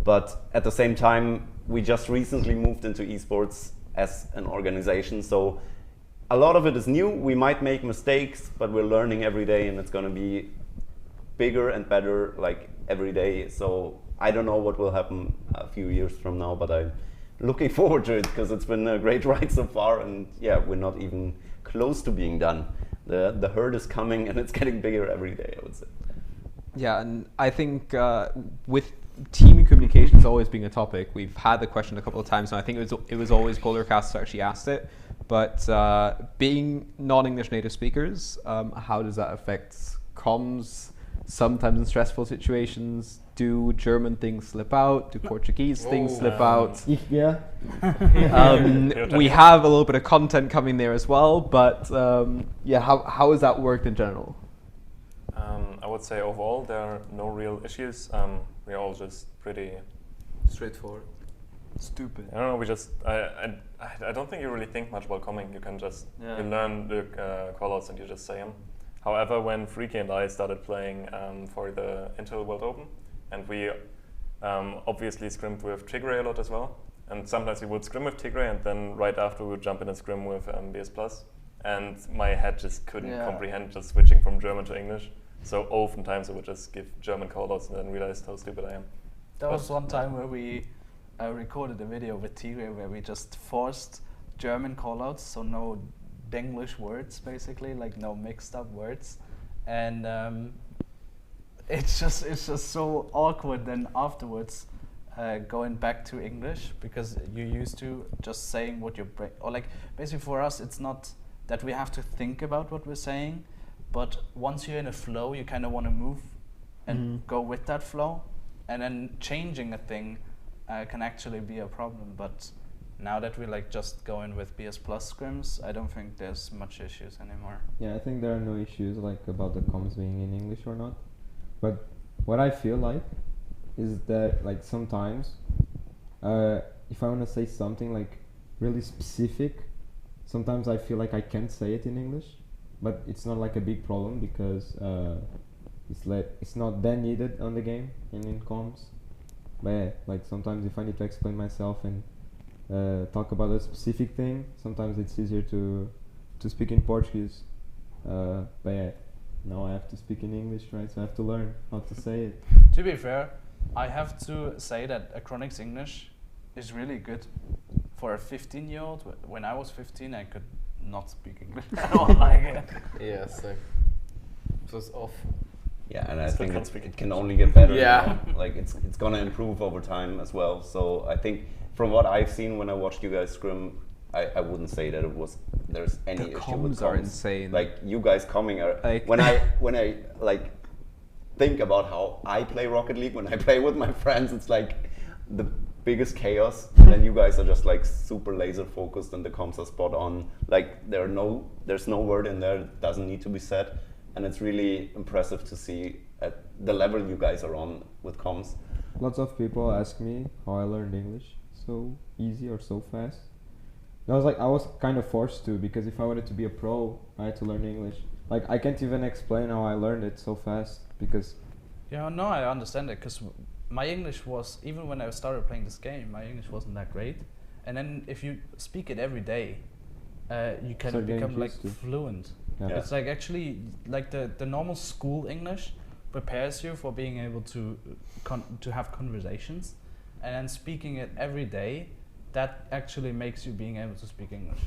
Speaker 3: But at the same time, we just recently moved into esports as an organization, so a lot of it is new. We might make mistakes, but we're learning every day, and it's going to be bigger and better like every day. So I don't know what will happen a few years from now, but I'm looking forward to it, because it's been a great ride so far, and yeah, we're not even close to being done. The herd is coming, and it's getting bigger every day, I would say.
Speaker 8: Yeah, and I think with team communications always being a topic, we've had the question a couple of times, and I think it was always Polarcast who actually asked it. But being non-English native speakers, how does that affect comms? Sometimes in stressful situations, do German things slip out? Do Portuguese things slip out?
Speaker 4: Yeah.
Speaker 8: We have a little bit of content coming there as well, but yeah, how has that worked in general?
Speaker 2: I would say overall there are no real issues. We're all just pretty
Speaker 6: Straightforward.
Speaker 5: Stupid.
Speaker 2: I don't know. We just I don't think you really think much about coming. You can just you learn the callouts and you just say them. However, when FreaKii and I started playing for the Intel World Open, and we obviously scrimmed with Tigray a lot as well, and sometimes we would scrim with Tigray, and then right after we would jump in and scrim with BS Plus, and my head just couldn't comprehend just switching from German to English. So oftentimes I would just give German callouts and then realize how stupid I am.
Speaker 5: There was one time where we recorded a video with Tigray where we just forced German callouts, so no Denglish words, basically, like no mixed up words, and it's just so awkward then afterwards going back to English, because you're used to just saying what your brain, or like basically for us it's not that we have to think about what we're saying, but once you're in a flow you kind of want to move and go with that flow, and then changing a thing can actually be a problem. But now that we're like just going with BS Plus scrims, I don't think there's much issues anymore.
Speaker 4: Yeah, I think there are no issues like about the comms being in English or not. But what I feel like is that like sometimes if I want to say something like really specific, sometimes I feel like I can't say it in English, but it's not like a big problem because it's not that needed on the game and in comms. But yeah, like sometimes if I need to explain myself and talk about a specific thing, sometimes it's easier to speak in Portuguese. But yeah, now I have to speak in English, right? So I have to learn how to say it.
Speaker 5: To be fair, I have to say that AcroniK's English is really good. For a 15-year-old, when I was 15, I could not speak English at all. Like,
Speaker 6: Yeah, so it was awful.
Speaker 3: Yeah, and I
Speaker 2: Still
Speaker 3: think
Speaker 2: can't speak
Speaker 3: it can only get better.
Speaker 6: Yeah.
Speaker 3: You know? Like it's gonna improve over time as well. So I think from what I've seen when I watched you guys scrim, I wouldn't say that there's any
Speaker 8: The
Speaker 3: issue with
Speaker 8: comms are
Speaker 3: comms.
Speaker 8: insane.
Speaker 3: Like you guys coming are
Speaker 8: Like
Speaker 3: when I like think about how I play Rocket League, when I play with my friends, it's like the biggest chaos. And then you guys are just like super laser focused and the comms are spot on. Like there's no word in there that doesn't need to be said. And it's really impressive to see at the level you guys are on with comms.
Speaker 4: Lots of people ask me how I learned English so easy or so fast. And I was kind of forced to, because if I wanted to be a pro, I had to learn English. Like I can't even explain how I learned it so fast because
Speaker 5: yeah, no, I understand it, because my English was, even when I started playing this game, my English wasn't that great. And then if you speak it every day, you can
Speaker 4: Start getting
Speaker 5: become like
Speaker 4: used to.
Speaker 5: fluent.
Speaker 4: Yeah.
Speaker 3: Yeah.
Speaker 5: It's like actually like the normal school English prepares you for being able to have conversations, and then speaking it every day, that actually makes you being able to speak English.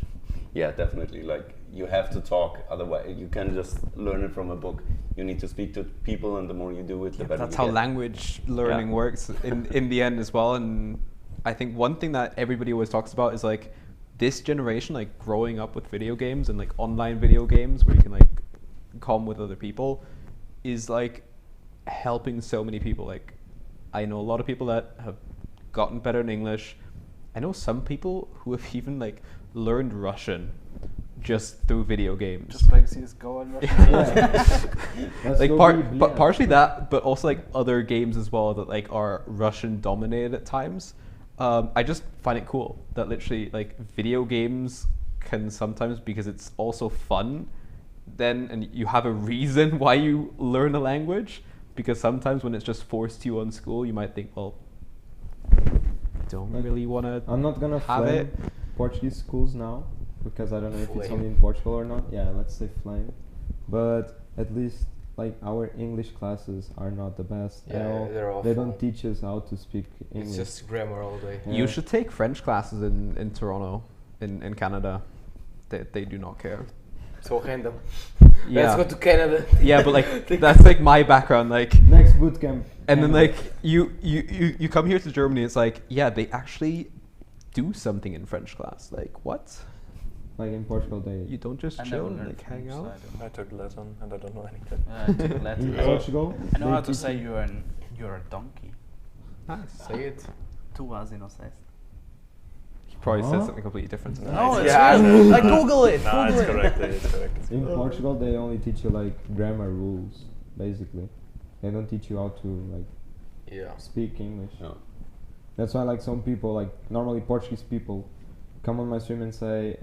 Speaker 3: Yeah, definitely. Like you have to talk, otherwise you can just learn it from a book. You need to speak to people, and the more you do it, the better.
Speaker 8: That's
Speaker 3: you
Speaker 8: how
Speaker 3: get.
Speaker 8: language learning works in the end as well. And I think one thing that everybody always talks about is like this generation, like growing up with video games and like online video games where you can like come with other people, is like helping so many people. Like I know a lot of people that have gotten better in English. I know some people who have even like learned Russian just through video games.
Speaker 5: Just playing CS:GO and Russian.
Speaker 4: Let's
Speaker 8: Like
Speaker 4: go
Speaker 8: partially that, but also like other games as well that like are Russian dominated at times. I just find it cool that literally like video games can sometimes, because it's also fun, then and you have a reason why you learn a language. Because sometimes when it's just forced to you on school, you might think, well, don't
Speaker 4: Like,
Speaker 8: really want to
Speaker 4: I'm not gonna
Speaker 8: have
Speaker 4: flame
Speaker 8: it.
Speaker 4: Portuguese schools now, because I don't know if it's
Speaker 6: Flame.
Speaker 4: only in Portugal or not. Yeah, let's say flame. But at least like our English classes are not the best at
Speaker 6: Yeah,
Speaker 4: all.
Speaker 6: they're
Speaker 4: They
Speaker 6: awful.
Speaker 4: don't teach us how to speak English.
Speaker 6: It's just grammar all day.
Speaker 4: Yeah.
Speaker 8: You should take French classes in Toronto, in Canada. They do not care.
Speaker 6: So random.
Speaker 8: Yeah.
Speaker 6: Let's go to Canada.
Speaker 8: Yeah, but like that's like my background. Like,
Speaker 4: Next boot camp.
Speaker 8: and then
Speaker 4: Canada.
Speaker 8: like you come here to Germany. It's like, yeah, they actually do something in French class. Like, what?
Speaker 4: Like in Portugal, they
Speaker 8: You don't just
Speaker 5: I
Speaker 8: chill
Speaker 5: never
Speaker 8: and
Speaker 5: learned
Speaker 8: like hang
Speaker 5: French, so
Speaker 8: out.
Speaker 2: I took Latin and I don't know anything.
Speaker 5: I took Latin.
Speaker 4: in Portugal.
Speaker 5: I know
Speaker 4: they
Speaker 5: how to
Speaker 4: teach
Speaker 5: say
Speaker 4: you-
Speaker 5: you're a donkey.
Speaker 8: Nice.
Speaker 6: Say it.
Speaker 5: Tu vas inocentes.
Speaker 8: He probably said
Speaker 4: Huh?
Speaker 8: something completely different. To that.
Speaker 5: No, it's
Speaker 6: Yeah,
Speaker 5: real. Like Google it.
Speaker 2: No,
Speaker 5: Google
Speaker 2: it's
Speaker 5: it.
Speaker 2: correct. It's correct. It's
Speaker 4: In
Speaker 2: correct.
Speaker 4: Portugal, they only teach you like grammar rules, basically. They don't teach you how to like
Speaker 6: Yeah.
Speaker 4: speak English.
Speaker 3: No.
Speaker 4: That's why like some people, like normally Portuguese people, come on my stream and say,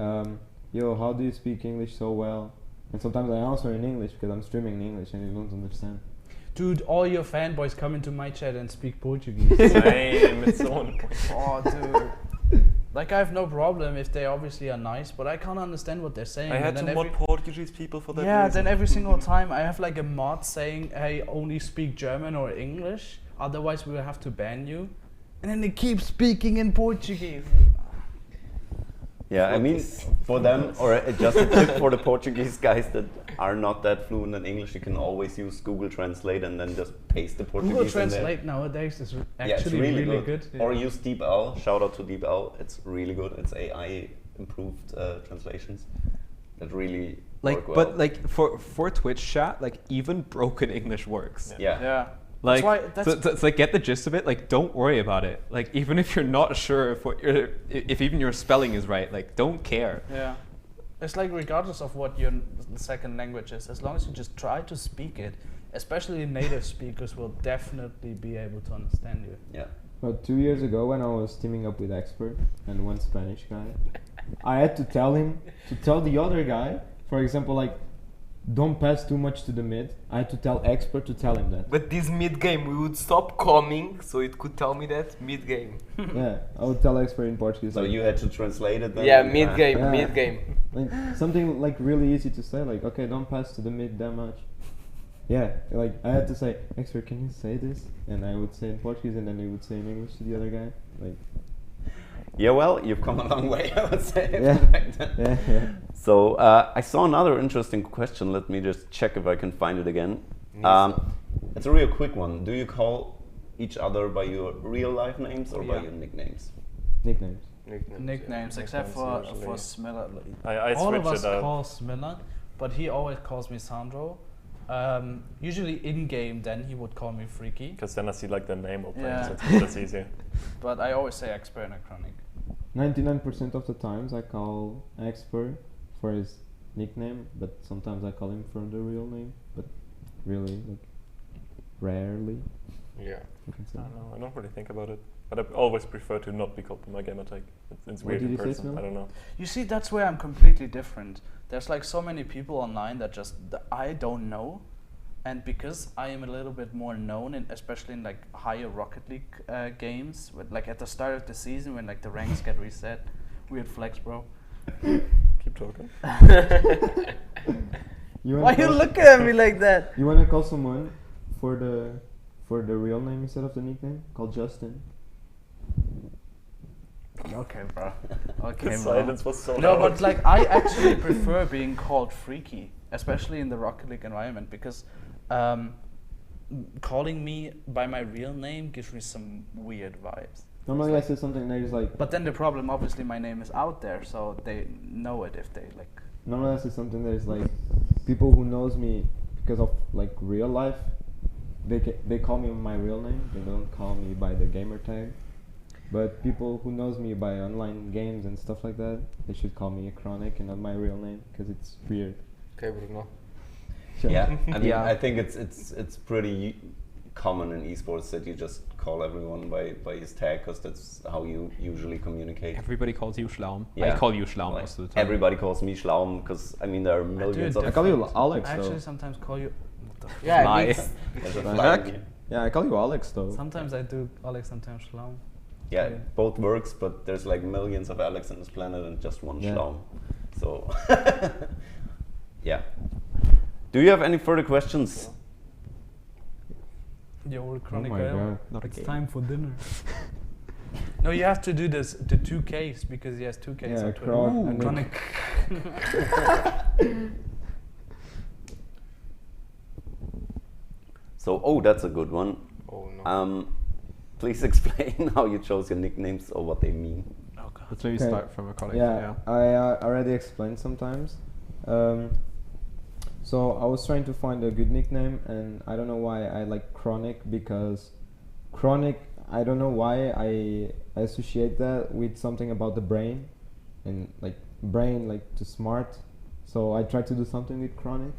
Speaker 4: yo, how do you speak English so well? And sometimes I answer in English because I'm streaming in English and you don't understand.
Speaker 5: Dude, all your fanboys come into my chat and speak Portuguese.
Speaker 2: Same, it's so on point.
Speaker 5: Oh, dude. Like, I have no problem if they obviously are nice, but I can't understand what they're saying.
Speaker 2: I had
Speaker 5: And
Speaker 2: to
Speaker 5: then
Speaker 2: mod Portuguese people for that
Speaker 5: yeah,
Speaker 2: reason.
Speaker 5: then every single time I have like a mod saying, hey, only speak German or English, otherwise we will have to ban you. And then they keep speaking in Portuguese.
Speaker 3: Yeah, I mean, for them, or just a tip for the Portuguese guys that are not that fluent in English, you can always use Google Translate and then just paste the Portuguese
Speaker 5: Google
Speaker 3: in there.
Speaker 5: Translate nowadays is
Speaker 3: Yeah, it's
Speaker 5: actually really good.
Speaker 3: Or
Speaker 5: Yeah.
Speaker 3: use DeepL. Shout out to DeepL. It's really good. It's AI improved translations that really
Speaker 8: Like,
Speaker 3: work well.
Speaker 8: but like for Twitch chat, like even broken English works.
Speaker 3: yeah.
Speaker 5: Yeah.
Speaker 8: Like,
Speaker 5: That's why
Speaker 8: so it's like get the gist of it. Like, don't worry about it. Like, even if you're not sure if even your spelling is right, like, don't care.
Speaker 5: Yeah. It's like regardless of what your second language is, as long as you just try to speak it, especially native speakers will definitely be able to understand you.
Speaker 3: Yeah.
Speaker 4: But 2 years ago when I was teaming up with Xpére and one Spanish guy, I had to tell him to tell the other guy, for example, like, don't pass too much to the mid. I had to tell Xpére to tell him that.
Speaker 6: But this mid game, we would stop coming, so it could tell me that mid game.
Speaker 4: Yeah, I would tell Xpére in Portuguese.
Speaker 3: So
Speaker 4: like,
Speaker 3: you had to translate it then?
Speaker 6: Yeah, mid game,
Speaker 4: Yeah.
Speaker 6: mid game.
Speaker 4: like something like really easy to say, like, okay, don't pass to the mid that much. Yeah, like I had to say, Xpére, can you say this? And I would say in Portuguese, and then he would say in English to the other guy. Like,
Speaker 3: Yeah, well, you've come a long way, I would say.
Speaker 4: Yeah.
Speaker 3: back then.
Speaker 4: yeah.
Speaker 3: So I saw another interesting question. Let me just check if I can find it again. It's a real quick one. Do you call each other by your real life names or by
Speaker 5: Yeah.
Speaker 3: your nicknames?
Speaker 4: Nicknames.
Speaker 5: Nicknames, except
Speaker 2: Nicknames
Speaker 5: for
Speaker 2: usually.
Speaker 5: Smilla.
Speaker 2: I
Speaker 5: All of
Speaker 2: switch
Speaker 5: us
Speaker 2: it up.
Speaker 5: call Smilla, but he always calls me Sandro. Usually in game, then he would call me FreaKii,
Speaker 2: Because then I see like the name open,
Speaker 5: Yeah.
Speaker 2: so that's easier.
Speaker 5: but I always say Xpére and AcroniK.
Speaker 4: 99% of the times I call Xpére for his nickname, but sometimes I call him for the real name. But really, like, rarely,
Speaker 6: Yeah.
Speaker 4: I can say.
Speaker 2: I don't know. I don't really think about it. But I always prefer to not be called by my gamer tag. It's
Speaker 4: What
Speaker 2: weird
Speaker 4: did
Speaker 2: in
Speaker 4: you say,
Speaker 2: person.
Speaker 4: Smilla?
Speaker 2: I don't know.
Speaker 5: You see, that's where I'm completely different. There's like so many people online that just I don't know, And because I am a little bit more known, in, especially in like higher Rocket League games, with, like at the start of the season when like the ranks get reset, weird flex, bro.
Speaker 2: Keep talking.
Speaker 5: Why you looking at me like that?
Speaker 4: You wanna call someone for the real name instead of the nickname? Call Justin.
Speaker 5: Okay, bro. Okay,
Speaker 2: The
Speaker 5: bro.
Speaker 2: silence was so
Speaker 5: No,
Speaker 2: loud.
Speaker 5: but like I actually prefer being called FreaKii, especially in the Rocket League environment, because calling me by my real name gives me some weird vibes.
Speaker 4: Normally I say something that is like.
Speaker 5: But then the problem, obviously, my name is out there, so they know it if they like.
Speaker 4: Normally I say something that is like, people who knows me because of like real life, they call me my real name. They don't call me by the gamer tag. But people who knows me by online games and stuff like that, they should call me AcroniK and not my real name because it's weird.
Speaker 6: Okay, Bruno.
Speaker 3: Yeah, I mean,
Speaker 8: Yeah.
Speaker 3: I think it's pretty common in esports that you just call everyone by his tag because that's how you usually communicate.
Speaker 8: Everybody calls you Schlaum.
Speaker 3: Yeah.
Speaker 8: I call you Schlaum
Speaker 3: Like,
Speaker 8: most of the time.
Speaker 3: everybody calls me Schlaum because I mean there are millions of.
Speaker 4: I call you Alex
Speaker 5: I
Speaker 4: though.
Speaker 5: actually sometimes call you. What the f-
Speaker 6: Yeah,
Speaker 8: Fly.
Speaker 6: it makes,
Speaker 3: There's a
Speaker 4: Right.
Speaker 3: fly in here.
Speaker 4: Yeah, I call you Alex though.
Speaker 5: Sometimes I do Alex, sometimes Schlaum.
Speaker 3: Yeah,
Speaker 5: Yeah.
Speaker 3: both works, but there's like millions of Alex on this planet and just one
Speaker 4: Yeah.
Speaker 3: Schlaum. So, yeah. Do you have any further questions?
Speaker 5: Yo, we're
Speaker 4: Oh
Speaker 5: chronic.
Speaker 4: my god.
Speaker 8: Not a
Speaker 5: It's
Speaker 8: game.
Speaker 5: time for dinner. No, you have to do this the 2Ks because he has 2Ks
Speaker 4: Yeah,
Speaker 5: on Twitter.
Speaker 4: Cron-
Speaker 5: Chronic.
Speaker 3: So, oh, that's a good one.
Speaker 6: oh no.
Speaker 3: Please explain how you chose your nicknames or what they mean.
Speaker 5: Oh god.
Speaker 8: Let's maybe
Speaker 4: Okay.
Speaker 8: start from AcroniK.
Speaker 4: Yeah, I already explained sometimes. So I was trying to find a good nickname, and I don't know why I like Chronic, because Chronic, I don't know why I associate that with something about the brain, and like brain, like to smart. So I tried to do something with Chronic,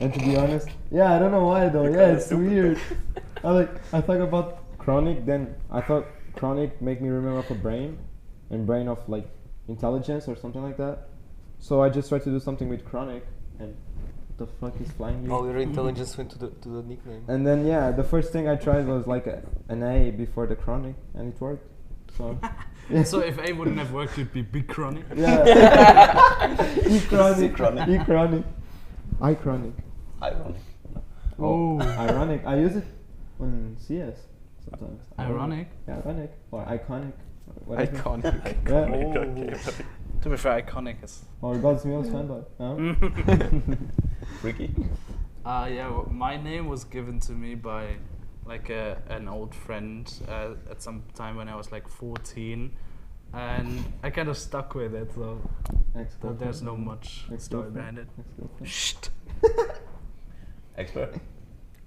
Speaker 4: and to be honest, yeah, I don't know why though. Yeah, it's weird. I thought about Chronic, then I thought Chronic make me remember of a brain, and brain of like intelligence or something like that. So I just tried to do something with Chronic, and what the fuck is flying here?
Speaker 6: All your intelligence went to the nickname.
Speaker 4: And then yeah, the first thing I tried was like an A before the Chronic, and it worked. So yeah.
Speaker 5: So if A wouldn't have worked, you'd be Big Chronic.
Speaker 4: Yeah. E-Chronic.
Speaker 3: Chronic.
Speaker 4: E-Chronic. I-Chronic.
Speaker 3: Ironic.
Speaker 5: Oh.
Speaker 4: Ironic. I use it on CS sometimes.
Speaker 5: Ironic?
Speaker 4: Yeah, ironic. Or iconic. Whatever.
Speaker 8: Iconic.
Speaker 4: Yeah.
Speaker 5: To be fair, iconic is.
Speaker 4: Or Godsmilla's fanboy. Huh?
Speaker 3: FreaKii.
Speaker 5: Yeah, well, my name was given to me by like an old friend at some time when I was like 14, and I kind of stuck with it. So there's no much story behind it. Shh.
Speaker 3: Expert.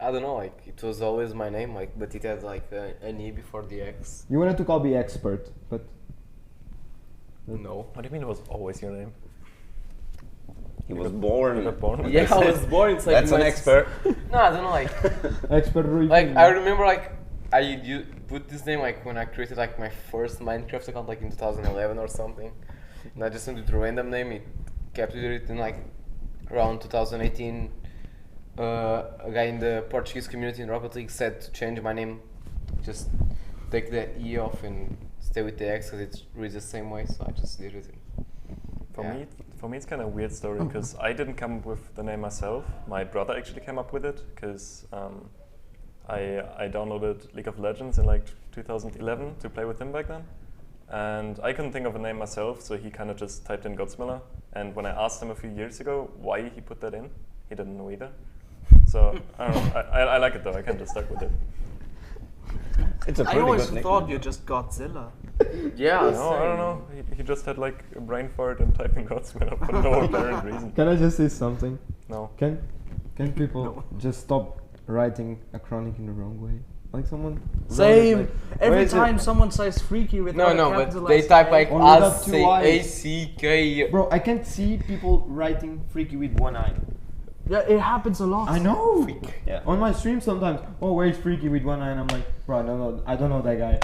Speaker 6: I don't know, like it was always my name, like but it had like an E before the X.
Speaker 4: You wanted to call me expert, but
Speaker 6: No.
Speaker 2: What do you mean it was always your name?
Speaker 3: He was
Speaker 2: You
Speaker 3: born.
Speaker 2: were born with
Speaker 6: Yeah,
Speaker 2: this
Speaker 6: I
Speaker 2: name?
Speaker 6: was born. It's like
Speaker 3: That's an
Speaker 6: my
Speaker 3: expert.
Speaker 6: No, I don't know, like
Speaker 4: expert Rui.
Speaker 6: like I remember like I put this name like when I created like my first Minecraft account like in 2011 or something, and I just wanted a random name. It kept with it in like around 2018. A guy in the Portuguese community in Rocket League said to change my name, just take the E off and stay with the X because it reads the same way. So I just did it.
Speaker 2: For me, it's kind of a weird story because I didn't come up with the name myself. My brother actually came up with it because I downloaded League of Legends in like 2011 to play with him back then, and I couldn't think of a name myself, so he kind of just typed in Godsmilla. And when I asked him a few years ago why he put that in, he didn't know either. So I don't know. I like it though. I kind of stuck with it.
Speaker 3: It's a
Speaker 5: I
Speaker 3: pretty
Speaker 5: always
Speaker 3: good
Speaker 5: thought
Speaker 3: nickname.
Speaker 5: you're just Godzilla.
Speaker 6: Yeah,
Speaker 2: No, I don't know. He just had like a brain fart and typing Godsmilla for no apparent reason.
Speaker 4: Can I just say something?
Speaker 2: No.
Speaker 4: Can people just stop writing AcroniK in the wrong way? Like someone wrote it
Speaker 5: Same.
Speaker 4: like-
Speaker 5: Every
Speaker 4: where is it?
Speaker 5: time someone says FreaKii with
Speaker 6: No,
Speaker 5: all
Speaker 6: no,
Speaker 5: the
Speaker 6: but
Speaker 5: capitalized
Speaker 6: they type
Speaker 5: A.
Speaker 6: like
Speaker 4: Or without
Speaker 6: A
Speaker 4: two
Speaker 6: C
Speaker 4: I's.
Speaker 6: A C K.
Speaker 4: Bro, I can't see people writing FreaKii with one eye.
Speaker 5: Yeah, it happens a lot.
Speaker 4: I know.
Speaker 3: Yeah.
Speaker 4: On my stream sometimes. Oh, where's FreaKii with one eye? And I'm like, bro, I don't know that guy.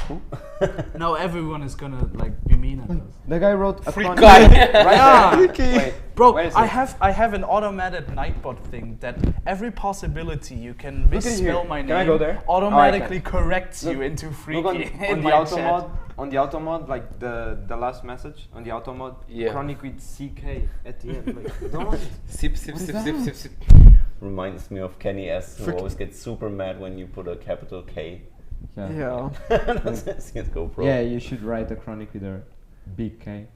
Speaker 5: Now everyone is gonna like be mean at us.
Speaker 4: That guy wrote
Speaker 6: FreaKii.
Speaker 4: AcroniK.
Speaker 5: Yeah.
Speaker 3: Wait,
Speaker 5: Bro,
Speaker 4: Where is
Speaker 5: I
Speaker 4: it?
Speaker 5: have an automated nightbot thing that every possibility you can misspell my name
Speaker 4: Can I go there?
Speaker 5: automatically
Speaker 4: Oh, I
Speaker 5: corrects
Speaker 4: Look-
Speaker 5: you into
Speaker 4: Look
Speaker 5: FreaKii
Speaker 4: on
Speaker 5: in
Speaker 4: the
Speaker 5: my
Speaker 4: auto
Speaker 5: chat.
Speaker 4: mod, on the auto mod, like the last message on the auto mod,
Speaker 6: Yeah.
Speaker 4: AcroniK with CK at the end. Like, don't.
Speaker 6: Sip, sip,
Speaker 4: What is
Speaker 6: sip,
Speaker 4: that?
Speaker 6: sip, sip, sip.
Speaker 3: Reminds me of Kenny S, who
Speaker 4: Frick.
Speaker 3: always gets super mad when you put a capital K.
Speaker 8: Yeah.
Speaker 3: That's his GoPro.
Speaker 4: Yeah, you should write AcroniK with a big K,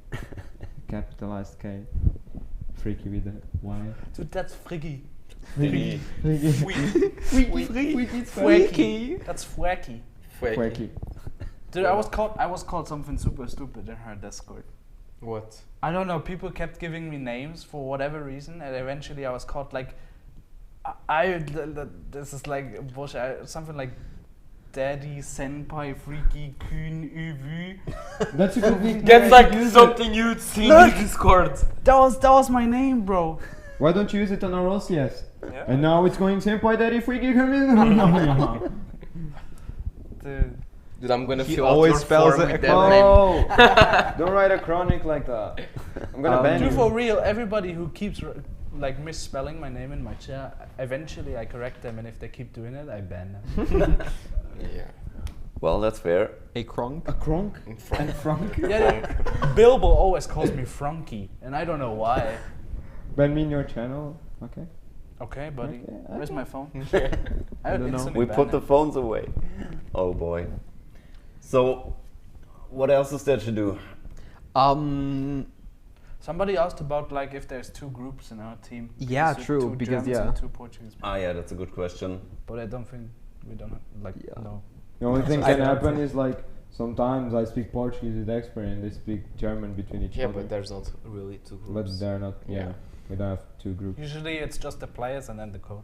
Speaker 4: capitalized K, FreaKii with a Y.
Speaker 5: Dude, that's FreaKii.
Speaker 3: Did
Speaker 5: FreaKii. That's FreaKii.
Speaker 4: FreaKii.
Speaker 5: Dude, I was called something super stupid in her Discord.
Speaker 6: What?
Speaker 5: I don't know, people kept giving me names for whatever reason, and eventually I was called like, this is like bullshit, something like Daddy, Senpai, FreaKii, Kühn, Uvu.
Speaker 4: That's a good nickname.
Speaker 6: That's
Speaker 4: I
Speaker 6: like
Speaker 4: should use it.
Speaker 6: something you'd see
Speaker 5: Look!
Speaker 6: in Discord.
Speaker 5: That was my name, bro.
Speaker 4: Why don't you use it on our LCS?
Speaker 2: Yeah.
Speaker 4: And now it's going Senpai Daddy FreaKii come in.
Speaker 5: Dude.
Speaker 6: Dude, I'm gonna
Speaker 8: He
Speaker 6: fill out
Speaker 8: always
Speaker 6: your
Speaker 8: spells
Speaker 6: form
Speaker 8: it
Speaker 6: with that name.
Speaker 4: Oh, don't write AcroniK like that. I'm gonna ban
Speaker 5: Dude,
Speaker 4: you.
Speaker 5: for real, everybody who keeps like misspelling my name in my chat, eventually I correct them, and if they keep doing it, I ban them.
Speaker 6: Yeah.
Speaker 3: Well, that's fair.
Speaker 8: Acronk.
Speaker 4: AcroniK
Speaker 6: In front.
Speaker 4: and Frank.
Speaker 5: Yeah, Bilbo always calls me FreaKii, and I don't know why.
Speaker 4: Ban me in your channel. Okay.
Speaker 5: Okay, buddy.
Speaker 4: Okay,
Speaker 5: Where's
Speaker 4: okay.
Speaker 5: my phone?
Speaker 4: I
Speaker 5: would
Speaker 4: don't know.
Speaker 5: instantly
Speaker 3: We
Speaker 5: ban
Speaker 3: put the
Speaker 5: it.
Speaker 3: phones away. Oh boy. So, what else is there to do?
Speaker 5: Somebody asked about like if there's two groups in our team.
Speaker 8: Yeah,
Speaker 5: Two-
Speaker 8: true,
Speaker 5: two
Speaker 8: because,
Speaker 5: Germans and
Speaker 8: yeah.
Speaker 5: two Portuguese.
Speaker 3: Ah, yeah, that's a good question.
Speaker 5: But I don't think we don't like
Speaker 8: Yeah.
Speaker 5: no.
Speaker 4: The only thing
Speaker 8: I
Speaker 4: can
Speaker 8: don't
Speaker 4: happen
Speaker 8: think-
Speaker 4: is like sometimes I speak Portuguese with Xpére and they speak German between each
Speaker 6: Yeah,
Speaker 4: other.
Speaker 6: but there's not really two
Speaker 4: But
Speaker 6: groups.
Speaker 4: they're not. Yeah,
Speaker 6: Yeah.
Speaker 4: we don't have two groups.
Speaker 5: Usually it's just the players and then the code.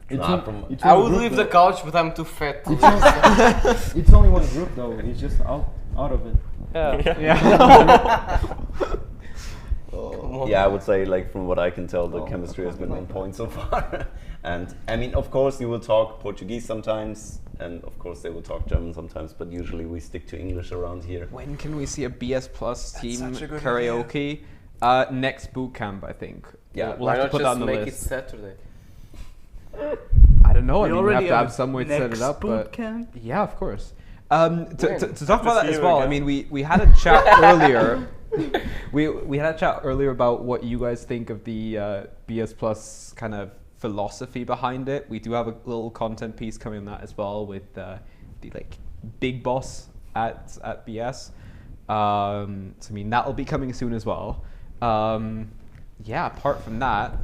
Speaker 4: It's
Speaker 3: Nah,
Speaker 4: on-
Speaker 3: from-
Speaker 4: it's
Speaker 6: I
Speaker 4: only
Speaker 6: would
Speaker 4: group
Speaker 6: leave
Speaker 4: though.
Speaker 6: the couch, but I'm too fat.
Speaker 4: It's only one group though. It's just out of it.
Speaker 8: Yeah.
Speaker 6: Come on.
Speaker 3: Yeah, I would say, like, from what I can tell, the
Speaker 4: Oh,
Speaker 3: chemistry has been
Speaker 4: like
Speaker 3: on
Speaker 4: that.
Speaker 3: point so far. And I mean, of course, you will talk Portuguese sometimes, and of course, they will talk German sometimes, but usually we stick to English around here.
Speaker 8: When can we see a BS Plus team
Speaker 6: such a good
Speaker 8: karaoke? Next boot camp, I think.
Speaker 3: Yeah,
Speaker 8: we'll
Speaker 6: Why
Speaker 8: have to
Speaker 6: not
Speaker 8: put that
Speaker 6: just
Speaker 8: on the
Speaker 6: make
Speaker 8: list.
Speaker 6: it Saturday?
Speaker 8: I don't know.
Speaker 5: We
Speaker 8: I mean, we
Speaker 5: already
Speaker 8: have to
Speaker 5: have
Speaker 8: have some way to set it
Speaker 5: next
Speaker 8: up,
Speaker 5: boot
Speaker 8: but
Speaker 5: camp?
Speaker 8: yeah, of course. To talk about
Speaker 2: to
Speaker 8: that
Speaker 2: see
Speaker 8: as
Speaker 2: you
Speaker 8: well, I
Speaker 2: again.
Speaker 8: mean, we had a chat earlier. We had a chat earlier about what you guys think of the BS Plus kind of philosophy behind it. We do have a little content piece coming on that as well with the like big boss at BS. So I mean, that'll be coming soon as well. Yeah, apart from that,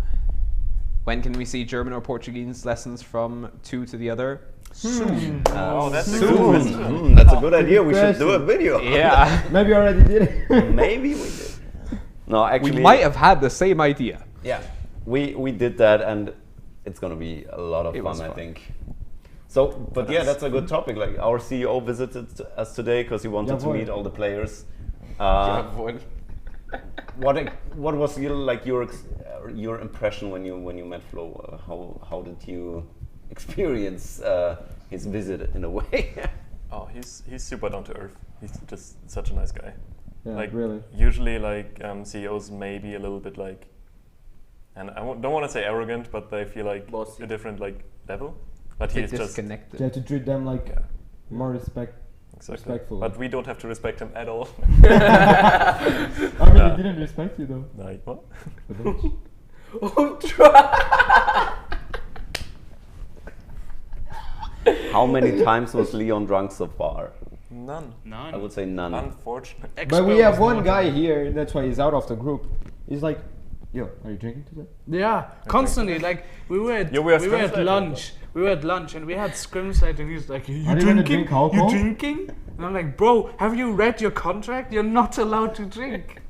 Speaker 8: when can we see German or Portuguese lessons from two to the other?
Speaker 2: Oh, that's a
Speaker 3: Soon.
Speaker 2: good question.
Speaker 3: That's a good idea. We should do a video.
Speaker 8: Yeah.
Speaker 4: Maybe I already did it.
Speaker 3: Maybe we did. No, actually,
Speaker 8: We might have had the same idea.
Speaker 3: Yeah, we did that, and it's gonna be a lot of
Speaker 8: It
Speaker 3: fun,
Speaker 8: was
Speaker 3: I
Speaker 8: fun.
Speaker 3: think. So, but yeah, that's a good topic. Like, our CEO visited us today because he wanted to
Speaker 4: Jawohl.
Speaker 3: meet all the players.
Speaker 6: Jawohl.
Speaker 3: What was your impression when you met Flo? How did you experience his visit in a way?
Speaker 2: Oh, he's super down to earth. He's just such a nice guy.
Speaker 4: Yeah,
Speaker 2: like
Speaker 4: really.
Speaker 2: usually, like CEOs maybe a little bit like, and I don't want to say arrogant, but they feel like
Speaker 6: Bossy.
Speaker 2: a different like level. But
Speaker 8: They're
Speaker 2: he's just
Speaker 8: disconnected.
Speaker 4: You have to treat them like
Speaker 2: Yeah.
Speaker 4: more respect.
Speaker 2: exactly.
Speaker 4: respectful.
Speaker 2: But we don't have to respect him at all.
Speaker 4: I mean,
Speaker 2: Yeah.
Speaker 4: he didn't respect you though.
Speaker 2: Like what?
Speaker 4: The bitch.
Speaker 3: How many times was Leon drunk so far?
Speaker 2: None.
Speaker 3: I would say none.
Speaker 2: Unfortunately.
Speaker 4: But we have one guy here. That's why he's out of the group. He's like, "Yo, are you drinking today?"
Speaker 5: Yeah, constantly. Like we were at,
Speaker 2: Yeah, we are
Speaker 5: we were at
Speaker 2: scrims later.
Speaker 5: lunch. We were at lunch and we had scrims later, and he's like, "You
Speaker 4: Are you gonna
Speaker 5: drinking?
Speaker 4: drink
Speaker 5: You
Speaker 4: alcohol?"
Speaker 5: drinking?" And I'm like, "Bro, have you read your contract? You're not allowed to drink."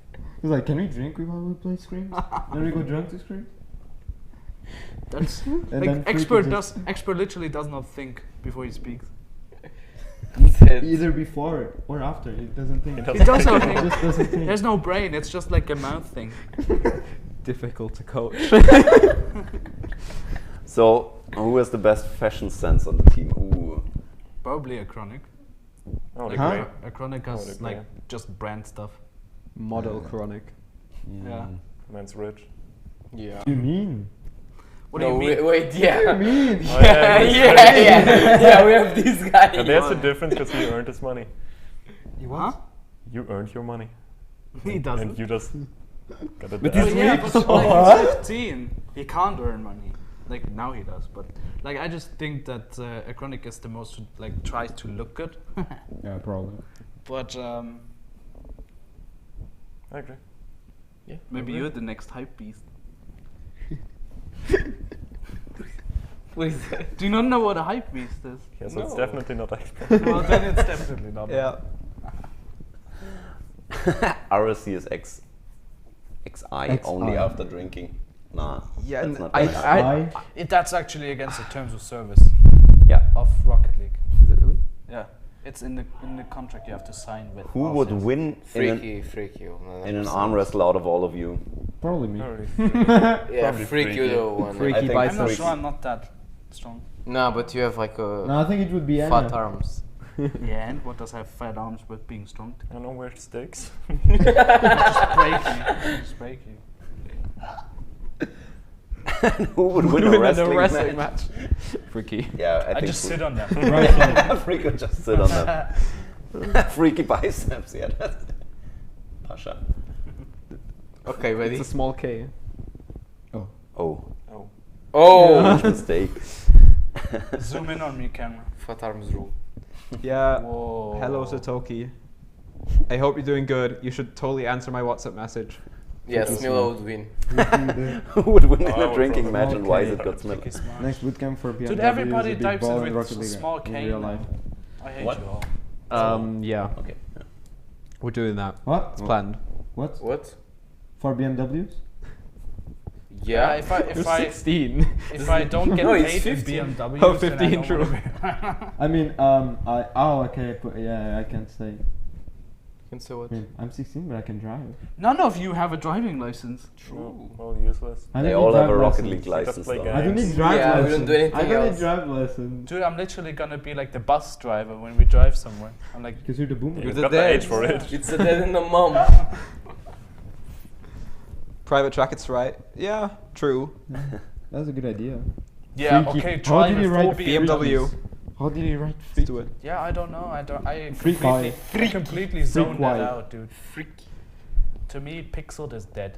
Speaker 4: He's like, "Can we drink while we play Screams? Then we go drunk to Screams."
Speaker 5: That's
Speaker 4: And
Speaker 5: like
Speaker 4: then
Speaker 5: expert
Speaker 4: FreaKii
Speaker 5: expert literally does not think before he speaks.
Speaker 4: either before or after. He doesn't think.
Speaker 5: He does not
Speaker 4: He
Speaker 5: think.
Speaker 4: just doesn't think.
Speaker 5: There's no brain. It's just like a mouth thing.
Speaker 8: Difficult to coach.
Speaker 3: So, who has the best fashion sense on the team? Ooh.
Speaker 5: Probably AcroniK.
Speaker 2: Oh,
Speaker 5: Like
Speaker 4: Huh?
Speaker 5: AcroniK
Speaker 2: Oh,
Speaker 5: has
Speaker 2: okay.
Speaker 5: like just brand stuff.
Speaker 8: Model AcroniK.
Speaker 5: Yeah.
Speaker 2: Man's rich.
Speaker 6: Yeah.
Speaker 4: What do you mean?
Speaker 5: What do you mean?
Speaker 6: Wait, yeah.
Speaker 4: What do you mean?
Speaker 2: Oh, yeah, he's rich.
Speaker 6: Yeah, we have this guy.
Speaker 2: Yeah, there's a difference because he earned his money.
Speaker 5: Huh?
Speaker 2: You earned your money.
Speaker 5: He doesn't.
Speaker 2: And you just got it
Speaker 4: But
Speaker 2: back.
Speaker 4: he's
Speaker 5: Yeah,
Speaker 4: rich.
Speaker 5: but like
Speaker 4: What?
Speaker 5: he's 15. He can't earn money. Like now he does, but like I just think that AcroniK is the most who, like tries to look good.
Speaker 4: Yeah, probably.
Speaker 5: But
Speaker 2: I agree.
Speaker 5: maybe you're the next hype beast.
Speaker 6: What is that?
Speaker 5: Do you not know what a hype beast is?
Speaker 2: Yeah, so it's
Speaker 6: No.
Speaker 2: definitely not Xpére.
Speaker 5: Well, then it's definitely not.
Speaker 8: Yeah.
Speaker 3: RSC is XI only
Speaker 4: XI.
Speaker 3: after drinking. Nah,
Speaker 8: Yeah,
Speaker 3: that's
Speaker 8: and
Speaker 3: not
Speaker 8: I-
Speaker 3: bad.
Speaker 5: That's actually against the terms of service
Speaker 3: Yeah.
Speaker 5: of Rocket League.
Speaker 8: Is it really?
Speaker 5: Yeah, it's in the contract you have to sign with.
Speaker 3: Who would win
Speaker 6: FreaKii.
Speaker 3: in an arm wrestle out of all of you?
Speaker 4: Probably me.
Speaker 2: Already.
Speaker 6: Yeah,
Speaker 2: Probably
Speaker 6: FreaKii the one.
Speaker 8: FreaKii
Speaker 3: I think
Speaker 8: biceps.
Speaker 5: I'm not
Speaker 3: Freaky.
Speaker 5: sure. I'm not that strong.
Speaker 6: No, but you have like
Speaker 4: No,
Speaker 6: a
Speaker 4: I think it would be
Speaker 6: fat
Speaker 4: Anna.
Speaker 6: arms.
Speaker 5: Yeah, and what does have fat arms with being strong?
Speaker 2: I know where it sticks.
Speaker 5: Just break you. Just break you.
Speaker 3: Who would win
Speaker 8: Win
Speaker 3: a
Speaker 8: in
Speaker 3: wrestling, match?
Speaker 8: FreaKii.
Speaker 3: Yeah, I
Speaker 5: I
Speaker 3: think
Speaker 5: just sit on them.
Speaker 3: Freak would just sit on them. Freaky biceps, yeah. That's Pasha.
Speaker 6: Okay, ready?
Speaker 8: It's a small K.
Speaker 3: Oh,
Speaker 2: Oh.
Speaker 6: Oh!
Speaker 3: mistake.
Speaker 5: Zoom in on me, camera.
Speaker 6: Fat arms rule.
Speaker 8: Yeah.
Speaker 5: Whoa.
Speaker 8: Hello, Satoki. I hope you're doing good. You should totally answer my WhatsApp message.
Speaker 6: Yes, Milo would win.
Speaker 3: Who would win in
Speaker 2: Oh,
Speaker 3: a drinking
Speaker 2: probably.
Speaker 3: match and why is it
Speaker 2: Okay.
Speaker 3: Godsmilla?
Speaker 5: Smart.
Speaker 4: Next bootcamp for BMW
Speaker 5: Dude, everybody
Speaker 4: is a big
Speaker 5: types
Speaker 4: ball
Speaker 5: it
Speaker 4: in
Speaker 5: with
Speaker 4: Rocket
Speaker 5: a
Speaker 4: League
Speaker 5: small
Speaker 4: in
Speaker 5: K
Speaker 4: real
Speaker 5: now.
Speaker 4: life.
Speaker 5: I hate
Speaker 3: What?
Speaker 5: you all.
Speaker 8: Yeah.
Speaker 3: Okay.
Speaker 8: We're doing that.
Speaker 4: What?
Speaker 8: It's planned.
Speaker 4: What?
Speaker 6: What?
Speaker 4: For BMWs?
Speaker 6: Yeah.
Speaker 5: If I
Speaker 8: You're 16.
Speaker 5: if I don't get
Speaker 6: No, it's
Speaker 5: paid in
Speaker 6: 15.
Speaker 5: BMW,
Speaker 8: Oh,
Speaker 5: then I
Speaker 8: 15,
Speaker 5: don't
Speaker 8: true.
Speaker 5: wanna
Speaker 4: I mean, okay, yeah, I can't say.
Speaker 6: You can say what?
Speaker 4: I mean, I'm 16, but I can drive.
Speaker 5: None of you have a driving license.
Speaker 2: True. All useless.
Speaker 4: I
Speaker 3: They
Speaker 4: don't
Speaker 3: all
Speaker 4: need
Speaker 3: have a
Speaker 4: drive
Speaker 3: Rocket
Speaker 4: lessons.
Speaker 3: League license
Speaker 2: play
Speaker 3: though.
Speaker 2: games.
Speaker 4: I don't need drive
Speaker 6: Yeah, we
Speaker 4: lessons.
Speaker 6: don't do anything
Speaker 4: I don't
Speaker 6: else.
Speaker 4: need drive lessons.
Speaker 5: Dude, I'm literally gonna be like the bus driver when we drive somewhere. I'm like,
Speaker 4: Because you're the boomer.
Speaker 2: You've
Speaker 6: You're the
Speaker 2: got the
Speaker 6: dad.
Speaker 2: age for it.
Speaker 6: It's the dad and the mom.
Speaker 8: Private track, it's right. Yeah, true.
Speaker 4: That's a good idea.
Speaker 5: yeah,
Speaker 4: Freaky.
Speaker 5: okay,
Speaker 4: How
Speaker 5: drive
Speaker 4: did he
Speaker 5: a
Speaker 4: write
Speaker 5: full
Speaker 8: BMW.
Speaker 4: How did he write
Speaker 8: Let's do it.
Speaker 5: Yeah, I don't know. I
Speaker 4: FreaKii.
Speaker 5: completely zoned that
Speaker 4: FreaKii.
Speaker 5: out, dude. To me, Pixel is dead.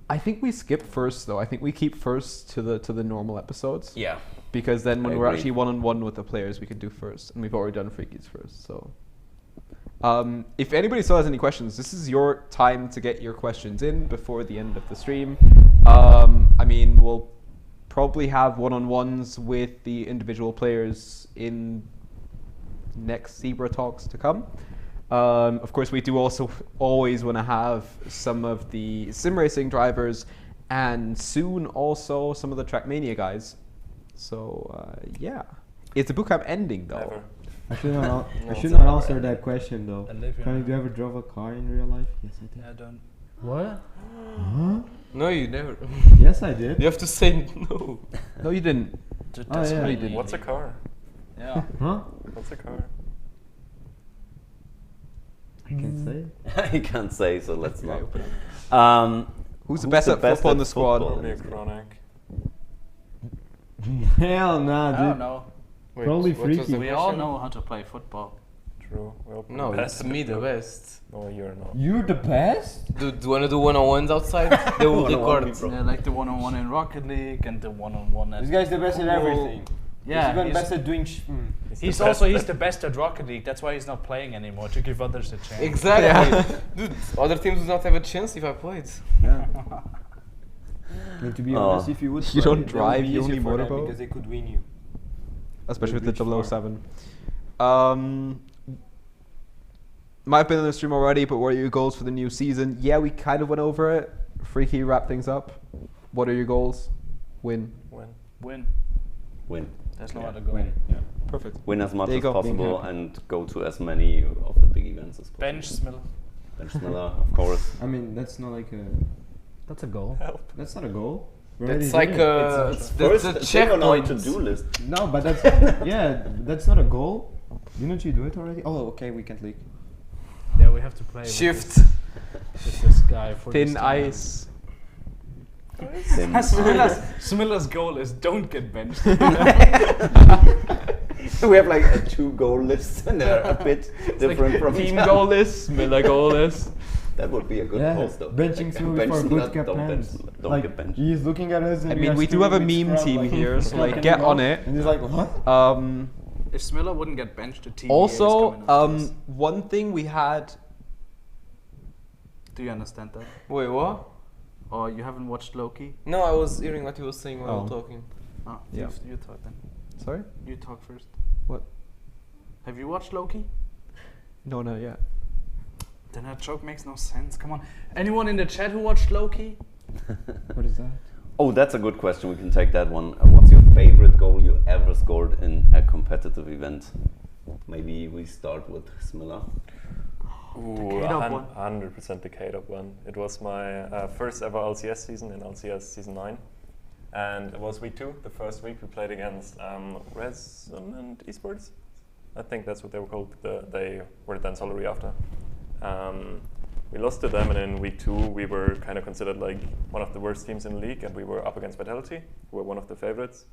Speaker 8: I think we skip first though. I think we keep first to the normal episodes.
Speaker 3: Yeah.
Speaker 8: Because then when
Speaker 3: I
Speaker 8: we're
Speaker 3: agree.
Speaker 8: actually one-on-one with the players, we can do first. And we've already done FreaKiis first, so. If anybody still has any questions, this is your time to get your questions in before the end of the stream. I mean, we'll probably have one-on-ones with the individual players in next ZEBRAtalks to come. Of course, we do also always want to have some of the sim racing drivers and soon also some of the Trackmania guys. So, yeah. Is the bootcamp ending though?
Speaker 2: Never.
Speaker 4: I should not, I
Speaker 6: No,
Speaker 4: should
Speaker 6: it's
Speaker 4: not
Speaker 6: never
Speaker 4: answer
Speaker 6: ending.
Speaker 4: that question though.
Speaker 5: I live here
Speaker 4: Can you
Speaker 5: now.
Speaker 4: do you ever drove a car in real life? Yes, I did.
Speaker 5: Yeah, I don't.
Speaker 4: What?
Speaker 6: No, you never.
Speaker 4: Yes, I did.
Speaker 6: You have to say no.
Speaker 8: No, you didn't.
Speaker 5: Dude,
Speaker 4: Oh,
Speaker 5: that's
Speaker 4: yeah.
Speaker 5: really-
Speaker 8: didn't.
Speaker 2: What's a car?
Speaker 5: Yeah.
Speaker 4: Huh?
Speaker 2: What's a car?
Speaker 4: I can't say.
Speaker 3: He can't say, so let's
Speaker 8: Okay,
Speaker 3: not.
Speaker 8: open
Speaker 3: Who's
Speaker 8: Who's the best at football in the squad?
Speaker 3: football?
Speaker 2: Probably AcroniK.
Speaker 4: Hell nah,
Speaker 5: I
Speaker 4: dude.
Speaker 5: don't know.
Speaker 6: Wait,
Speaker 4: Probably
Speaker 6: what was the
Speaker 4: FreaKii.
Speaker 5: We all
Speaker 6: question?
Speaker 5: know how to play football.
Speaker 2: True. Well,
Speaker 6: No,
Speaker 2: best
Speaker 6: it's
Speaker 2: at
Speaker 6: me
Speaker 2: it,
Speaker 6: the
Speaker 2: though.
Speaker 6: best.
Speaker 2: No, you're not.
Speaker 4: You're the best?
Speaker 6: Do you wanna do one-on-ones outside? They will
Speaker 3: One-on-one
Speaker 6: record.
Speaker 3: people.
Speaker 5: Yeah, like the one-on-one in Rocket League and the one-on-one at.
Speaker 4: This guy's the best at everything.
Speaker 5: Yeah,
Speaker 4: he's even
Speaker 5: he's-
Speaker 4: best at doing.
Speaker 5: He's the best at Rocket League. That's why he's not playing anymore, to give others a chance.
Speaker 6: Exactly. Dude, other teams would not have a chance if I played.
Speaker 4: Yeah. And to be
Speaker 3: Oh.
Speaker 4: honest, if you would,
Speaker 8: You
Speaker 4: play,
Speaker 8: don't
Speaker 4: that would
Speaker 8: drive,
Speaker 4: be
Speaker 8: you
Speaker 4: easier
Speaker 8: only
Speaker 4: for them
Speaker 8: motorboat?
Speaker 4: because they could win you.
Speaker 8: Especially with
Speaker 4: Reach
Speaker 8: the
Speaker 4: far.
Speaker 8: 007. Might have been in the stream already, but what are your goals for the new season? Yeah, we kind of went over it. FreaKii, wrap things up. What are your goals? Win.
Speaker 2: When?
Speaker 5: Win.
Speaker 3: Win.
Speaker 5: There's no
Speaker 4: Yeah,
Speaker 5: other goal.
Speaker 4: win. Yeah.
Speaker 8: Perfect.
Speaker 3: Win as much
Speaker 8: There you
Speaker 3: as
Speaker 8: go.
Speaker 3: possible
Speaker 4: Being
Speaker 3: and go to as many of the big events as possible.
Speaker 5: Bench Smilla.
Speaker 3: Benchmiller, of course.
Speaker 4: I mean, that's not like a. That's a goal.
Speaker 2: Help.
Speaker 4: That's not a goal. We
Speaker 6: That's
Speaker 4: already
Speaker 6: like
Speaker 4: did it.
Speaker 6: that's
Speaker 3: First,
Speaker 6: the
Speaker 3: check on our
Speaker 6: checkpoint.
Speaker 3: to-do list.
Speaker 4: No, but that's yeah, that's not a goal. Didn't you do it already? Oh, okay, we can't leak.
Speaker 5: Yeah, we have to play
Speaker 6: Shift.
Speaker 5: with this guy for
Speaker 8: Thin
Speaker 5: this time.
Speaker 8: ice.
Speaker 5: Smilla's goal is don't get benched.
Speaker 3: We have like a 2-goal list and they're a bit different from each
Speaker 8: Team
Speaker 3: other.
Speaker 8: goalless, Miller goalless.
Speaker 3: That would be a good post though.
Speaker 4: benching Smilla
Speaker 3: bench
Speaker 4: before
Speaker 3: Smilla,
Speaker 4: boot camp
Speaker 3: don't
Speaker 4: ends.
Speaker 3: bench- don't
Speaker 4: Like,
Speaker 3: get benched.
Speaker 4: he's looking at us and
Speaker 8: I mean, we do have a meme team here, so like get on it.
Speaker 4: And he's like, what?
Speaker 5: If Smilla wouldn't get benched, the team
Speaker 8: Also, one thing we had.
Speaker 5: Do you understand that?
Speaker 6: Wait, what?
Speaker 5: Or you haven't watched Loki?
Speaker 6: No, I was hearing what he was saying while we were talking.
Speaker 5: Oh,
Speaker 8: Yeah.
Speaker 5: you talk then.
Speaker 8: Sorry?
Speaker 5: You talk first.
Speaker 8: What?
Speaker 5: Have you watched Loki?
Speaker 8: No, not yet.
Speaker 5: Then that joke makes no sense. Come on. Anyone in the chat who watched Loki?
Speaker 4: What is that?
Speaker 3: Oh, that's a good question. We can take that one. What's your favorite goal you ever scored in a competitive event? Maybe we start with Smilla.
Speaker 2: Ooh,
Speaker 5: K-Dub one.
Speaker 2: 100% the K-Dub one. It was my first ever LCS season in LCS Season 9. And it was week 2, the first week we played against Resonant Esports. I think that's what they were called. They were then Solary after. We lost to them, and in week 2 we were kind of considered like one of the worst teams in the league, and we were up against Vitality, who were one of the favorites.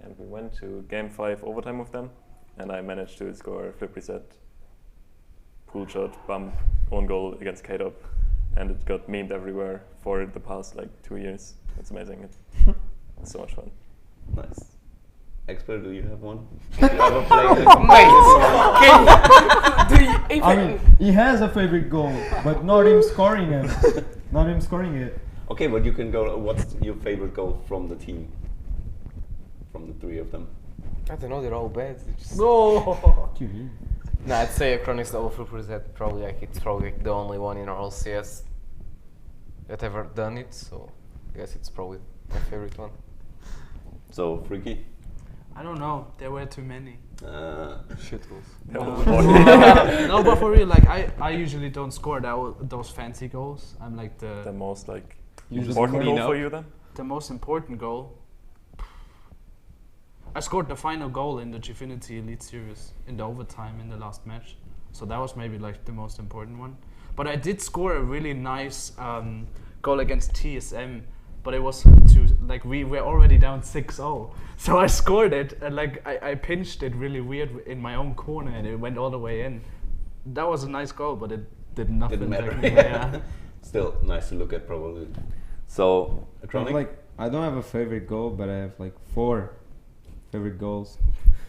Speaker 2: And we went to Game 5 overtime with them, and I managed to score a flip reset, pool shot, bump, own goal against K-Dub, and it got memed everywhere for the past like 2 years. It's amazing. It's so much fun.
Speaker 3: Nice. Xpére, do you have one? Have you ever played
Speaker 4: I mean, he has a favorite goal, but not him scoring it. Not him scoring it.
Speaker 3: Okay, but you can go. What's your favorite goal from the team? From the 3 of them?
Speaker 6: I don't know, they're all bad.
Speaker 5: No.
Speaker 4: What do you mean?
Speaker 6: No, I'd say AcroniK's double flip reset. Probably like it's probably the only one in our LCS that ever done it. So I guess it's probably my favorite one.
Speaker 3: So, FreaKii?
Speaker 5: I don't know. There were too many.
Speaker 6: Shit goals.
Speaker 5: No, but for real, like I usually don't score those fancy goals. I'm like
Speaker 2: The
Speaker 5: the
Speaker 2: most like
Speaker 8: Usually
Speaker 2: important
Speaker 8: clean
Speaker 2: goal for
Speaker 8: up.
Speaker 2: you then?
Speaker 5: the most important goal. I scored the final goal in the Gfinity Elite Series in the overtime in the last match. So that was maybe like the most important one. But I did score a really nice goal against TSM. But it was like we were already down 6-0. So I scored it and like I pinched it really weird in my own corner and it went all the way in. That was a nice goal, but it did nothing.
Speaker 3: Didn't matter.
Speaker 5: technically, yeah.
Speaker 3: Still nice to look at, probably. So, AcroniK?
Speaker 4: Like, I don't have a favorite goal, but I have like 4 favorite goals.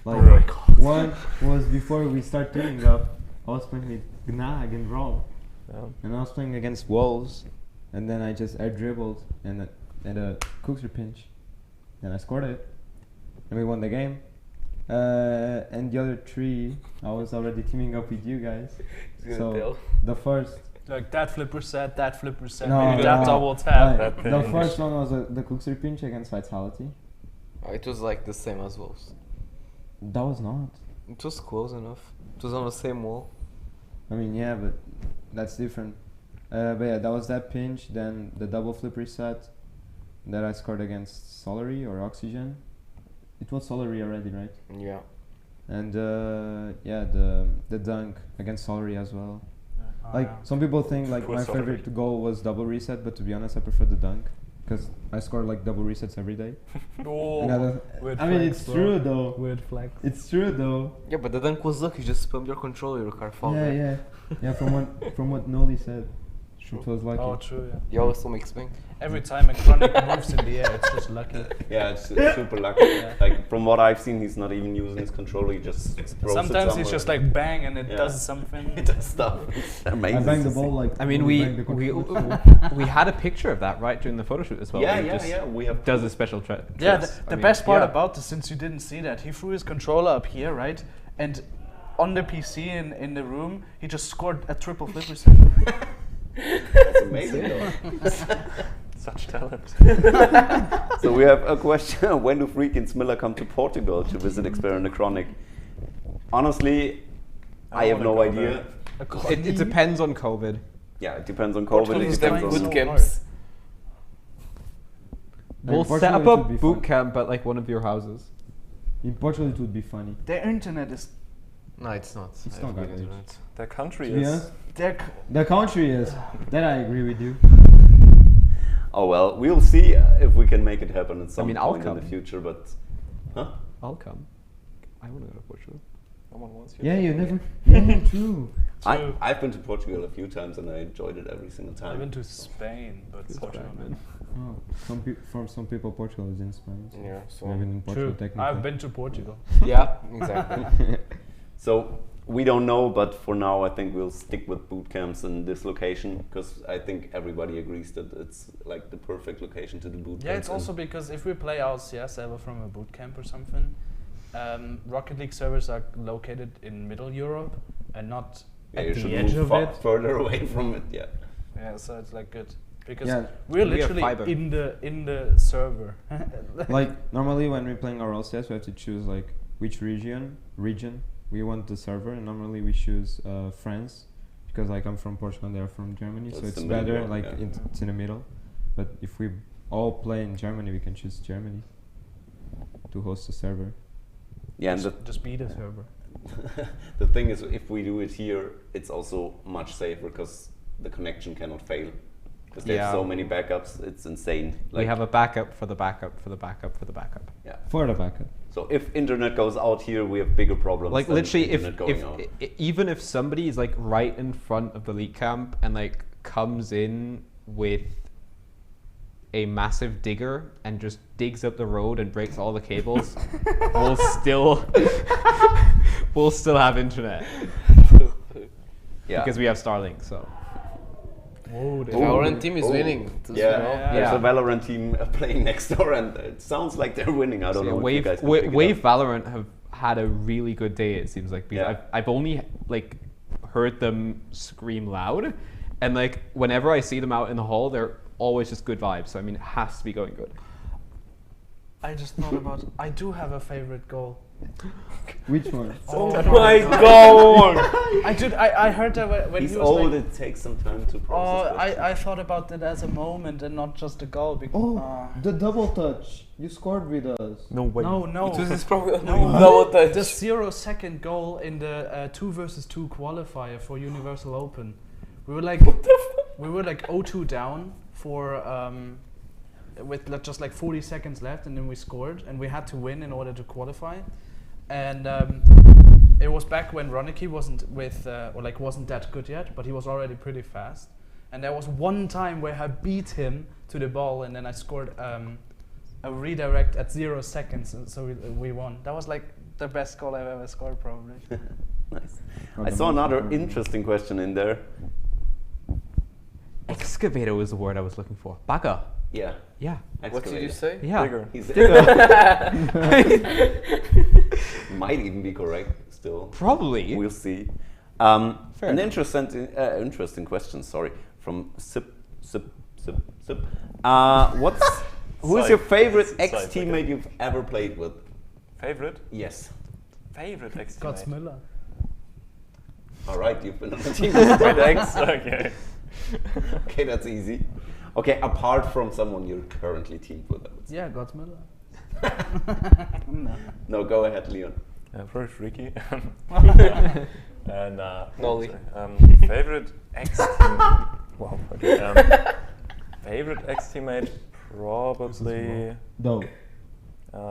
Speaker 4: Like,
Speaker 5: Oh my God.
Speaker 4: one was before we start tuning up. I was playing with Gnag and Raw,
Speaker 2: Yeah.
Speaker 4: and I was playing against Wolves, and then I just air dribbled and a Cookser pinch, and I scored it, and we won the game. And the other 3, I was already teaming up with you guys. So the first,
Speaker 5: Like that flipper set,
Speaker 4: No,
Speaker 5: maybe that
Speaker 4: no.
Speaker 5: double tap.
Speaker 2: That
Speaker 4: the
Speaker 2: pinch.
Speaker 4: first one was the Cookser pinch against Vitality.
Speaker 6: It was like the same as Wolves.
Speaker 4: That was not.
Speaker 6: It was close enough. It was on the same wall.
Speaker 4: I mean, yeah, but that's different. But yeah, that was that pinch. Then the double flip reset that I scored against Solary or Oxygen. It was Solary already, right?
Speaker 6: Yeah.
Speaker 4: And yeah, the dunk against Solary as well.
Speaker 5: Oh,
Speaker 4: Like
Speaker 5: yeah.
Speaker 4: some people think like
Speaker 2: Poor
Speaker 4: my
Speaker 2: Solary.
Speaker 4: favorite goal was double reset, but to be honest, I prefer the dunk because I score like double resets every day. And I don't-
Speaker 5: Weird
Speaker 4: I mean,
Speaker 5: flex,
Speaker 4: it's
Speaker 5: bro.
Speaker 4: true though.
Speaker 5: Weird flex.
Speaker 4: It's true though.
Speaker 6: Yeah, but the dunk was lucky. You just spammed your controller, your car fall.
Speaker 4: Yeah, yeah. From what Noli said, it was lucky.
Speaker 5: Oh, true, yeah.
Speaker 6: You always told me explain.
Speaker 5: Every time AcroniK moves in the air, it's just lucky.
Speaker 3: Yeah, it's super lucky. Like, from what I've seen, he's not even using his controller, he just throws
Speaker 5: Sometimes
Speaker 3: it
Speaker 5: it's just
Speaker 3: somewhere.
Speaker 5: like bang and it
Speaker 3: Yeah.
Speaker 5: does something.
Speaker 3: It does stuff. Amazing.
Speaker 4: I banged the
Speaker 3: to see.
Speaker 4: ball like.
Speaker 8: I mean,
Speaker 4: when
Speaker 8: we
Speaker 4: banged the
Speaker 8: we
Speaker 4: controller.
Speaker 8: we had a picture of that right during the photo shoot as well.
Speaker 3: Yeah,
Speaker 8: where he
Speaker 3: yeah,
Speaker 8: just
Speaker 3: yeah. We have
Speaker 8: Does a special trick.
Speaker 5: Yeah, the best part about this, since you didn't see that, he threw his controller up here, right? And on the PC in the room, he just scored a triple flip reset.
Speaker 3: That's amazing though.
Speaker 2: Such talent.
Speaker 3: So we have a question: when do FreaKii and Xpére come to Portugal to visit Xpére and AcroniK? Honestly, I have no
Speaker 2: wanna go
Speaker 3: idea.
Speaker 8: It depends on COVID.
Speaker 3: Yeah, it depends on
Speaker 5: Portugal
Speaker 3: COVID. It
Speaker 5: is
Speaker 3: depends
Speaker 5: trying
Speaker 3: on
Speaker 5: so
Speaker 6: Boot camps.
Speaker 8: We'll
Speaker 4: Portugal,
Speaker 8: set up
Speaker 4: it
Speaker 8: a
Speaker 4: would be
Speaker 8: boot
Speaker 4: fun.
Speaker 8: camp at like one of your houses.
Speaker 4: In Portugal, it would be funny.
Speaker 5: Their internet is...
Speaker 6: No, it's not.
Speaker 4: It's
Speaker 6: I
Speaker 4: not
Speaker 6: have good
Speaker 4: garbage.
Speaker 6: internet.
Speaker 2: Their country
Speaker 4: To be
Speaker 2: is.
Speaker 4: honest, The country is. That I agree with you.
Speaker 3: Oh well, we'll see if we can make it happen at some
Speaker 8: I'll
Speaker 3: point in the
Speaker 8: come.
Speaker 3: future. But
Speaker 8: I'll come. I want to go to Portugal.
Speaker 2: No one wants you.
Speaker 4: Yeah, you never. Yeah, true.
Speaker 3: I've been to Portugal a few times and I enjoyed it every single time.
Speaker 9: I've been to Spain, but Portugal.
Speaker 4: Oh, for some people, Portugal is in Spain. So
Speaker 6: Yeah, so
Speaker 4: I've been in Portugal technically.
Speaker 9: I've been to Portugal.
Speaker 6: yeah, exactly.
Speaker 3: So we don't know, but for now I think we'll stick with boot camps in this location because I think everybody agrees that it's like the perfect location to do boot camps.
Speaker 5: Yeah, it's also because if we play our CS server from a boot camp or something, Rocket League servers are located in Middle Europe and not
Speaker 3: you
Speaker 5: at
Speaker 3: should
Speaker 5: the edge
Speaker 3: move
Speaker 5: of it.
Speaker 3: further away from it. Yeah.
Speaker 5: Yeah, so it's like good because
Speaker 4: Yeah.
Speaker 5: we're
Speaker 8: We have
Speaker 5: literally
Speaker 8: fiber.
Speaker 5: in the server.
Speaker 4: Like normally when we're playing our LCS, we have to choose like which region we want the server, and normally we choose France because like I'm from Portugal and they're from Germany, so
Speaker 3: That's
Speaker 4: it's
Speaker 3: the middle
Speaker 4: better
Speaker 3: one,
Speaker 4: like
Speaker 3: yeah.
Speaker 4: it's in the middle. But if we all play in Germany, we can choose Germany to host the server.
Speaker 3: Yeah, and
Speaker 5: just be the server.
Speaker 3: the thing is, if we do it here, it's also much safer because the connection cannot fail. Because they have
Speaker 8: Yeah.
Speaker 3: so many backups, it's insane.
Speaker 8: We have a backup for the backup for the backup for the backup.
Speaker 3: yeah.
Speaker 4: For the backup.
Speaker 3: So if internet goes out here, we have bigger problems.
Speaker 8: Like
Speaker 3: than
Speaker 8: literally,
Speaker 3: internet going out.
Speaker 8: even if somebody is like right in front of the league camp and like comes in with a massive digger and just digs up the road and breaks all the cables, we'll still have internet
Speaker 3: yeah.
Speaker 8: because we have Starlink. So
Speaker 5: Whoa,
Speaker 6: The Valorant team is winning.
Speaker 3: Yeah, there's
Speaker 8: Yeah.
Speaker 3: a Valorant team playing next door, and it sounds like they're winning. I don't know.
Speaker 8: Wave,
Speaker 3: if you guys can pick it
Speaker 8: Wave
Speaker 3: up.
Speaker 8: Valorant have had a really good day. It seems like because
Speaker 3: Yeah.
Speaker 8: I've only like heard them scream loud, and like whenever I see them out in the hall, they're always just good vibes. So I mean, it has to be going good.
Speaker 5: I just thought about. I do have a favorite goal.
Speaker 4: Which one?
Speaker 5: Oh
Speaker 6: my god!
Speaker 5: I heard that when
Speaker 3: He's
Speaker 5: he was
Speaker 3: old.
Speaker 5: like,
Speaker 3: It takes some time to
Speaker 5: oh,
Speaker 3: process. that shit.
Speaker 5: I thought about it as a moment and not just a goal. Because,
Speaker 4: The double touch. You scored with us.
Speaker 2: No way.
Speaker 5: no.
Speaker 6: This is probably
Speaker 5: No, the 0-second goal in the 2 versus 2 qualifier for Universal Open. We were like, we were like 0-2 down for with just like 40 seconds left, and then we scored, and we had to win in order to qualify. And it was back when FreaKii wasn't wasn't that good yet, but he was already pretty fast. And there was one time where I beat him to the ball, and then I scored a redirect at 0 seconds, and so we won. That was like the best goal I've ever scored, probably.
Speaker 3: Nice. I saw another interesting question in there.
Speaker 8: Excavator was the word I was looking for. Bagger.
Speaker 3: Yeah.
Speaker 8: Yeah.
Speaker 6: What did you
Speaker 3: Excavator.
Speaker 6: say?
Speaker 8: Yeah.
Speaker 2: Bigger.
Speaker 3: He's might even be correct still.
Speaker 8: Probably.
Speaker 3: We'll see.
Speaker 8: Fair
Speaker 3: An
Speaker 8: enough.
Speaker 3: interesting question. Sorry, from Sip. Who's your favorite
Speaker 2: It's
Speaker 3: ex-teammate you've ever played with?
Speaker 2: Favorite?
Speaker 3: Yes.
Speaker 2: Favorite ex
Speaker 5: Godsmilla.
Speaker 3: All right, you've been on the team with
Speaker 2: With ex? Okay.
Speaker 3: Okay, that's easy. Okay, apart from someone you're currently teamed with. I would say.
Speaker 5: Yeah, Godsmilla.
Speaker 3: No, go ahead, Leon.
Speaker 2: First FreaKii. And
Speaker 6: Nolly.
Speaker 2: Favorite ex team. Wow. Okay. Favorite ex teammate probably.
Speaker 4: No.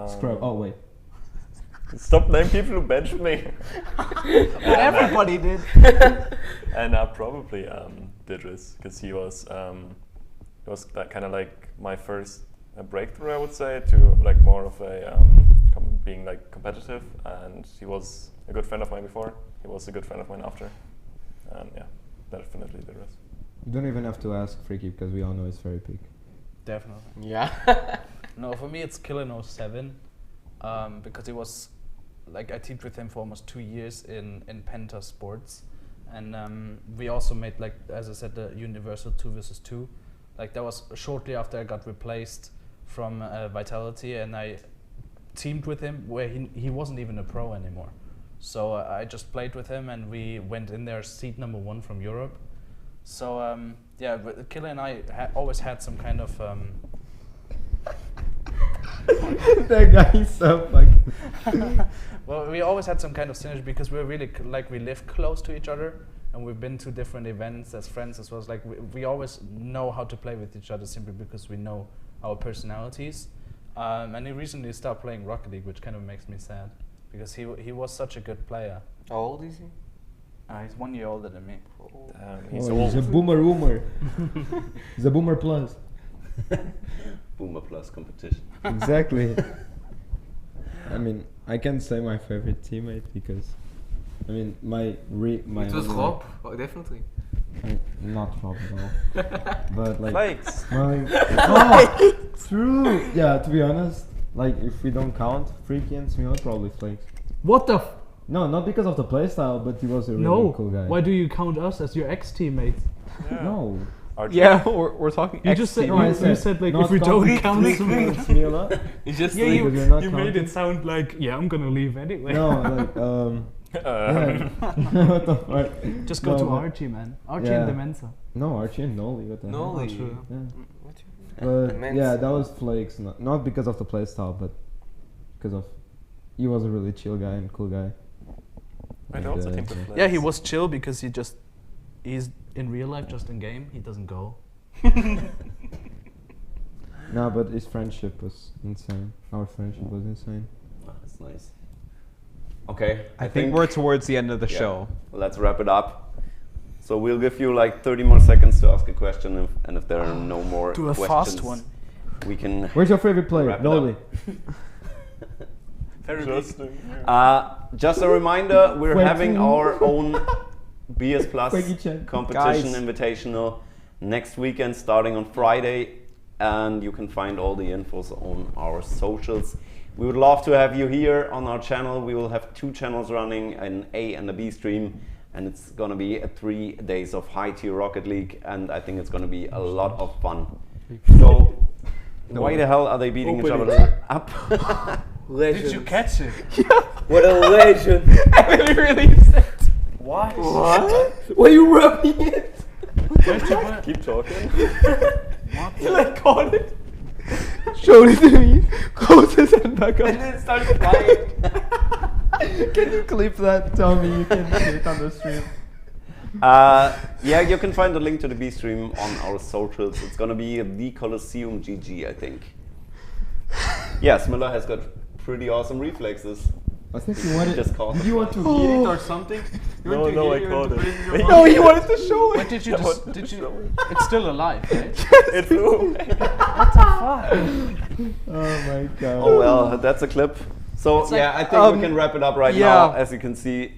Speaker 4: Scrub. Oh wait.
Speaker 2: Stop naming people who benched me.
Speaker 5: Everybody did.
Speaker 2: And probably Didris, because he was kind of like my first breakthrough, I would say, to like more of a being like competitive, and he was a good friend of mine before. He was a good friend of mine after, and yeah, definitely Didris.
Speaker 4: You don't even have to ask FreaKii because we all know it's very big.
Speaker 5: Definitely.
Speaker 6: Yeah.
Speaker 5: No, for me it's Killin07, because it was like I teamed with him for almost 2 years in Penta Sports, and we also made, like as I said, the Universal 2 versus 2. Like that was shortly after I got replaced from Vitality, and I teamed with him where he wasn't even a pro anymore. So I just played with him, and we went in there seed number 1 from Europe. So yeah, but Killer and I always had some kind of
Speaker 4: That guy is so fucking.
Speaker 5: well, we always had some kind of synergy because we're really we live close to each other, and we've been to different events as friends as well. It's like we always know how to play with each other simply because we know our personalities. And he recently started playing Rocket League, which kind of makes me sad because he was such a good player.
Speaker 6: How old is he?
Speaker 5: He's 1 year older than me.
Speaker 2: He's
Speaker 4: Oh,
Speaker 2: old.
Speaker 4: he's a boomer. He's a boomer plus.
Speaker 3: Boomer plus competition.
Speaker 4: Exactly. I mean, I can't say my favorite teammate because, I mean, my
Speaker 6: It was
Speaker 4: only-
Speaker 6: Rob, definitely.
Speaker 4: Not Rob at all. But like,
Speaker 2: Flakes.
Speaker 4: oh, true. Yeah, to be honest, like if we don't count FreaKii and Smila, probably Flakes.
Speaker 5: What the?
Speaker 4: No, not because of the playstyle, but he was a really
Speaker 5: No.
Speaker 4: cool guy.
Speaker 5: Why do you count us as your ex-teammates?
Speaker 4: No.
Speaker 8: Yeah, we're talking.
Speaker 5: You just said
Speaker 4: No, I
Speaker 5: you said like
Speaker 4: not
Speaker 5: if we don't
Speaker 4: count
Speaker 5: count
Speaker 4: FreaKii and Smila.
Speaker 6: It's just
Speaker 5: Yeah,
Speaker 4: because you're not
Speaker 5: you made
Speaker 4: counting.
Speaker 5: it sound like I'm gonna leave anyway.
Speaker 4: No, like yeah. What the fuck?
Speaker 5: Just go
Speaker 4: No,
Speaker 5: to
Speaker 4: but-
Speaker 5: Archie, man. Archie
Speaker 4: Yeah.
Speaker 5: and Demenza.
Speaker 4: No, Archie and Noli. What the hell?
Speaker 6: Noli.
Speaker 5: true.
Speaker 4: Yeah.
Speaker 6: What you
Speaker 4: But
Speaker 6: Immense.
Speaker 4: yeah, that was Flakes. Not because of the playstyle, but because of he was a really chill guy and cool guy.
Speaker 2: I
Speaker 4: And,
Speaker 2: also came to
Speaker 4: yeah.
Speaker 2: Flakes.
Speaker 5: Yeah, he was chill because he's in real life, just in game. He doesn't go.
Speaker 4: No, but his friendship was insane. Our friendship was insane.
Speaker 3: Oh, that's nice. Okay,
Speaker 8: I think we're towards the end of the
Speaker 3: yeah,
Speaker 8: show.
Speaker 3: let's wrap it up. So we'll give you like 30 more seconds to ask a question, and if there are no more
Speaker 5: Do a
Speaker 3: questions,
Speaker 5: fast one.
Speaker 3: we can.
Speaker 4: Where's your favorite player?
Speaker 3: Wrap it
Speaker 4: Noli.
Speaker 3: Just a reminder, we're
Speaker 4: Wait.
Speaker 3: having our own BS Plus
Speaker 4: Wait,
Speaker 3: competition
Speaker 8: Guys.
Speaker 3: invitational next weekend starting on Friday, and you can find all the infos on our socials. We would love to have you here on our channel. We will have 2 channels running, an A and a B stream, and it's gonna be 3 days of high tier Rocket League, and I think it's gonna be a lot of fun. So why the hell are they beating each other up?
Speaker 5: Did you catch it?
Speaker 3: What a legend!
Speaker 8: I really said.
Speaker 5: What?
Speaker 3: Why are you rubbing it?
Speaker 2: Keep talking.
Speaker 8: You like caught it, showed it to me, closed his hand back up,
Speaker 3: And then it started flying.
Speaker 4: Can you clip that? Tell me you can see it on the stream.
Speaker 3: Yeah, you can find the link to the B stream on our socials. It's gonna be the Colosseum GG, I think. Yes, Miller has got pretty awesome reflexes.
Speaker 4: I think you wanted.
Speaker 3: Just caught
Speaker 4: Did
Speaker 3: the
Speaker 4: you want to
Speaker 3: fly.
Speaker 4: hit it or something? You want to
Speaker 2: No,
Speaker 4: hit
Speaker 2: I
Speaker 4: it, you want
Speaker 2: caught
Speaker 4: to
Speaker 2: it.
Speaker 4: put in your
Speaker 8: No, he wanted to show
Speaker 5: What
Speaker 8: it.
Speaker 5: did you just? Did you? It's still alive, right?
Speaker 2: It flew.
Speaker 4: Oh my god.
Speaker 3: Oh well, that's a clip. So
Speaker 5: It's like-
Speaker 3: yeah, I think we can wrap it up right
Speaker 8: yeah.
Speaker 3: now. As you can see,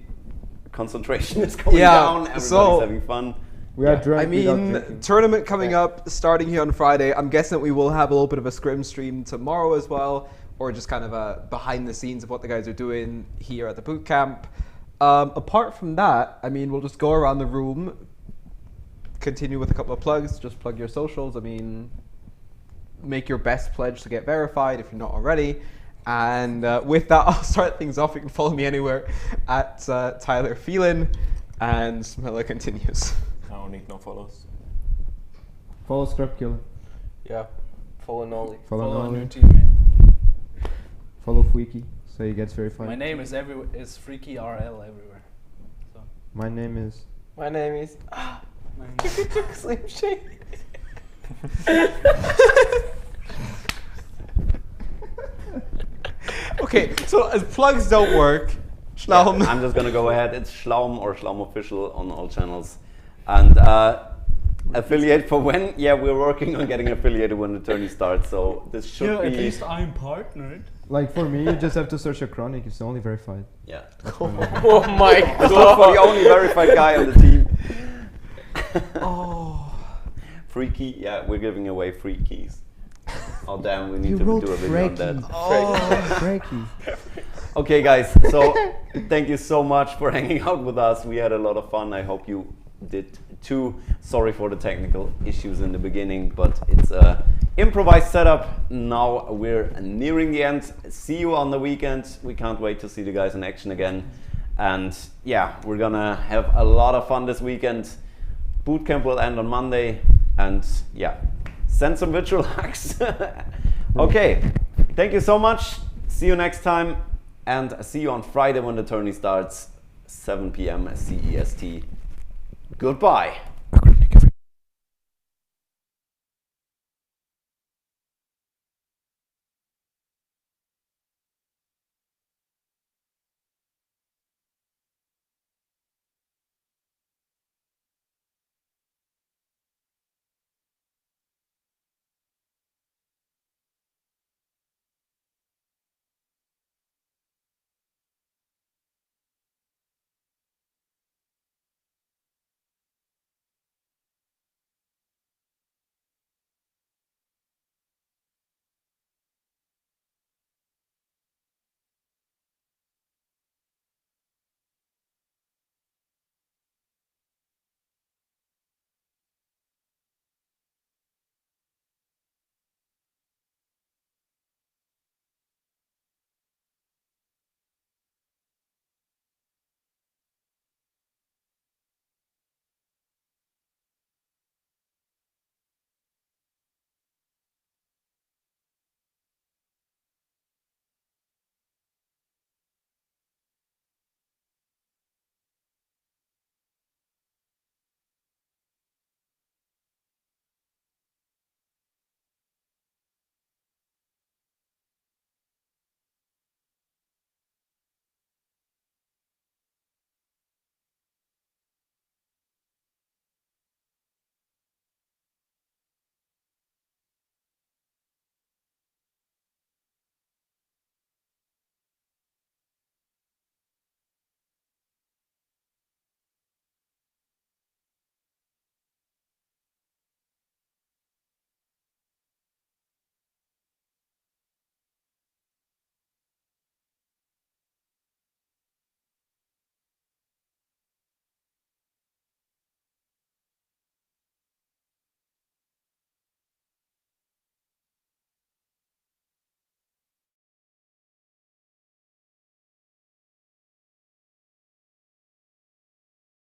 Speaker 3: concentration is going
Speaker 8: Yeah,
Speaker 3: down. Everybody's
Speaker 8: so-
Speaker 3: having fun.
Speaker 4: We are drunk.
Speaker 8: I
Speaker 4: without
Speaker 8: mean,
Speaker 4: drinking.
Speaker 8: tournament coming up, starting here on Friday. I'm guessing that we will have a little bit of a scrim stream tomorrow as well, or just kind of a behind the scenes of what the guys are doing here at the boot camp. Apart from that, I mean, we'll just go around the room, continue with a couple of plugs, just plug your socials. I mean, make your best pledge to get verified if you're not already. And with that, I'll start things off. You can follow me anywhere at tylerfeelin, and Smilla continues.
Speaker 2: I don't need no follows.
Speaker 4: Follow Scrap Killer.
Speaker 6: Yeah. Follow Nolly.
Speaker 4: Follow
Speaker 5: Follow a new
Speaker 4: Noli.
Speaker 5: teammate.
Speaker 4: Follow FreaKii so he gets verified.
Speaker 5: My name is FreaKii RL everywhere. So.
Speaker 4: My name is.
Speaker 6: My name is Slim Shady.
Speaker 8: Okay, so as plugs don't work, Schlaum.
Speaker 3: Yeah, I'm just gonna go ahead. It's Schlaum or schlaumofficial on all channels, and affiliate for when? Yeah, we're working on getting affiliated when the tourney starts. So this should be.
Speaker 5: at least I'm partnered.
Speaker 4: Like for me, you just have to search AcroniK. It's the only verified.
Speaker 3: Yeah.
Speaker 6: Oh my
Speaker 3: That's the only verified guy on the team.
Speaker 8: Oh.
Speaker 3: FreaKii. Yeah, we're giving away free keys. Oh damn, we need
Speaker 4: You
Speaker 3: to
Speaker 4: wrote
Speaker 3: do a video on that.
Speaker 4: Oh, FreaKii.
Speaker 3: Okay, guys. So thank you so much for hanging out with us. We had a lot of fun. I hope you did too. Sorry for the technical issues in the beginning, but it's a improvised setup. Now we're nearing the end. See you on the weekend. We can't wait to see the guys in action again. And yeah, we're gonna have a lot of fun this weekend. Bootcamp will end on Monday, and yeah, send some virtual hugs. Okay, thank you so much. See you next time, and see you on Friday when the tourney starts, 7 p.m. CEST. Goodbye.